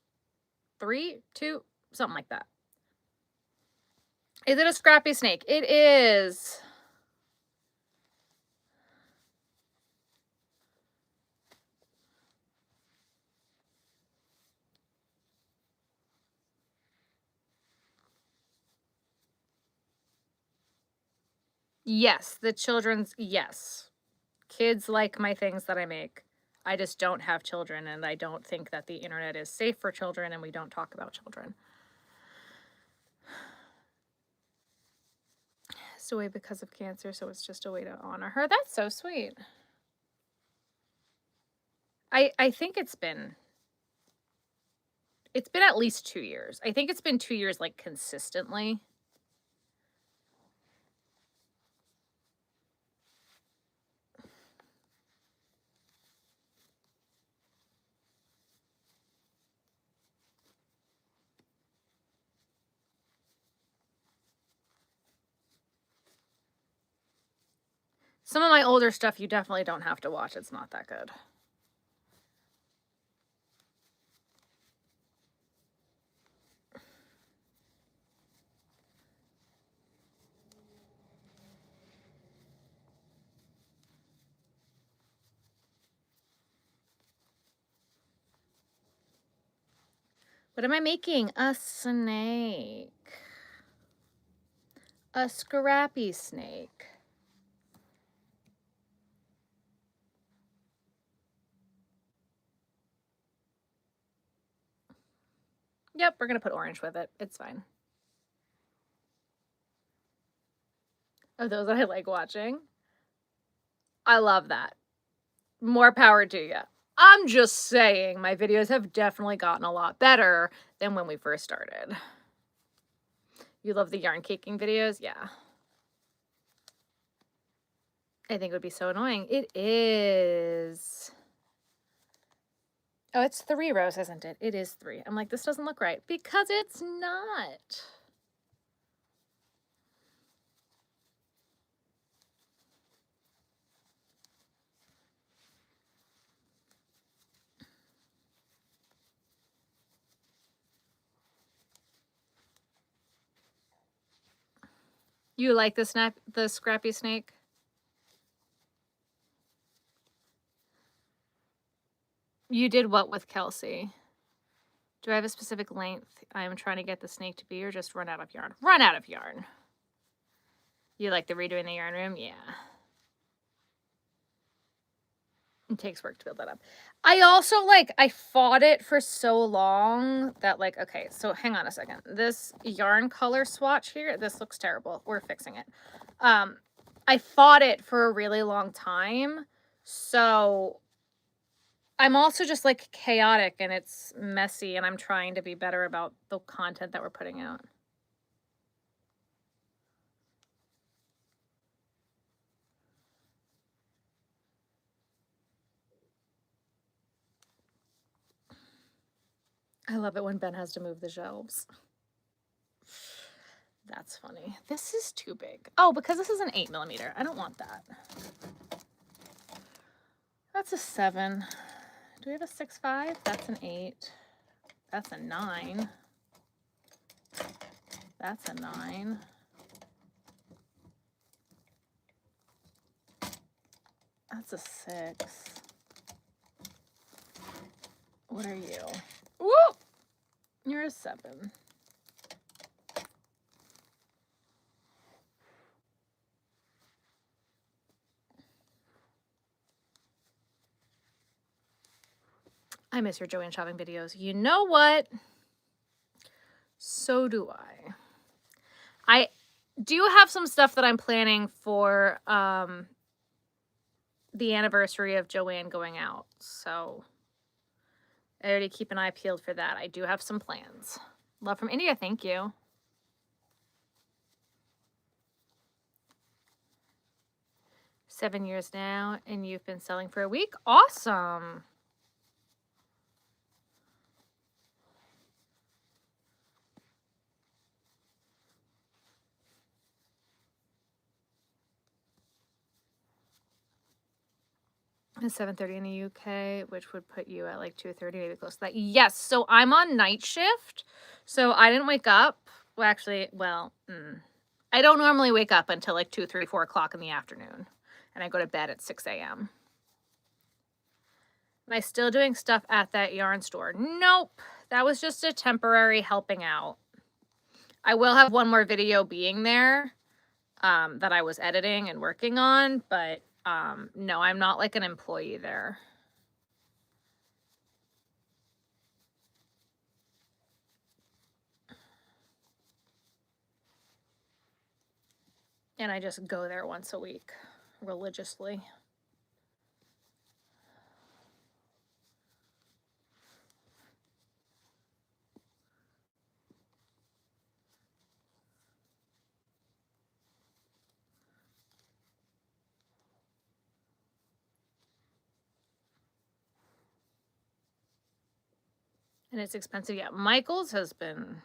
3, 2, something like that. Is it a scrappy snake? It is. Yes, the children's, yes. Kids like my things that I make. I just don't have children, and I don't think that the internet is safe for children, and we don't talk about children. It's away because of cancer, so it's just a way to honor her. That's so sweet. I think it's been at least 2 years. I think it's been 2 years, like, consistently. Some of my older stuff you definitely don't have to watch. It's not that good. What am I making? A snake. A scrappy snake. Yep, we're going to put orange with it. It's fine. Of those that I like watching. I love that. More power to you. I'm just saying my videos have definitely gotten a lot better than when we first started. You love the yarn caking videos? Yeah. I think it would be so annoying. It is. Oh, it's 3 rows, isn't it? It is 3. I'm like, this doesn't look right because it's not. You like the scrappy snake? You did what with Kelsey? Do I have a specific length I'm trying to get the snake to be, or just run out of yarn? Run out of yarn. You like the redoing the yarn room? Yeah. It takes work to build that up. I also, like, I fought it for so long that, like, okay, so hang on a second. This yarn color swatch here, this looks terrible. We're fixing it. I fought it for a really long time. So I'm also just, like, chaotic and it's messy, and I'm trying to be better about the content that we're putting out. I love it when Ben has to move the shelves. That's funny. This is too big. Oh, because this is an 8mm. I don't want that. That's a 7. Do we have a 6.5? That's an 8. That's a 9. That's a 9. That's a 6. What are you? Woo! You're a 7. I miss your Joanne shopping videos. You know what? So do I. I do have some stuff that I'm planning for the anniversary of Joanne going out. So I already keep an eye peeled for that. I do have some plans. Love from India. Thank you. Seven years now, and you've been selling for a week? Awesome. It's 7:30 in the UK, which would put you at like 2:30, maybe close to that. Yes, so I'm on night shift, so I didn't wake up. Well, actually, I don't normally wake up until like 2, 3, 4 o'clock in the afternoon, and I go to bed at 6 a.m. Am I still doing stuff at that yarn store? Nope, that was just a temporary helping out. I will have one more video being there that I was editing and working on, but no, I'm not like an employee there. And I just go there once a week religiously. And it's expensive. Yeah, Michael's has been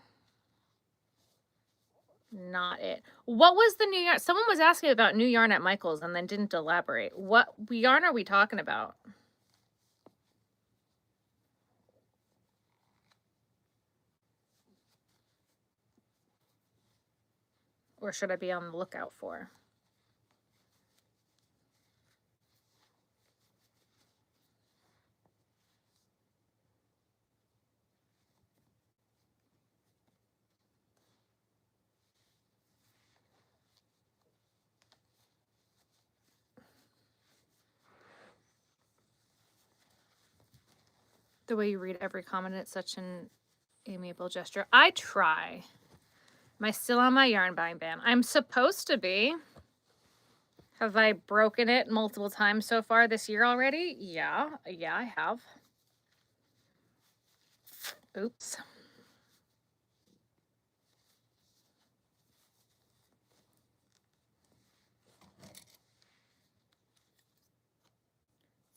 not it. What was the new yarn? Someone was asking about new yarn at Michael's and then didn't elaborate. What yarn are we talking about? Or should I be on the lookout for? The way you read every comment, it's such an amiable gesture. I try. Am I still on my yarn buying ban? I'm supposed to be. Have I broken it multiple times so far this year already? Yeah, I have. Oops.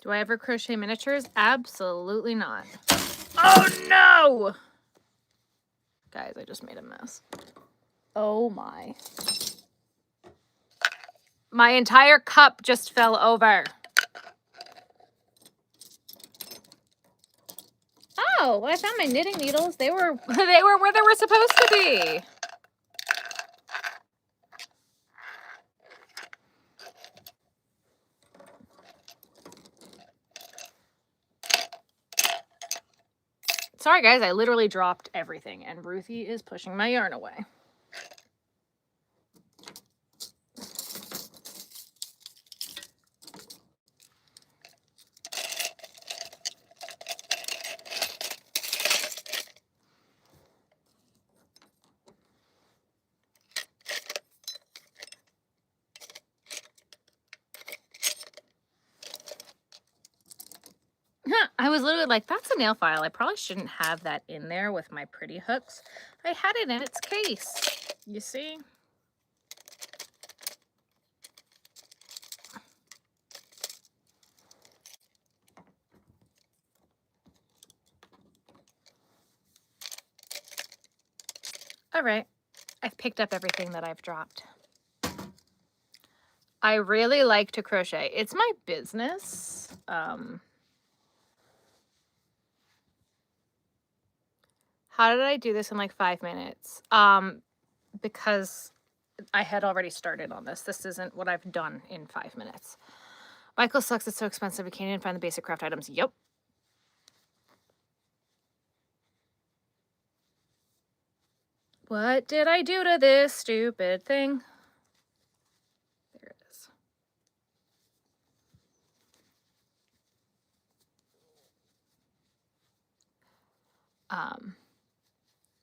Do I ever crochet miniatures? Absolutely not. Oh no! Guys, I just made a mess. Oh my. My entire cup just fell over. Oh, I found my knitting needles. They were where they were supposed to be. Sorry guys, I literally dropped everything and Ruthie is pushing my yarn away. I was literally like, that's a nail file. I probably shouldn't have that in there with my pretty hooks. I had it in its case. You see? All right. I've picked up everything that I've dropped. I really like to crochet. It's my business. How did I do this in like 5 minutes? Because I had already started on this. This isn't what I've done in 5 minutes. Michael sucks. It's so expensive. We can't even find the basic craft items. Yep. What did I do to this stupid thing? There it is.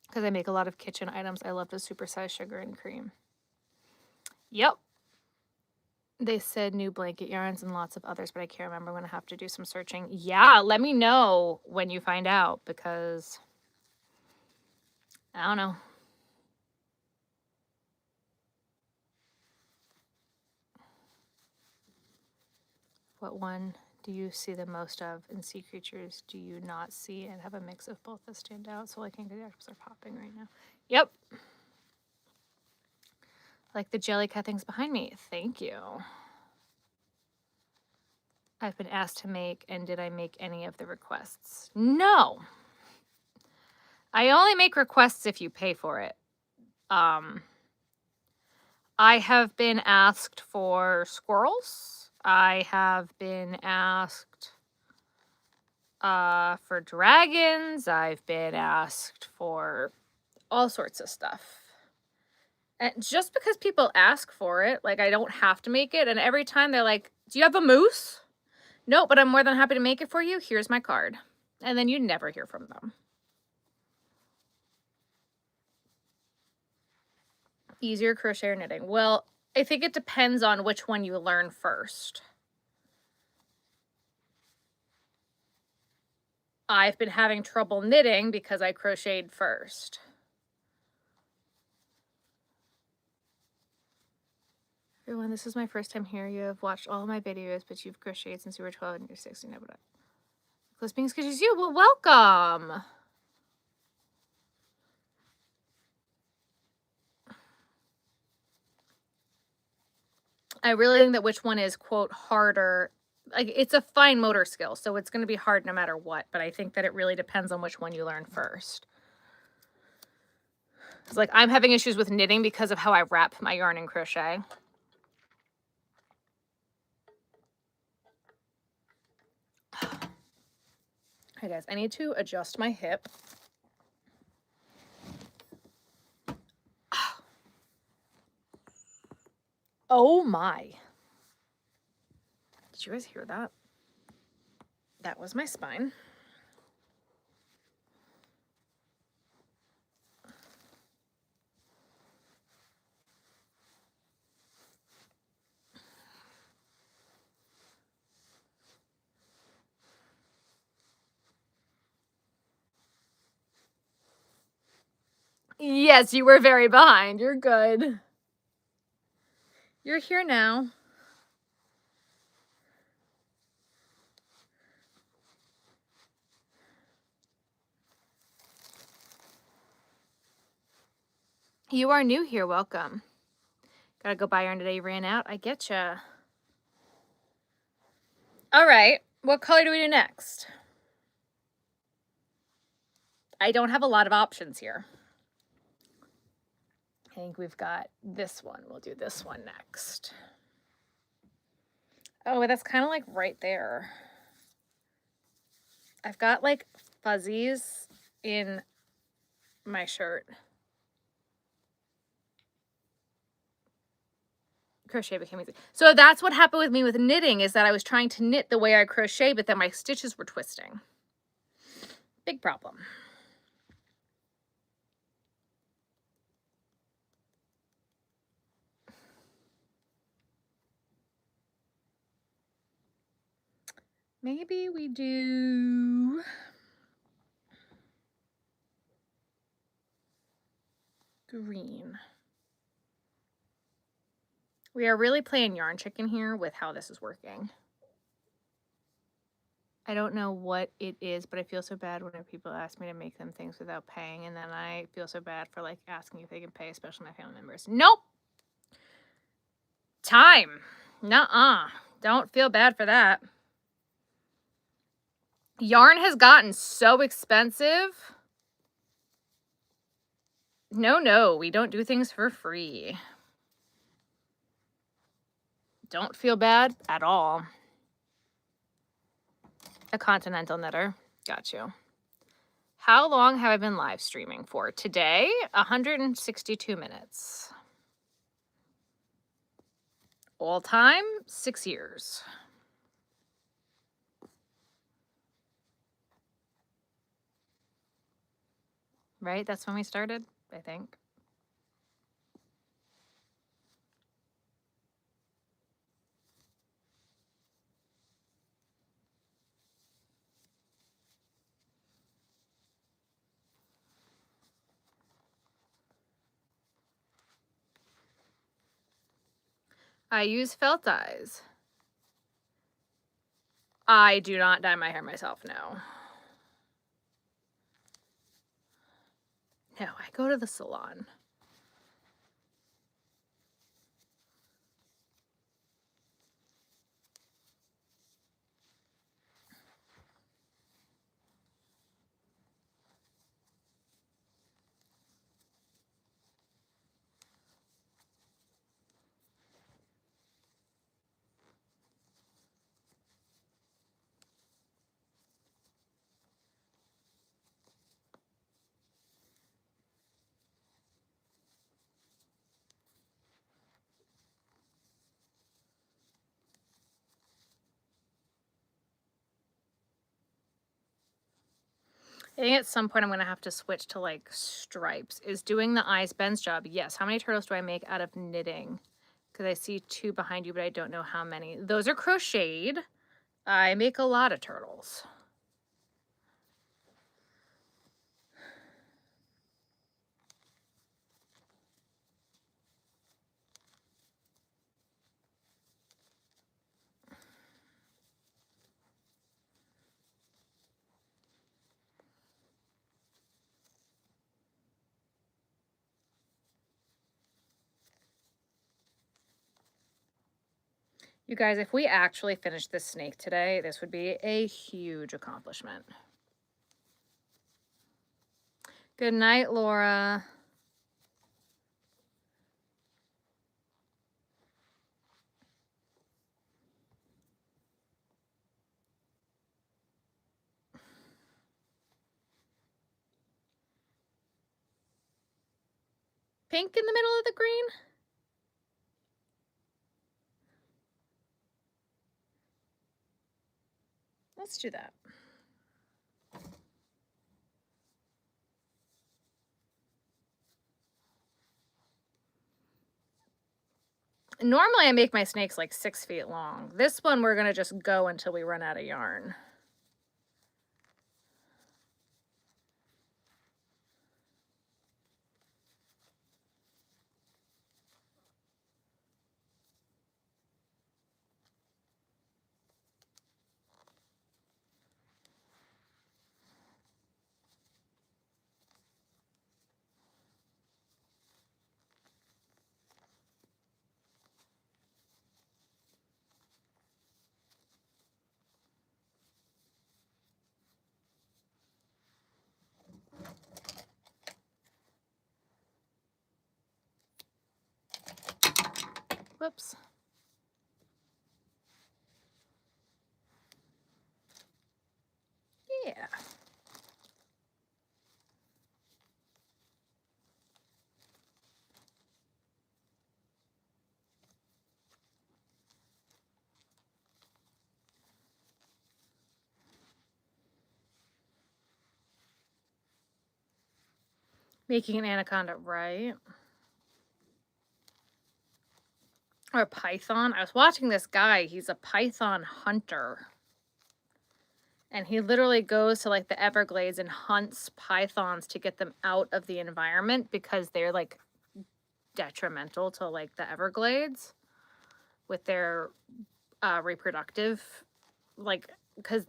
Because I make a lot of kitchen items. I love the supersized sugar and cream. Yep. They said new blanket yarns and lots of others, but I can't remember. When I have to do some searching. Yeah, let me know when you find out because I don't know. What one do you see the most of in sea creatures? Do you not see and have a mix of both that stand out? So like are popping right now. Yep. Like the jelly cut things behind me. Thank you. I've been asked to make, and did I make any of the requests? No. I only make requests if you pay for it. I have been asked for squirrels. I have been asked for dragons. I've been asked for all sorts of stuff. And just because people ask for it, like I don't have to make it. And every time they're like, do you have a moose? No, but I'm more than happy to make it for you. Here's my card. And then you never hear from them. Easier crochet or knitting? Well, I think it depends on which one you learn first. I've been having trouble knitting because I crocheted first. Everyone, this is my first time here. You have watched all of my videos, but you've crocheted since you were 12 and you're 16. No, but close being sketches you. Well, welcome. I really think that which one is, quote, harder. Like, it's a fine motor skill, so it's going to be hard no matter what. But I think that it really depends on which one you learn first. It's like I'm having issues with knitting because of how I wrap my yarn in crochet. Hey guys, I need to adjust my hip. Oh my. Did you guys hear that? That was my spine. Yes, you were very behind. You're good. You're here now. You are new here. Welcome. Gotta go buy yarn today. Ran out. I getcha. All right. What color do we do next? I don't have a lot of options here. I think we've got this one. We'll do this one next. Oh, that's kind of like right there. I've got like fuzzies in my shirt. Crochet became easy. So that's what happened with me with knitting, is that I was trying to knit the way I crochet, but then my stitches were twisting. Big problem. Maybe we do green. We are really playing yarn chicken here with how this is working. I don't know what it is, but I feel so bad when people ask me to make them things without paying, and then I feel so bad for like asking if they can pay, especially my family members. Nope. Time. Nuh-uh. Don't feel bad for that. Yarn has gotten so expensive. No, we don't do things for free. Don't feel bad at all. A continental knitter. Got you. How long have I been live streaming for? Today, 162 minutes. All time, 6 years. Right? That's when we started, I think. I use felt dyes. I do not dye my hair myself, no. No, I go to the salon. I think at some point I'm going to have to switch to like stripes. Is doing the eyes Ben's job? Yes. How many turtles do I make out of knitting? Because I see 2 behind you, but I don't know how many. Those are crocheted. I make a lot of turtles. You guys, if we actually finished this snake today, this would be a huge accomplishment. Good night, Laura. Pink in the middle of the green? Let's do that. Normally I make my snakes like 6 feet long. This one we're going to just go until we run out of yarn. Whoops. Yeah. Making an anaconda, right? Or a python. I was watching this guy. He's a python hunter. And he literally goes to like the Everglades and hunts pythons to get them out of the environment because they're like detrimental to like the Everglades with their reproductive, like, because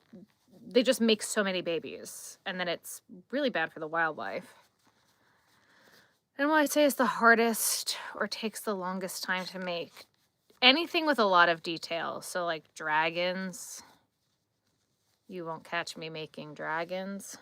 they just make so many babies and then it's really bad for the wildlife. And what I'd say is the hardest or takes the longest time to make anything with a lot of detail. So like dragons, you won't catch me making dragons.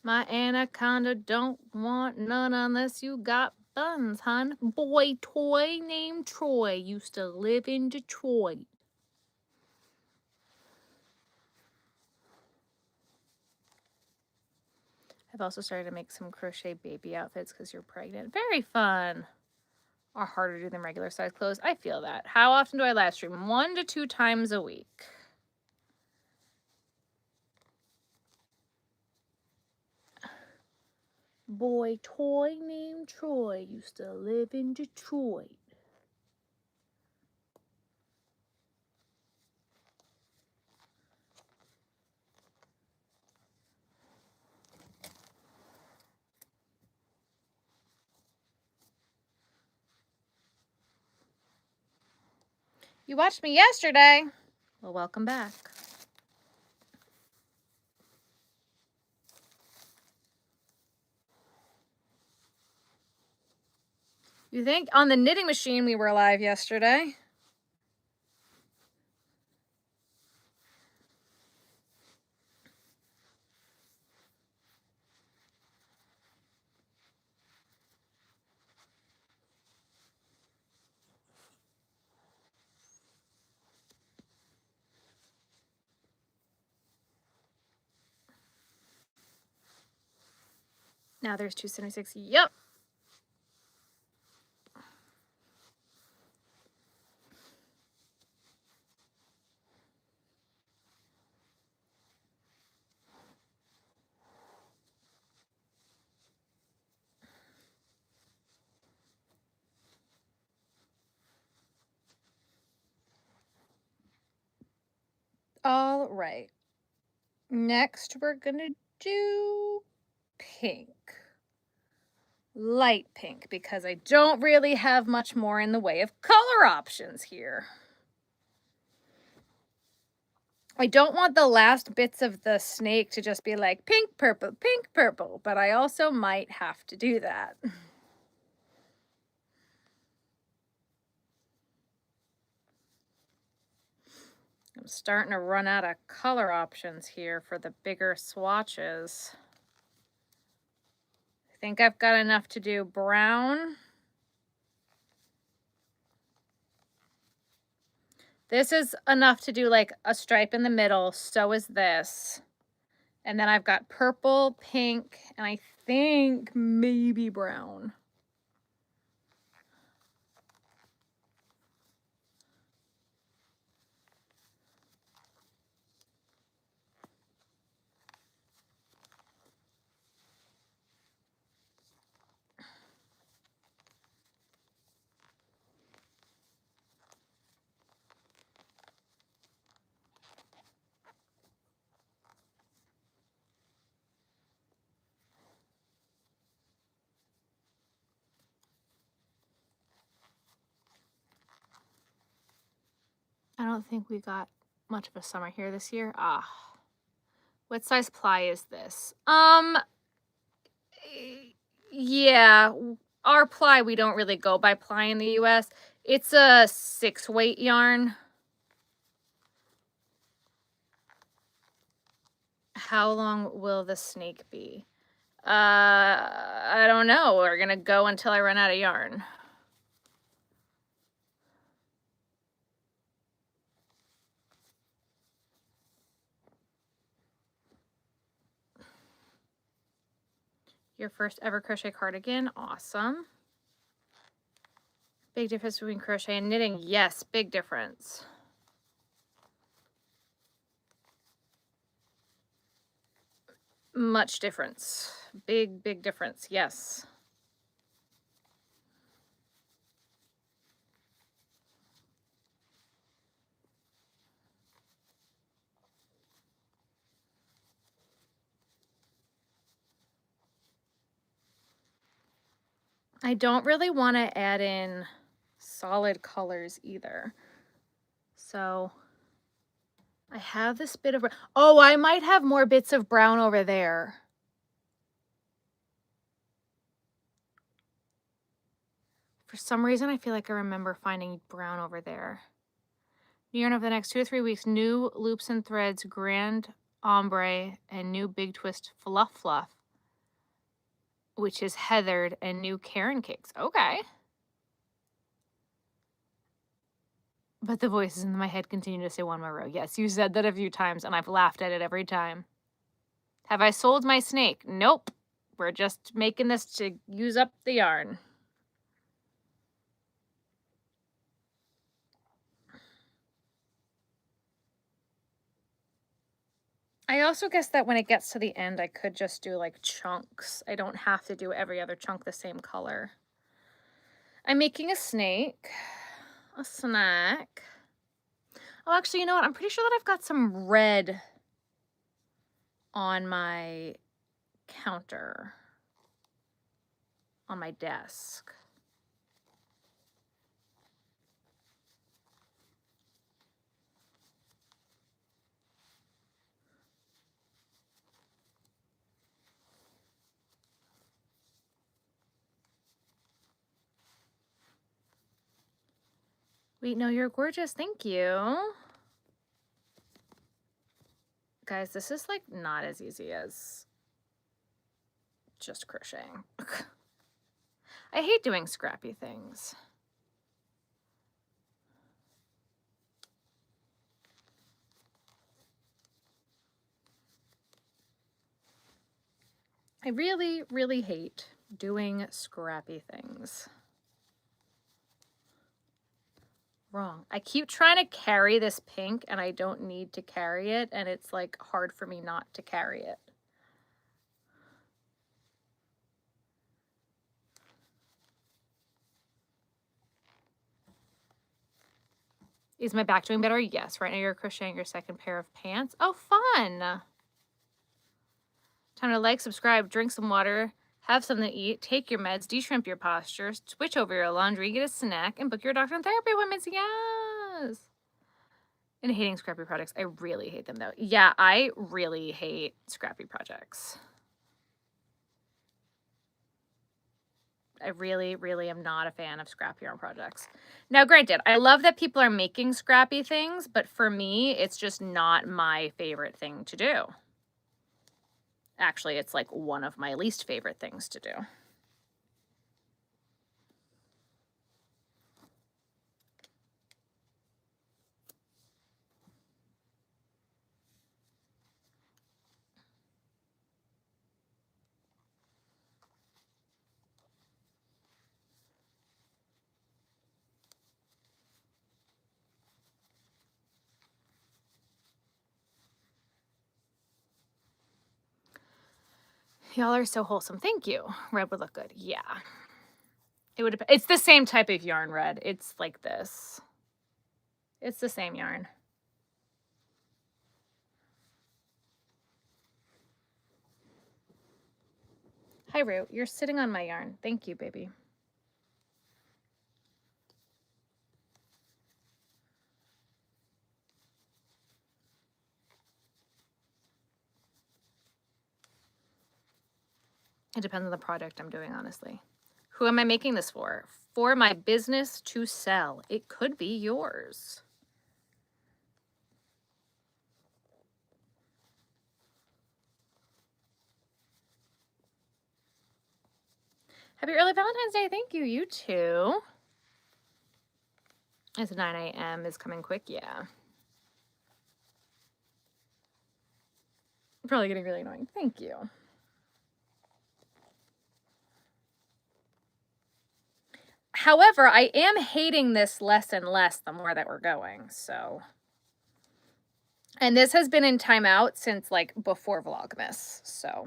My anaconda don't want none unless you got buns, hun. Boy toy named Troy used to live in Detroit. I've also started to make some crochet baby outfits because you're pregnant. Very fun. Are harder to do than regular size clothes. I feel that. How often do I live stream? 1 to 2 times a week. Boy toy named Troy used to live in Detroit. You watched me yesterday. Well, welcome back. You think on the knitting machine we were live yesterday? Now there's 276. Yep. All right. Next, we're gonna do pink. Light pink, because I don't really have much more in the way of color options here. I don't want the last bits of the snake to just be like pink, purple, but I also might have to do that. I'm starting to run out of color options here for the bigger swatches. I think I've got enough to do brown. This is enough to do like a stripe in the middle. So is this. And then I've got purple, pink, and I think maybe brown. I don't think we got much of a summer here this year. What size ply is this? Yeah, our ply, we don't really go by ply in the US. It's a 6-weight yarn. How long will the snake be? I don't know. We're gonna go until I run out of yarn. Your first ever crochet cardigan. Awesome. Big difference between crochet and knitting. Yes, big difference. Much difference. Big, big difference. Yes. I don't really want to add in solid colors either. So I have this bit of, oh, I might have more bits of brown over there. For some reason, I feel like I remember finding brown over there. New yarn over the next 2 or 3 weeks, new loops and threads, grand ombre, and new big twist fluff, which is heathered, and new Karen cakes. Okay. But the voices in my head continue to say one more row. Yes, you said that a few times, and I've laughed at it every time. Have I sold my snake? Nope. We're just making this to use up the yarn. I also guess that when it gets to the end, I could just do like chunks. I don't have to do every other chunk the same color. I'm making a snake, a snack. Oh, actually, you know what? I'm pretty sure that I've got some red on my counter on my desk. Wait, no, you're gorgeous. Thank you. Guys, this is like not as easy as just crocheting. I hate doing scrappy things. I really, really hate doing scrappy things. Wrong. I keep trying to carry this pink and I don't need to carry it, and it's like hard for me not to carry it. Is my back doing better? Yes. Right now you're crocheting your second pair of pants. Oh, fun. Time to like, subscribe, drink some water, have something to eat, take your meds, de-shrimp your posture, switch over your laundry, get a snack, and book your doctor and therapy appointments. Yes. And hating scrappy projects. I really hate them though. Yeah, I really hate scrappy projects. I really, really am not a fan of scrap yarn projects. Now, granted, I love that people are making scrappy things, but for me, it's just not my favorite thing to do. Actually, it's like one of my least favorite things to do. Y'all are so wholesome. Thank you. Red would look good. Yeah. It would. It's the same type of yarn, red. It's like this. It's the same yarn. Hi, Rue. You're sitting on my yarn. Thank you, baby. It depends on the project I'm doing, honestly. Who am I making this for? For my business to sell. It could be yours. Happy early Valentine's Day. Thank you. You too. It's 9 a.m. is coming quick. Yeah. Probably getting really annoying. Thank you. However, I am hating this less and less the more that we're going, so. And this has been in timeout since like before Vlogmas, so.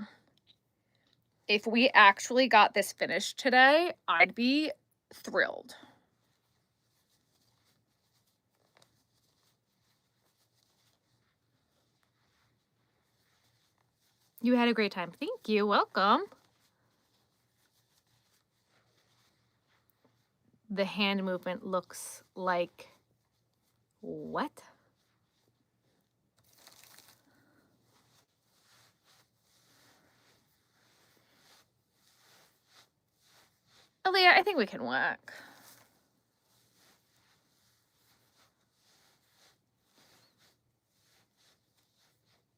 If we actually got this finished today, I'd be thrilled. You had a great time. Thank you. Welcome. The hand movement looks like what? Aaliyah, I think we can work.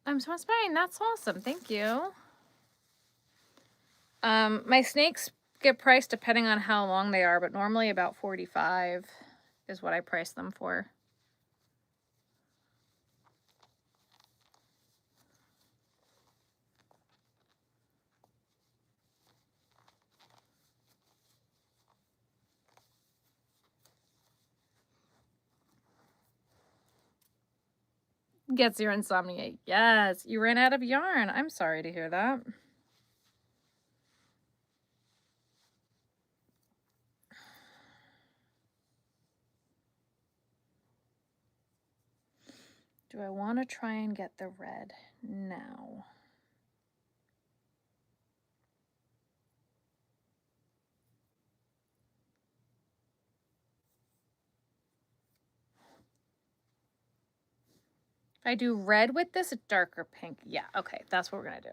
I'm so inspiring. That's awesome. Thank you. My snakes get priced depending on how long they are, but normally about 45 is what I price them for. Gets your insomnia. Yes, you ran out of yarn. I'm sorry to hear that. Do I want to try and get the red now? If I do red with this darker pink, yeah, okay, that's what we're gonna do.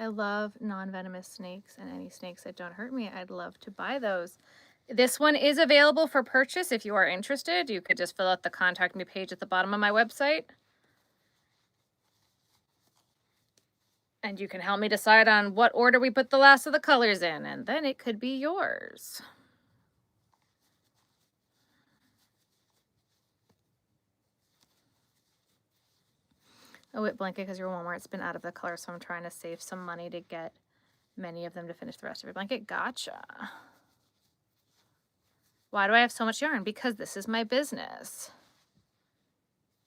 I love non-venomous snakes, and any snakes that don't hurt me, I'd love to buy those. This one is available for purchase if you are interested. You could just fill out the contact me page at the bottom of my website. And you can help me decide on what order we put the last of the colors in, and then it could be yours. A wet blanket because your Walmart's been out of the color, so I'm trying to save some money to get many of them to finish the rest of your blanket. Gotcha. Why do I have so much yarn? Because this is my business.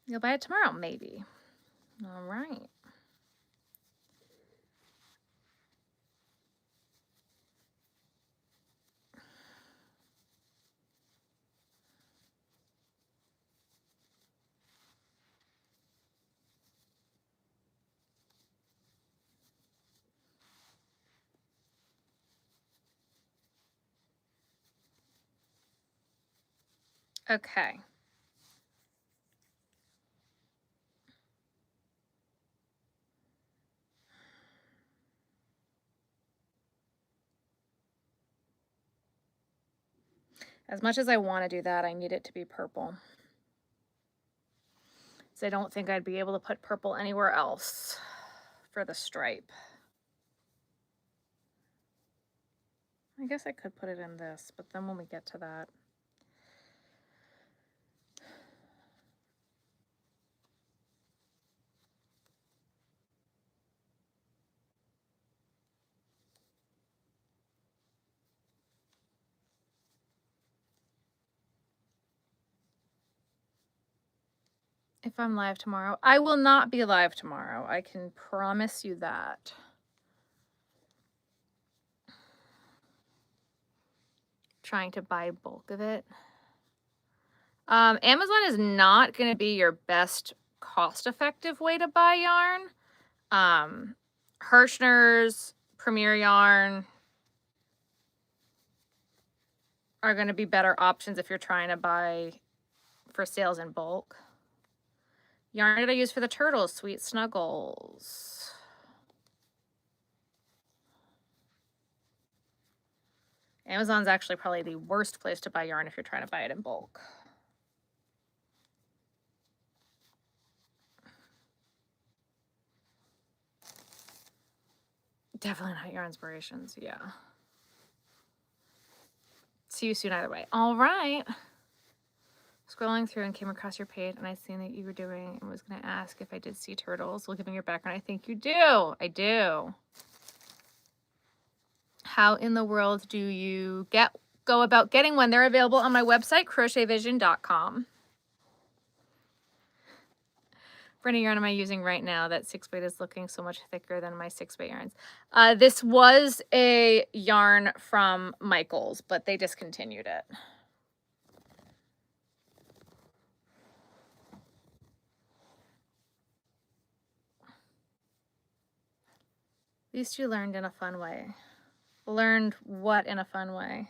You'll buy it tomorrow, maybe. All right. Okay. As much as I want to do that, I need it to be purple. So I don't think I'd be able to put purple anywhere else for the stripe. I guess I could put it in this, but then when we get to that. If I'm live tomorrow, I will not be live tomorrow. I can promise you that. trying to buy bulk of it. Amazon is not going to be your best cost-effective way to buy yarn. Hirschner's, Premier Yarn are going to be better options if you're trying to buy for sales in bulk. Yarn did I use for the turtles? Sweet Snuggles. Amazon's actually probably the worst place to buy yarn if you're trying to buy it in bulk. Definitely not Yarn Inspirations, yeah. See you soon either way. All right. Scrolling through and came across your page and I seen that you were doing and was going to ask if I did see turtles. Well, given your background, I think you do. I do. How in the world do you go about getting one? They're available on my website, crochetvision.com. For any yarn am I using right now? That 6-weight is looking so much thicker than my 6-weight yarns. This was a yarn from Michaels, but they discontinued it. These two learned in a fun way. Learned what in a fun way?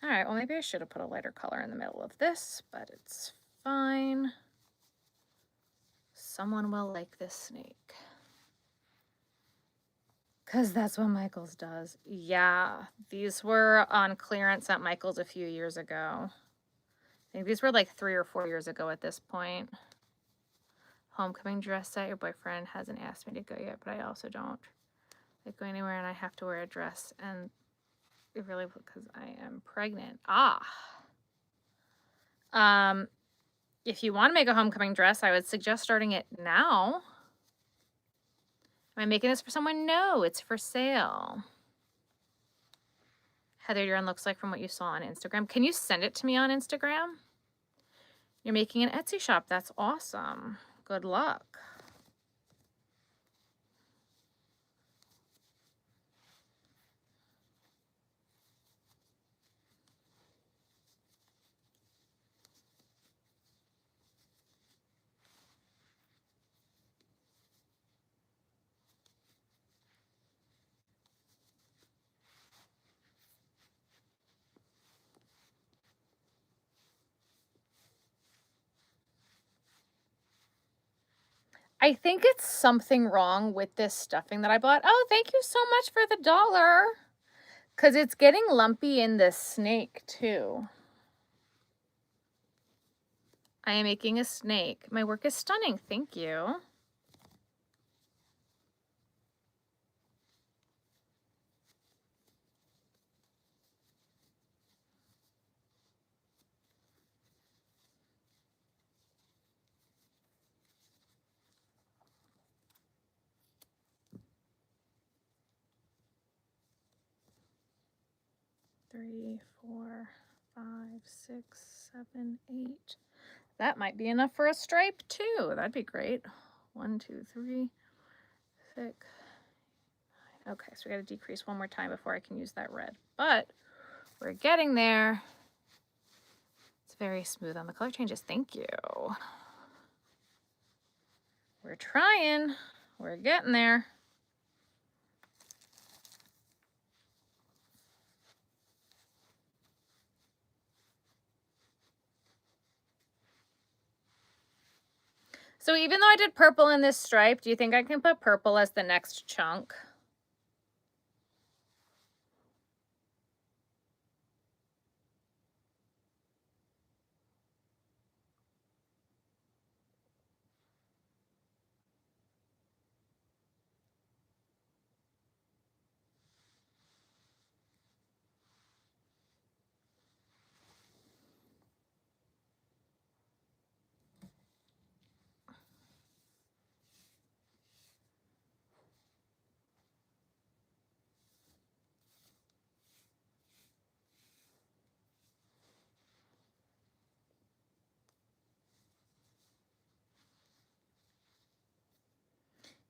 All right, well, maybe I should have put a lighter color in the middle of this, but it's fine. Someone will like this snake. Because that's what Michaels does. Yeah, these were on clearance at Michaels a few years ago. I think these were like 3 or 4 years ago at this point. Homecoming dress set. Your boyfriend hasn't asked me to go yet, but I also don't like go anywhere and I have to wear a dress. And it really, because I am pregnant. If you want to make a homecoming dress, I would suggest starting it now. Am I making this for someone? No, it's for sale. Heather, your yarn looks like from what you saw on Instagram. Can you send it to me on Instagram? You're making an Etsy shop. That's awesome. Good luck. I think it's something wrong with this stuffing that I bought. Oh, thank you so much for the $1. Because it's getting lumpy in this snake, too. I am making a snake. My work is stunning. Thank you. Three, 4, 5, 6, 7, 8. That might be enough for a stripe too. That'd be great. 1, 2, 3, 6. Okay, so we got to decrease one more time before I can use that red. But we're getting there. It's very smooth on the color changes. Thank you. We're trying. We're getting there. So even though I did purple in this stripe, do you think I can put purple as the next chunk?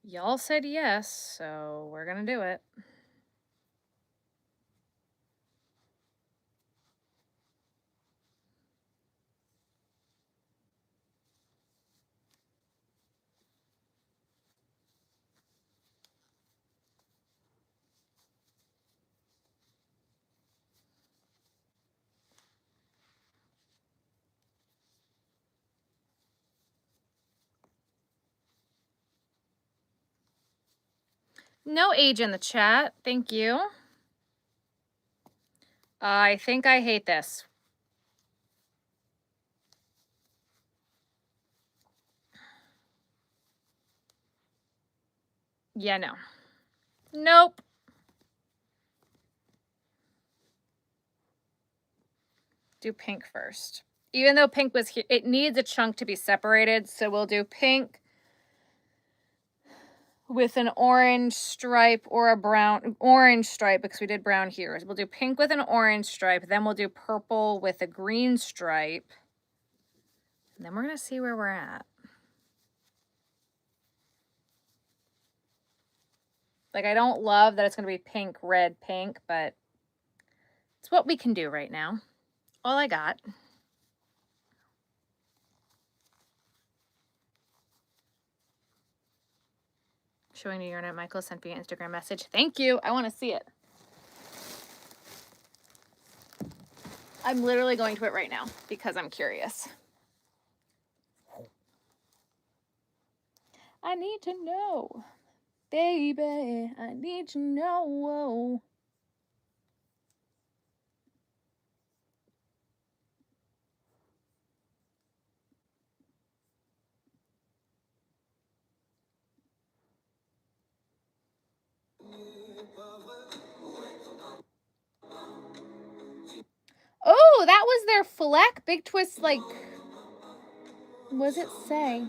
Y'all said yes, so we're gonna do it. No age in the chat. Thank you. I think I hate this. Yeah, no. Nope. Do pink first. Even though pink was here, it needs a chunk to be separated, so we'll do pink with an orange stripe or a orange stripe because we did brown here. We'll do pink with an orange stripe, then we'll do purple with a green stripe. And then we're going to see where we're at. Like, I don't love that it's going to be pink, red, pink, but it's what we can do right now. All I got. Showing new yarn at Michael sent me an Instagram message. Thank you. I want to see it. I'm literally going to it right now because I'm curious. I need to know. Baby, I need to know. Oh, that was their Fleck Big Twist, like, what does it say?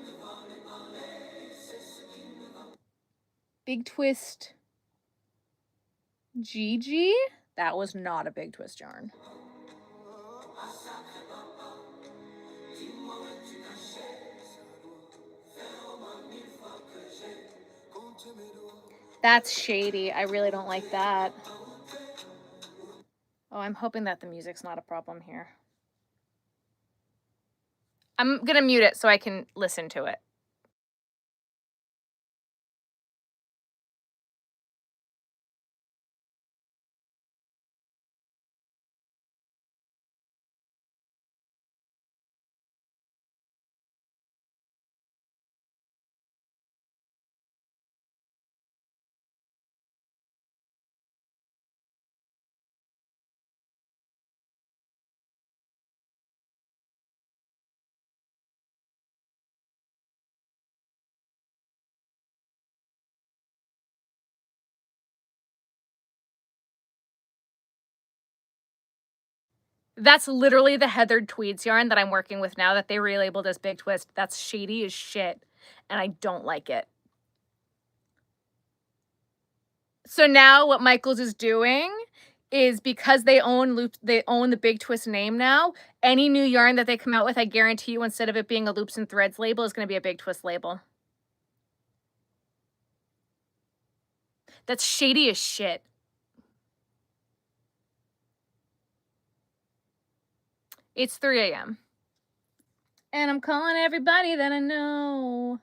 Big Twist GG? That was not a Big Twist yarn. That's shady. I really don't like that. Oh, I'm hoping that the music's not a problem here. I'm gonna mute it so I can listen to it. That's literally the heathered tweeds yarn that I'm working with now that they relabeled as Big Twist. That's shady as shit, and I don't like it. So now what Michaels is doing is because they own the Big Twist name now, any new yarn that they come out with, I guarantee you, instead of it being a Loops and Threads label, is going to be a Big Twist label. That's shady as shit. It's 3 a.m. And I'm calling everybody that I know.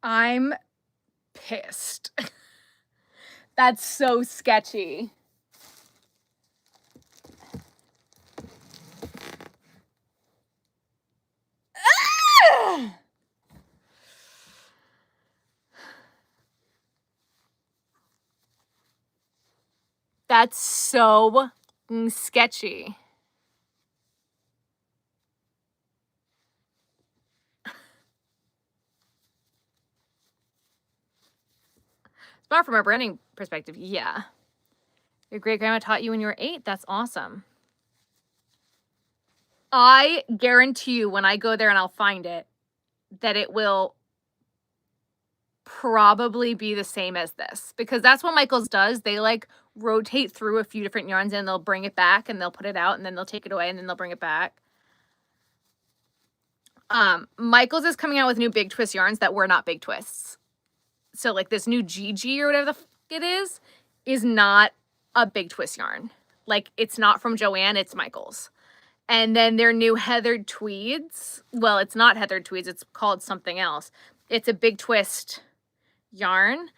I'm pissed. That's so sketchy. Ah! That's so sketchy. Smart from a branding perspective, yeah. Your great grandma taught you when you were 8? That's awesome. I guarantee you when I go there and I'll find it, that it will probably be the same as this, because that's what Michaels does. They like rotate through a few different yarns and they'll bring it back and they'll put it out and then they'll take it away and then they'll bring it back. Michaels is coming out with new big twist yarns that were not big twists. So like this new GG or whatever the f it is not a big twist yarn. Like it's not from Joanne, it's Michaels. And then their new heathered tweeds, well, it's not heathered tweeds, it's called something else. It's a big twist yarn,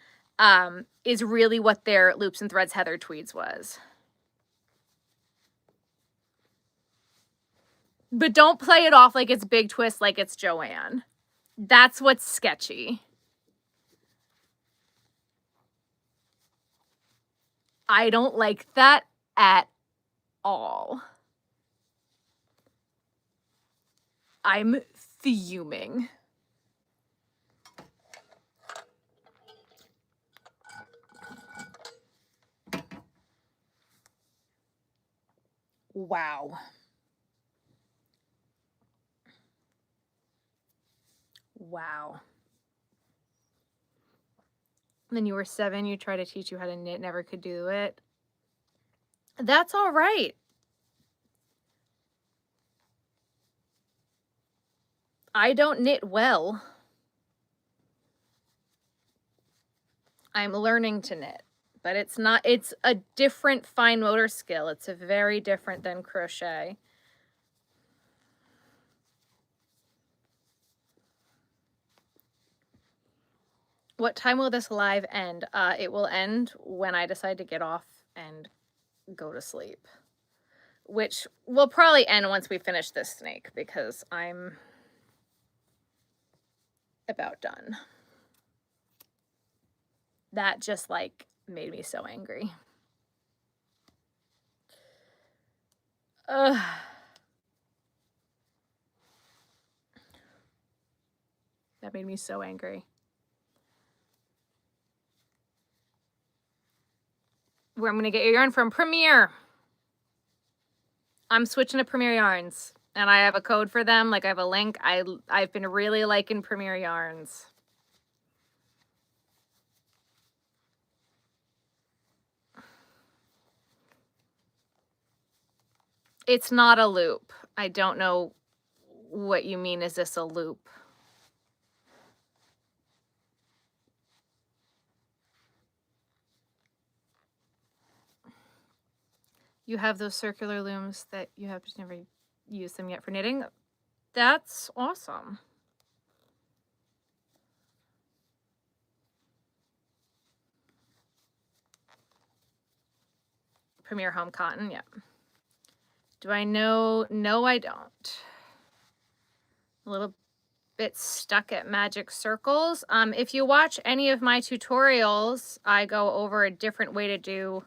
is really what their Loops and Threads heathered tweeds was. But don't play it off like it's big twist, like it's Joanne. That's what's sketchy. I don't like that at all. I'm fuming. Wow. Wow. Then you were 7, you tried to teach you how to knit, never could do it. That's all right. I don't knit well. I'm learning to knit, but it's a different fine motor skill. It's a very different than crochet. What time will this live end? It will end when I decide to get off and go to sleep, which will probably end once we finish this snake because I'm about done. That just like made me so angry. Ugh. That made me so angry. Where I'm going to get your yarn from? Premier. I'm switching to Premier Yarns. And I have a code for them. Like I have a link. I've been really liking Premier Yarns. It's not a loop. I don't know what you mean. Is this a loop? You have those circular looms that you have just never used them yet for knitting. That's awesome. Premier Home Cotton, yeah. Do I know? No, I don't. A little bit stuck at magic circles. If you watch any of my tutorials, I go over a different way to do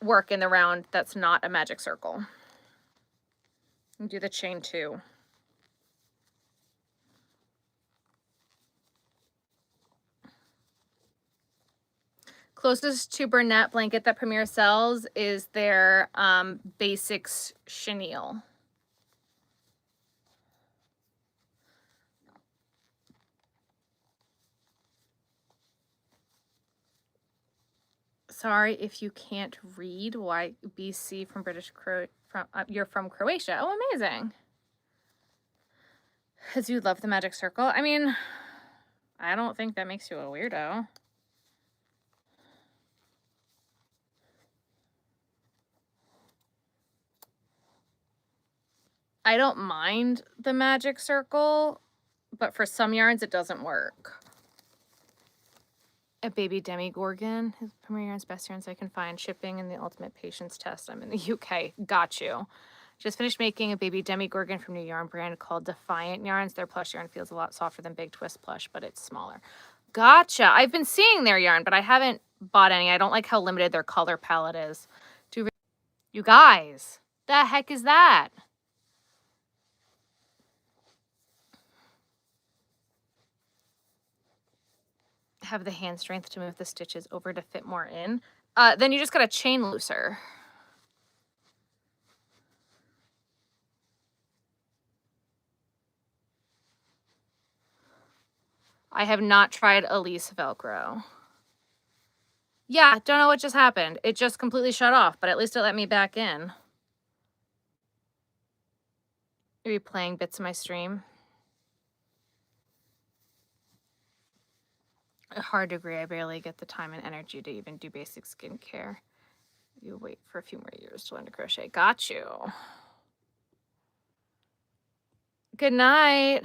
work in the round that's not a magic circle. You do the chain 2. Closest to Bernat blanket that Premier sells is their Basics chenille. Sorry if you can't read. Why BC from you're from Croatia. Oh, amazing. Because you love the magic circle. I mean, I don't think that makes you a weirdo. I don't mind the magic circle, but for some yarns it doesn't work. A baby Demigorgon. His Premier Yarns, best yarns I can find. Shipping and the ultimate patience test. I'm in the UK. Got you. Just finished making a baby Demigorgon from new yarn brand called Defiant Yarns. Their plush yarn feels a lot softer than Big Twist plush, but it's smaller. Gotcha. I've been seeing their yarn, but I haven't bought any. I don't like how limited their color palette is. You guys, the heck is that? Have the hand strength to move the stitches over to fit more in. Then you just got a chain looser. I have not tried Elise Velcro. Yeah, don't know what just happened. It just completely shut off, but at least it let me back in. Are you playing bits of my stream? A hard degree, I barely get the time and energy to even do basic skincare. You wait for a few more years to learn to crochet. Got you. Good night.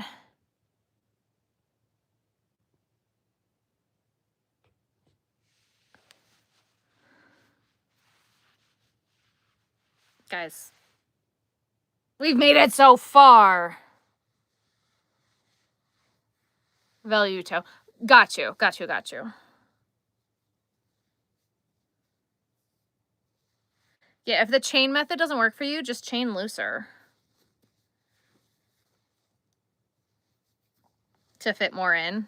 Guys, we've made it so far. Veluto. Got you. Yeah, if the chain method doesn't work for you, just chain looser to fit more in.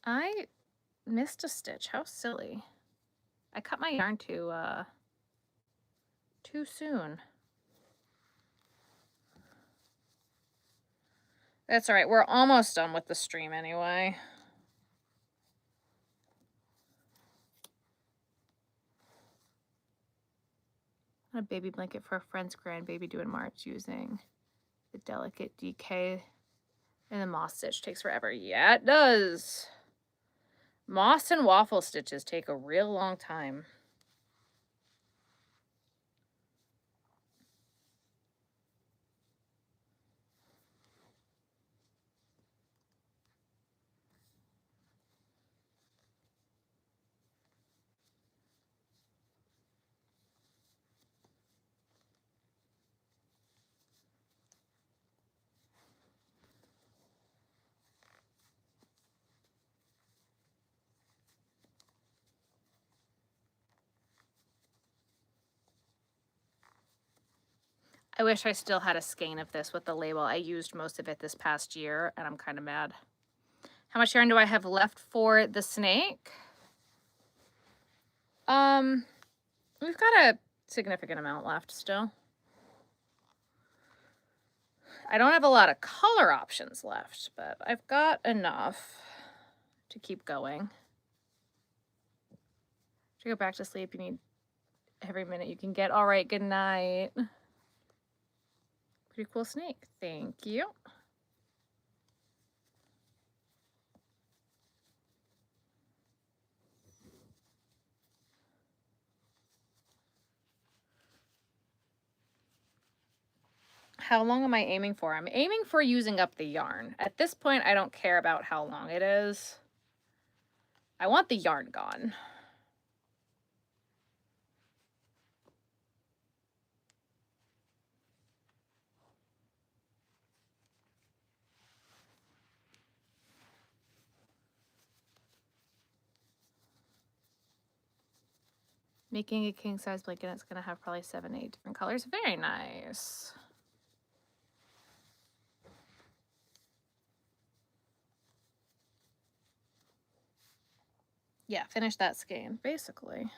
I missed a stitch. How silly. I cut my yarn too soon. That's all right. We're almost done with the stream anyway. A baby blanket for a friend's grandbaby due in March using the delicate DK, and the moss stitch takes forever. Yeah, it does. Moss and waffle stitches take a real long time. I wish I still had a skein of this with the label. I used most of it this past year, and I'm kind of mad. How much yarn do I have left for the snake? We've got a significant amount left still. I don't have a lot of color options left, but I've got enough to keep going. To go back to sleep, you need every minute you can get. All right, good night. Pretty cool snake. Thank you. How long am I aiming for? I'm aiming for using up the yarn. At this point, I don't care about how long it is. I want the yarn gone. Making a king size blanket, it's gonna have probably 7, 8 different colors. Very nice. Yeah, finish that skein, basically.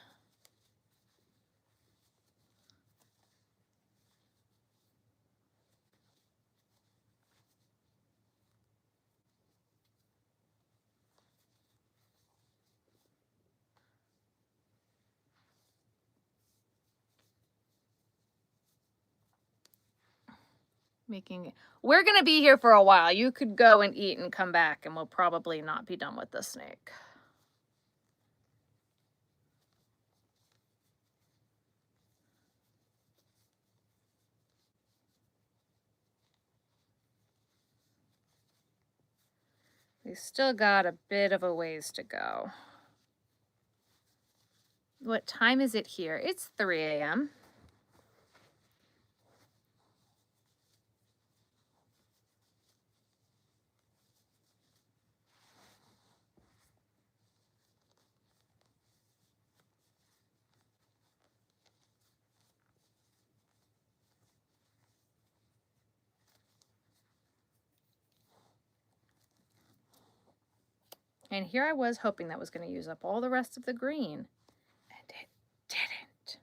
We're gonna be here for a while. You could go and eat and come back, and we'll probably not be done with the snake. We still got a bit of a ways to go. What time is it here? It's 3 a.m. And here I was hoping that was going to use up all the rest of the green. And it didn't.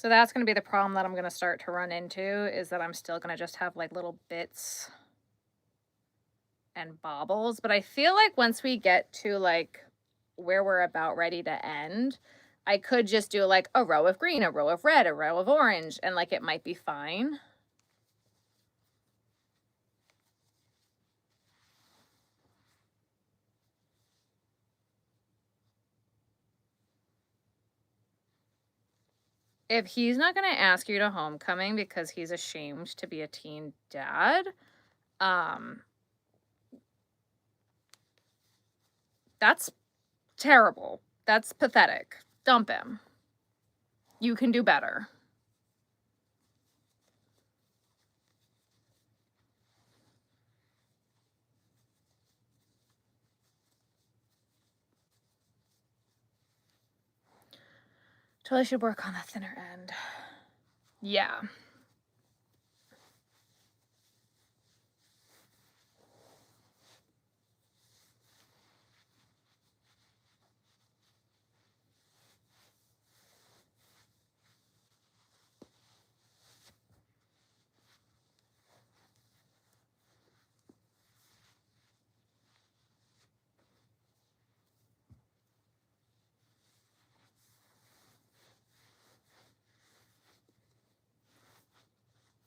So that's going to be the problem that I'm going to start to run into, is that I'm still going to just have like little bits and bobbles. But I feel like once we get to like where we're about ready to end, I could just do like a row of green, a row of red, a row of orange, and like it might be fine. If he's not going to ask you to homecoming because he's ashamed to be a teen dad, that's terrible. That's pathetic. Dump him. You can do better. Totally should work on the thinner end. Yeah.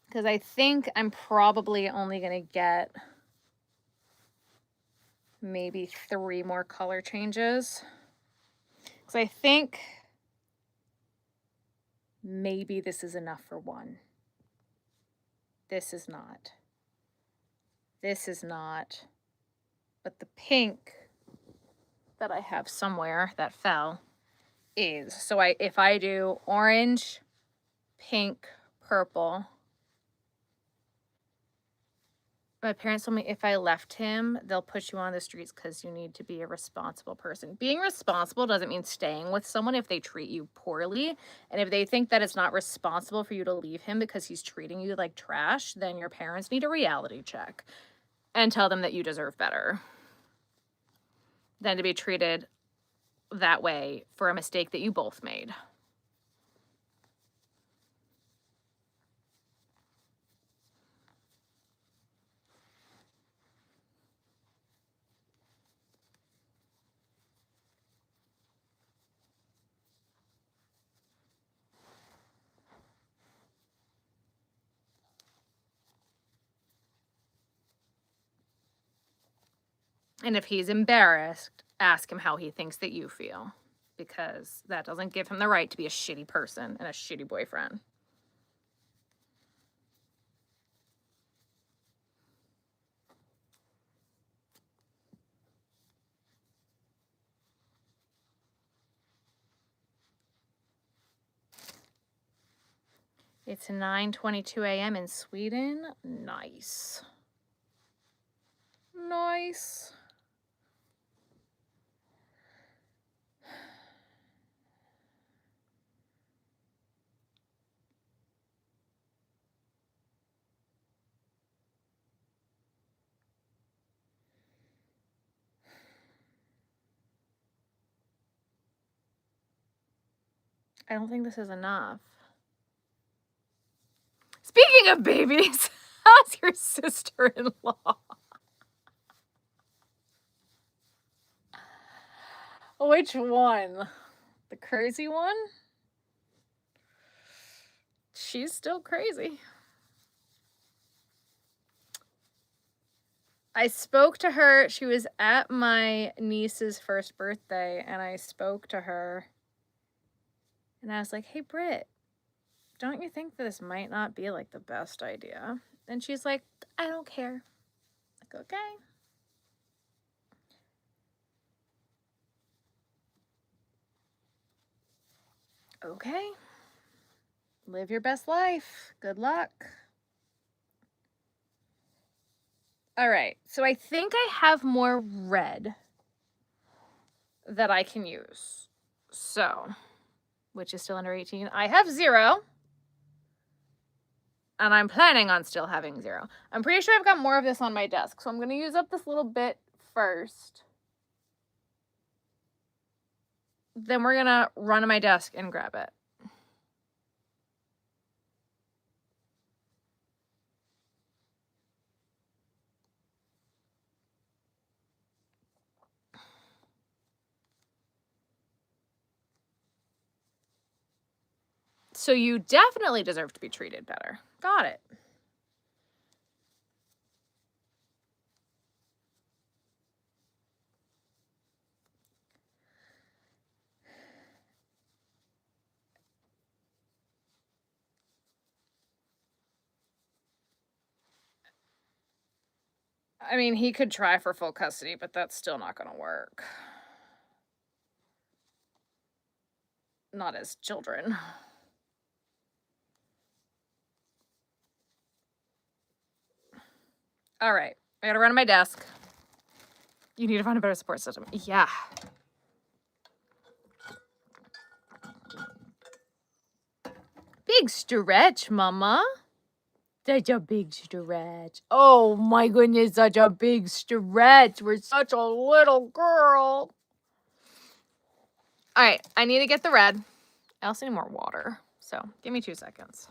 Because I think I'm probably only going to get maybe 3 more color changes. Because I think maybe this is enough for 1. This is not. This is not. But the pink that I have somewhere that fell is. So if I do orange, pink, purple. My parents told me if I left him, they'll put you on the streets because you need to be a responsible person. Being responsible doesn't mean staying with someone if they treat you poorly. And if they think that it's not responsible for you to leave him because he's treating you like trash, then your parents need a reality check and tell them that you deserve better than to be treated that way for a mistake that you both made. And if he's embarrassed, ask him how he thinks that you feel, because that doesn't give him the right to be a shitty person and a shitty boyfriend. It's 9:22 a.m. in Sweden. Nice. Nice. I don't think this is enough. Speaking of babies, how's your sister-in-law? Which one? The crazy one? She's still crazy. I spoke to her. She was at my niece's first birthday, and I spoke to her. And I was like, hey, Britt, don't you think this might not be like the best idea? And she's like, I don't care. Like, okay. Okay. Live your best life. Good luck. All right. So I think I have more red that I can use. So, which is still under 18. I have 0. And I'm planning on still having 0. I'm pretty sure I've got more of this on my desk. So I'm going to use up this little bit first. Then we're going to run to my desk and grab it. So you definitely deserve to be treated better. Got it. I mean, he could try for full custody, but that's still not going to work. Not as children. All right. I got to run to my desk. You need to find a better support system. Yeah. Big stretch, Mama. Such a big stretch. Oh my goodness, such a big stretch. We're such a little girl. All right, I need to get the red. I also need more water. So give me 2 seconds.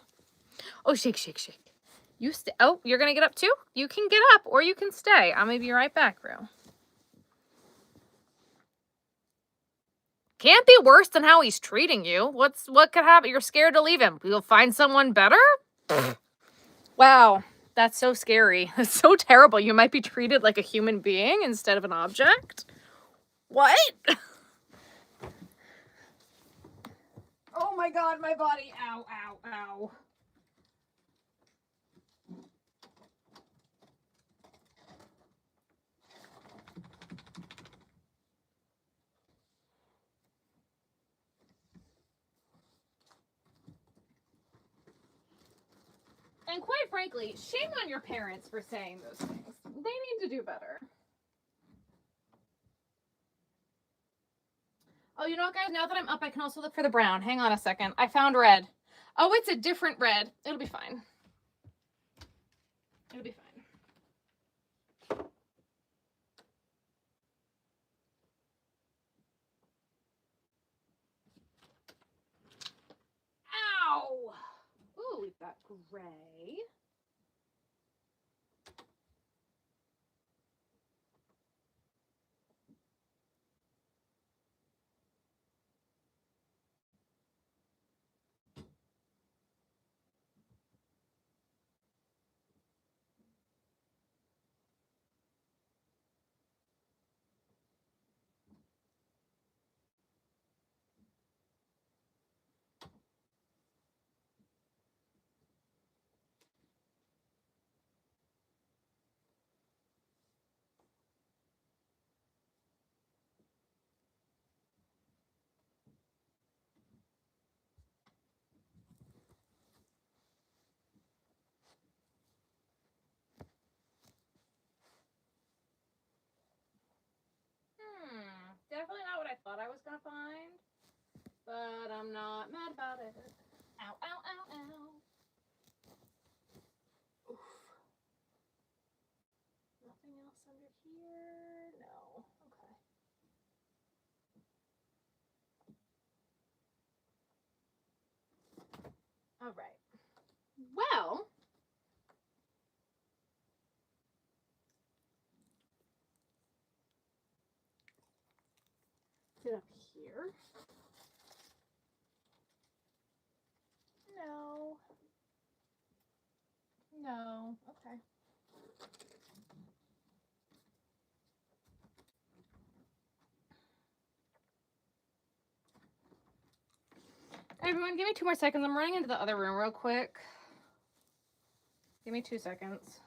Oh, shake, shake, shake. You stay. Oh, you're going to get up too? You can get up or you can stay. I'm going to be right back, Rue. Can't be worse than how he's treating you. What could happen? You're scared to leave him. You'll find someone better? Wow, that's so scary. That's so terrible. You might be treated like a human being instead of an object. What? Oh my God, my body. Ow, ow, ow. And quite frankly, shame on your parents for saying those things. They need to do better. Oh, you know what, guys? Now that I'm up, I can also look for the brown. Hang on a second. I found red. Oh, it's a different red. It'll be fine. It'll be fine. Ow! Ooh, we've got gray. Definitely not what I thought I was gonna find, but I'm not mad about it. Ow, ow, ow, ow. Oof. Nothing else under here? No. Okay. All right. Well, get up here. No. No. Okay. Everyone, give me 2 more seconds. I'm running into the other room real quick. Give me 2 seconds.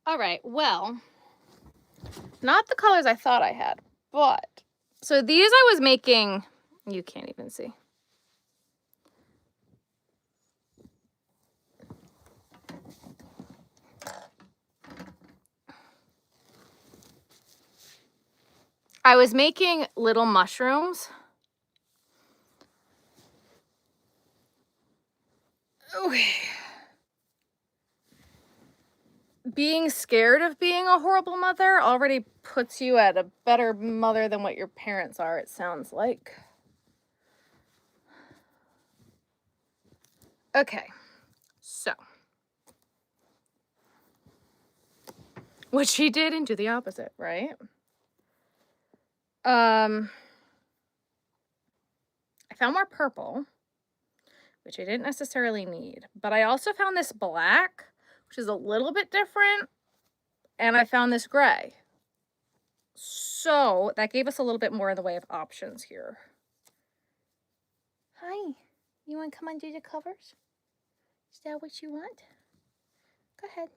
All right, well, not the colors I thought I had, but so these I was making, you can't even see. I was making little mushrooms. Okay. Being scared of being a horrible mother already puts you at a better mother than what your parents are, it sounds like. Okay, so what she did and do the opposite, right? I found more purple, which I didn't necessarily need, but I also found this black, which is a little bit different, and I found this gray. So that gave us a little bit more in the way of options here. Hi, you want to come undo the covers? Is that what you want? Go ahead.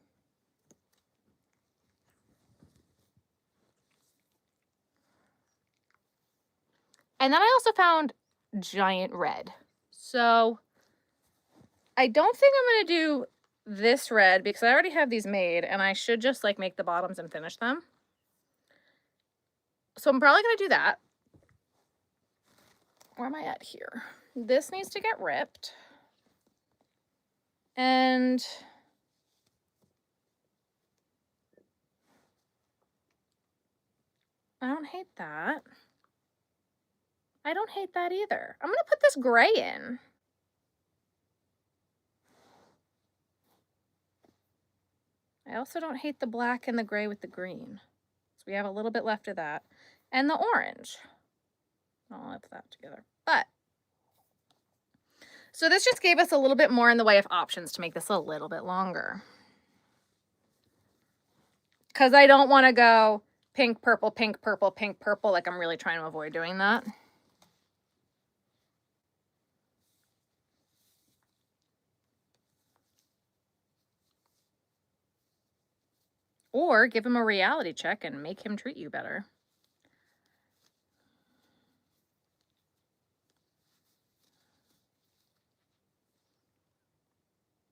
And then I also found giant red. So I don't think I'm going to do this red because I already have these made and I should just like make the bottoms and finish them. So I'm probably going to do that. Where am I at here? This needs to get ripped. And I don't hate that. I don't hate that either. I'm going to put this gray in. I also don't hate the black and the gray with the green. So we have a little bit left of that. And the orange. I'll have that together. But, so this just gave us a little bit more in the way of options to make this a little bit longer. Because I don't want to go pink, purple, pink, purple, pink, purple. Like I'm really trying to avoid doing that. Or give him a reality check and make him treat you better.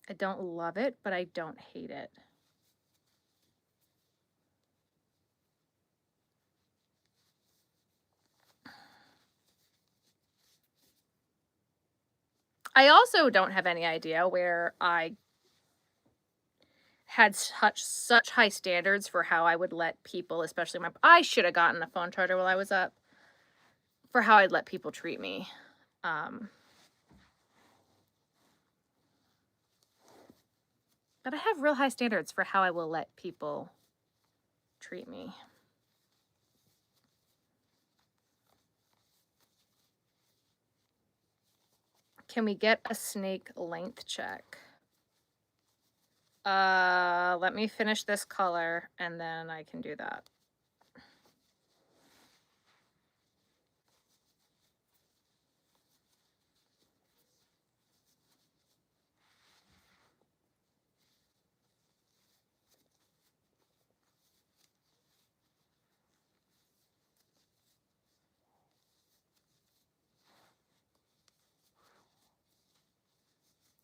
I don't love it, but I don't hate it. I also don't have any idea where I had such high standards for how I would let people, especially I should have gotten a phone charger while I was up, for how I'd let people treat me. But I have real high standards for how I will let people treat me. Can we get a snake length check? Let me finish this color and then I can do that.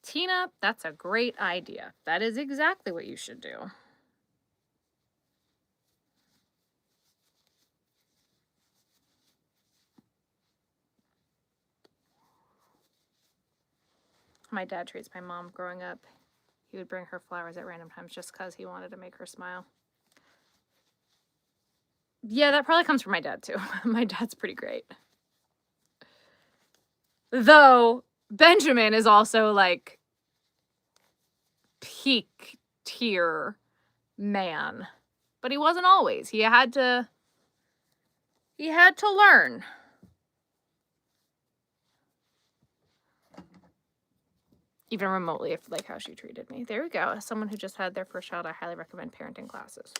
Tina, that's a great idea. That is exactly what you should do. My dad treats my mom growing up. He would bring her flowers at random times just because he wanted to make her smile. Yeah, that probably comes from my dad too. My dad's pretty great. Though Benjamin is also like peak tier man. But he wasn't always. He had to learn. Even remotely, if like how she treated me. There we go. As someone who just had their first child, I highly recommend parenting classes.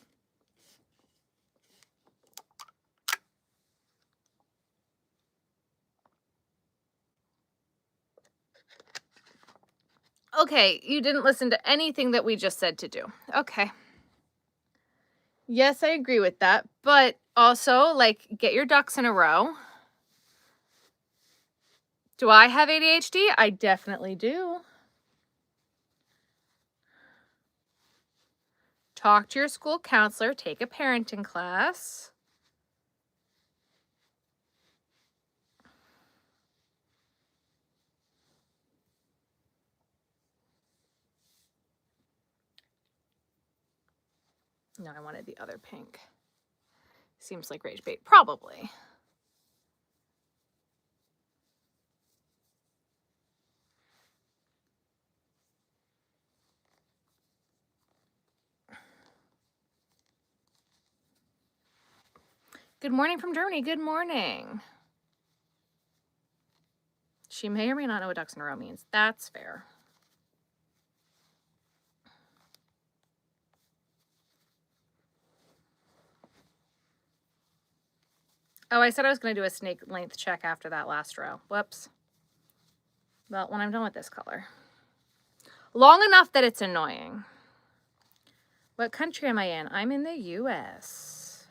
Okay, you didn't listen to anything that we just said to do. Okay. Yes, I agree with that, but also, like, get your ducks in a row. Do I have ADHD? I definitely do. Talk to your school counselor, take a parenting class. No, I wanted the other pink. Seems like rage bait, probably. Good morning from Germany. Good morning. She may or may not know what ducks in a row means. That's fair. Oh, I said I was going to do a snake length check after that last row. Whoops. Well, when I'm done with this color. Long enough that it's annoying. What country am I in? I'm in the US.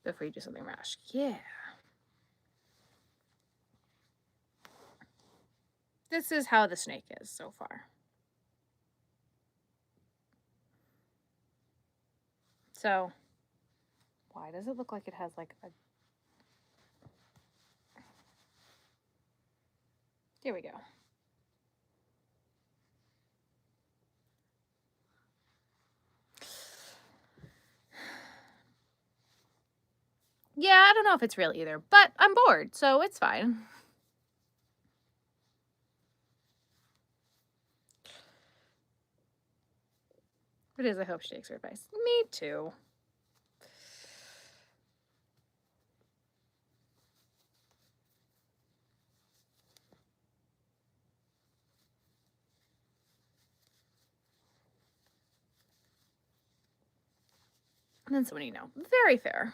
Before you do something rash. Yeah. This is how the snake is so far. So, why does it look like it has like a... Here we go. Yeah, I don't know if it's real either, but I'm bored, so it's fine. It is. I hope she takes her advice. Me too. And then somebody, very fair.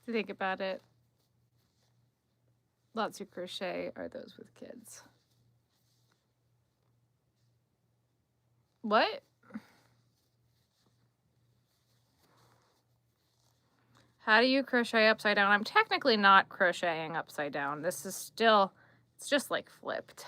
To think about it, lots who crochet are those with kids. What? How do you crochet upside down? I'm technically not crocheting upside down. This is still, it's just like flipped.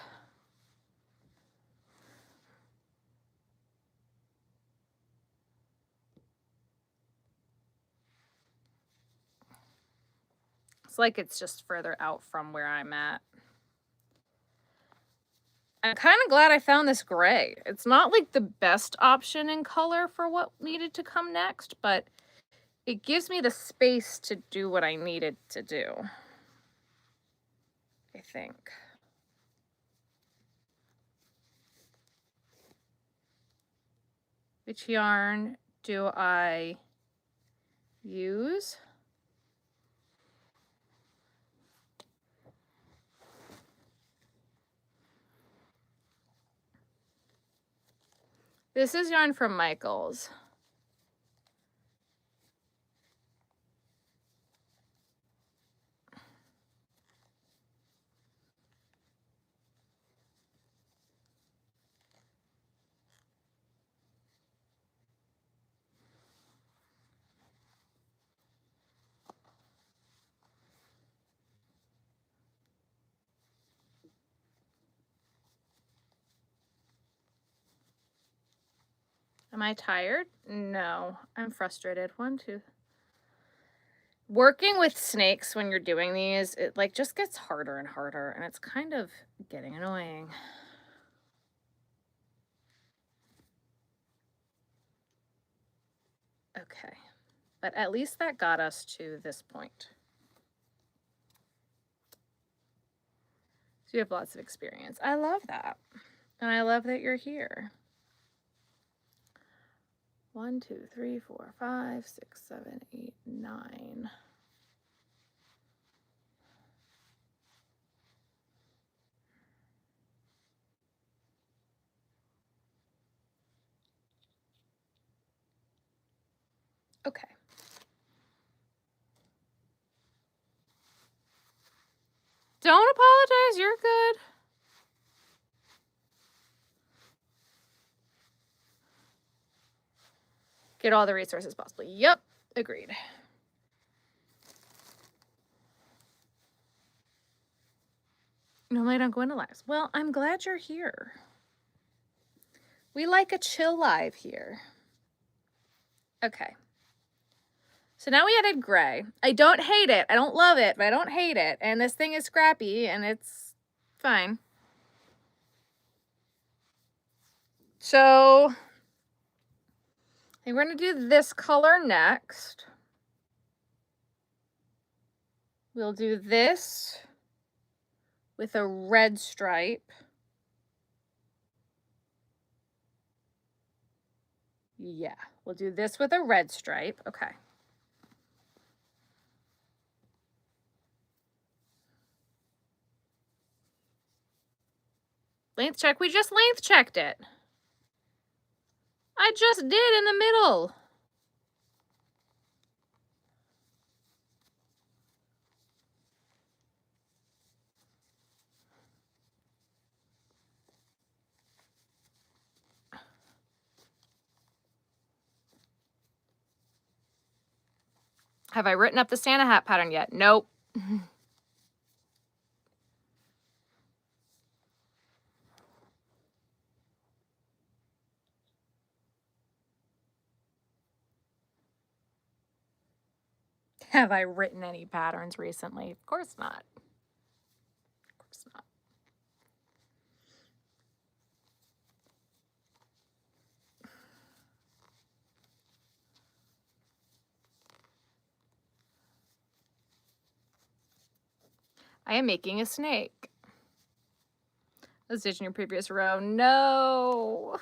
It's like it's just further out from where I'm at. I'm kind of glad I found this gray. It's not like the best option in color for what needed to come next, but it gives me the space to do what I needed to do, I think. Which yarn do I use? This is yarn from Michaels. Am I tired? No, I'm frustrated. 1, 2. Working with snakes when you're doing these, it like just gets harder and harder, and it's kind of getting annoying. Okay, but at least that got us to this point. So you have lots of experience. I love that. And I love that you're here. 1, 2, 3, 4, 5, 6, 7, 8, 9. Okay. Don't apologize, you're good. Get all the resources possible. Yep, agreed. Normally I don't go into lives. Well, I'm glad you're here. We like a chill live here. Okay. So now we added gray. I don't hate it. I don't love it, but I don't hate it. And this thing is scrappy and it's fine. So I think we're going to do this color next. We'll do this with a red stripe. Yeah, we'll do this with a red stripe. Okay. Length check. We just length checked it. I just did in the middle. Have I written up the Santa hat pattern yet? Nope. Have I written any patterns recently? Of course not. Of course not. I am making a snake. A stitch in your previous row. No.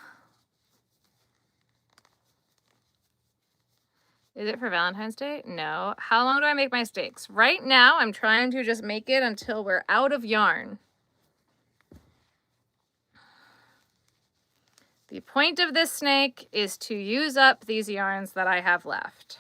Is it for Valentine's Day? No. How long do I make my stakes? Right now, I'm trying to just make it until we're out of yarn. The point of this snake is to use up these yarns that I have left.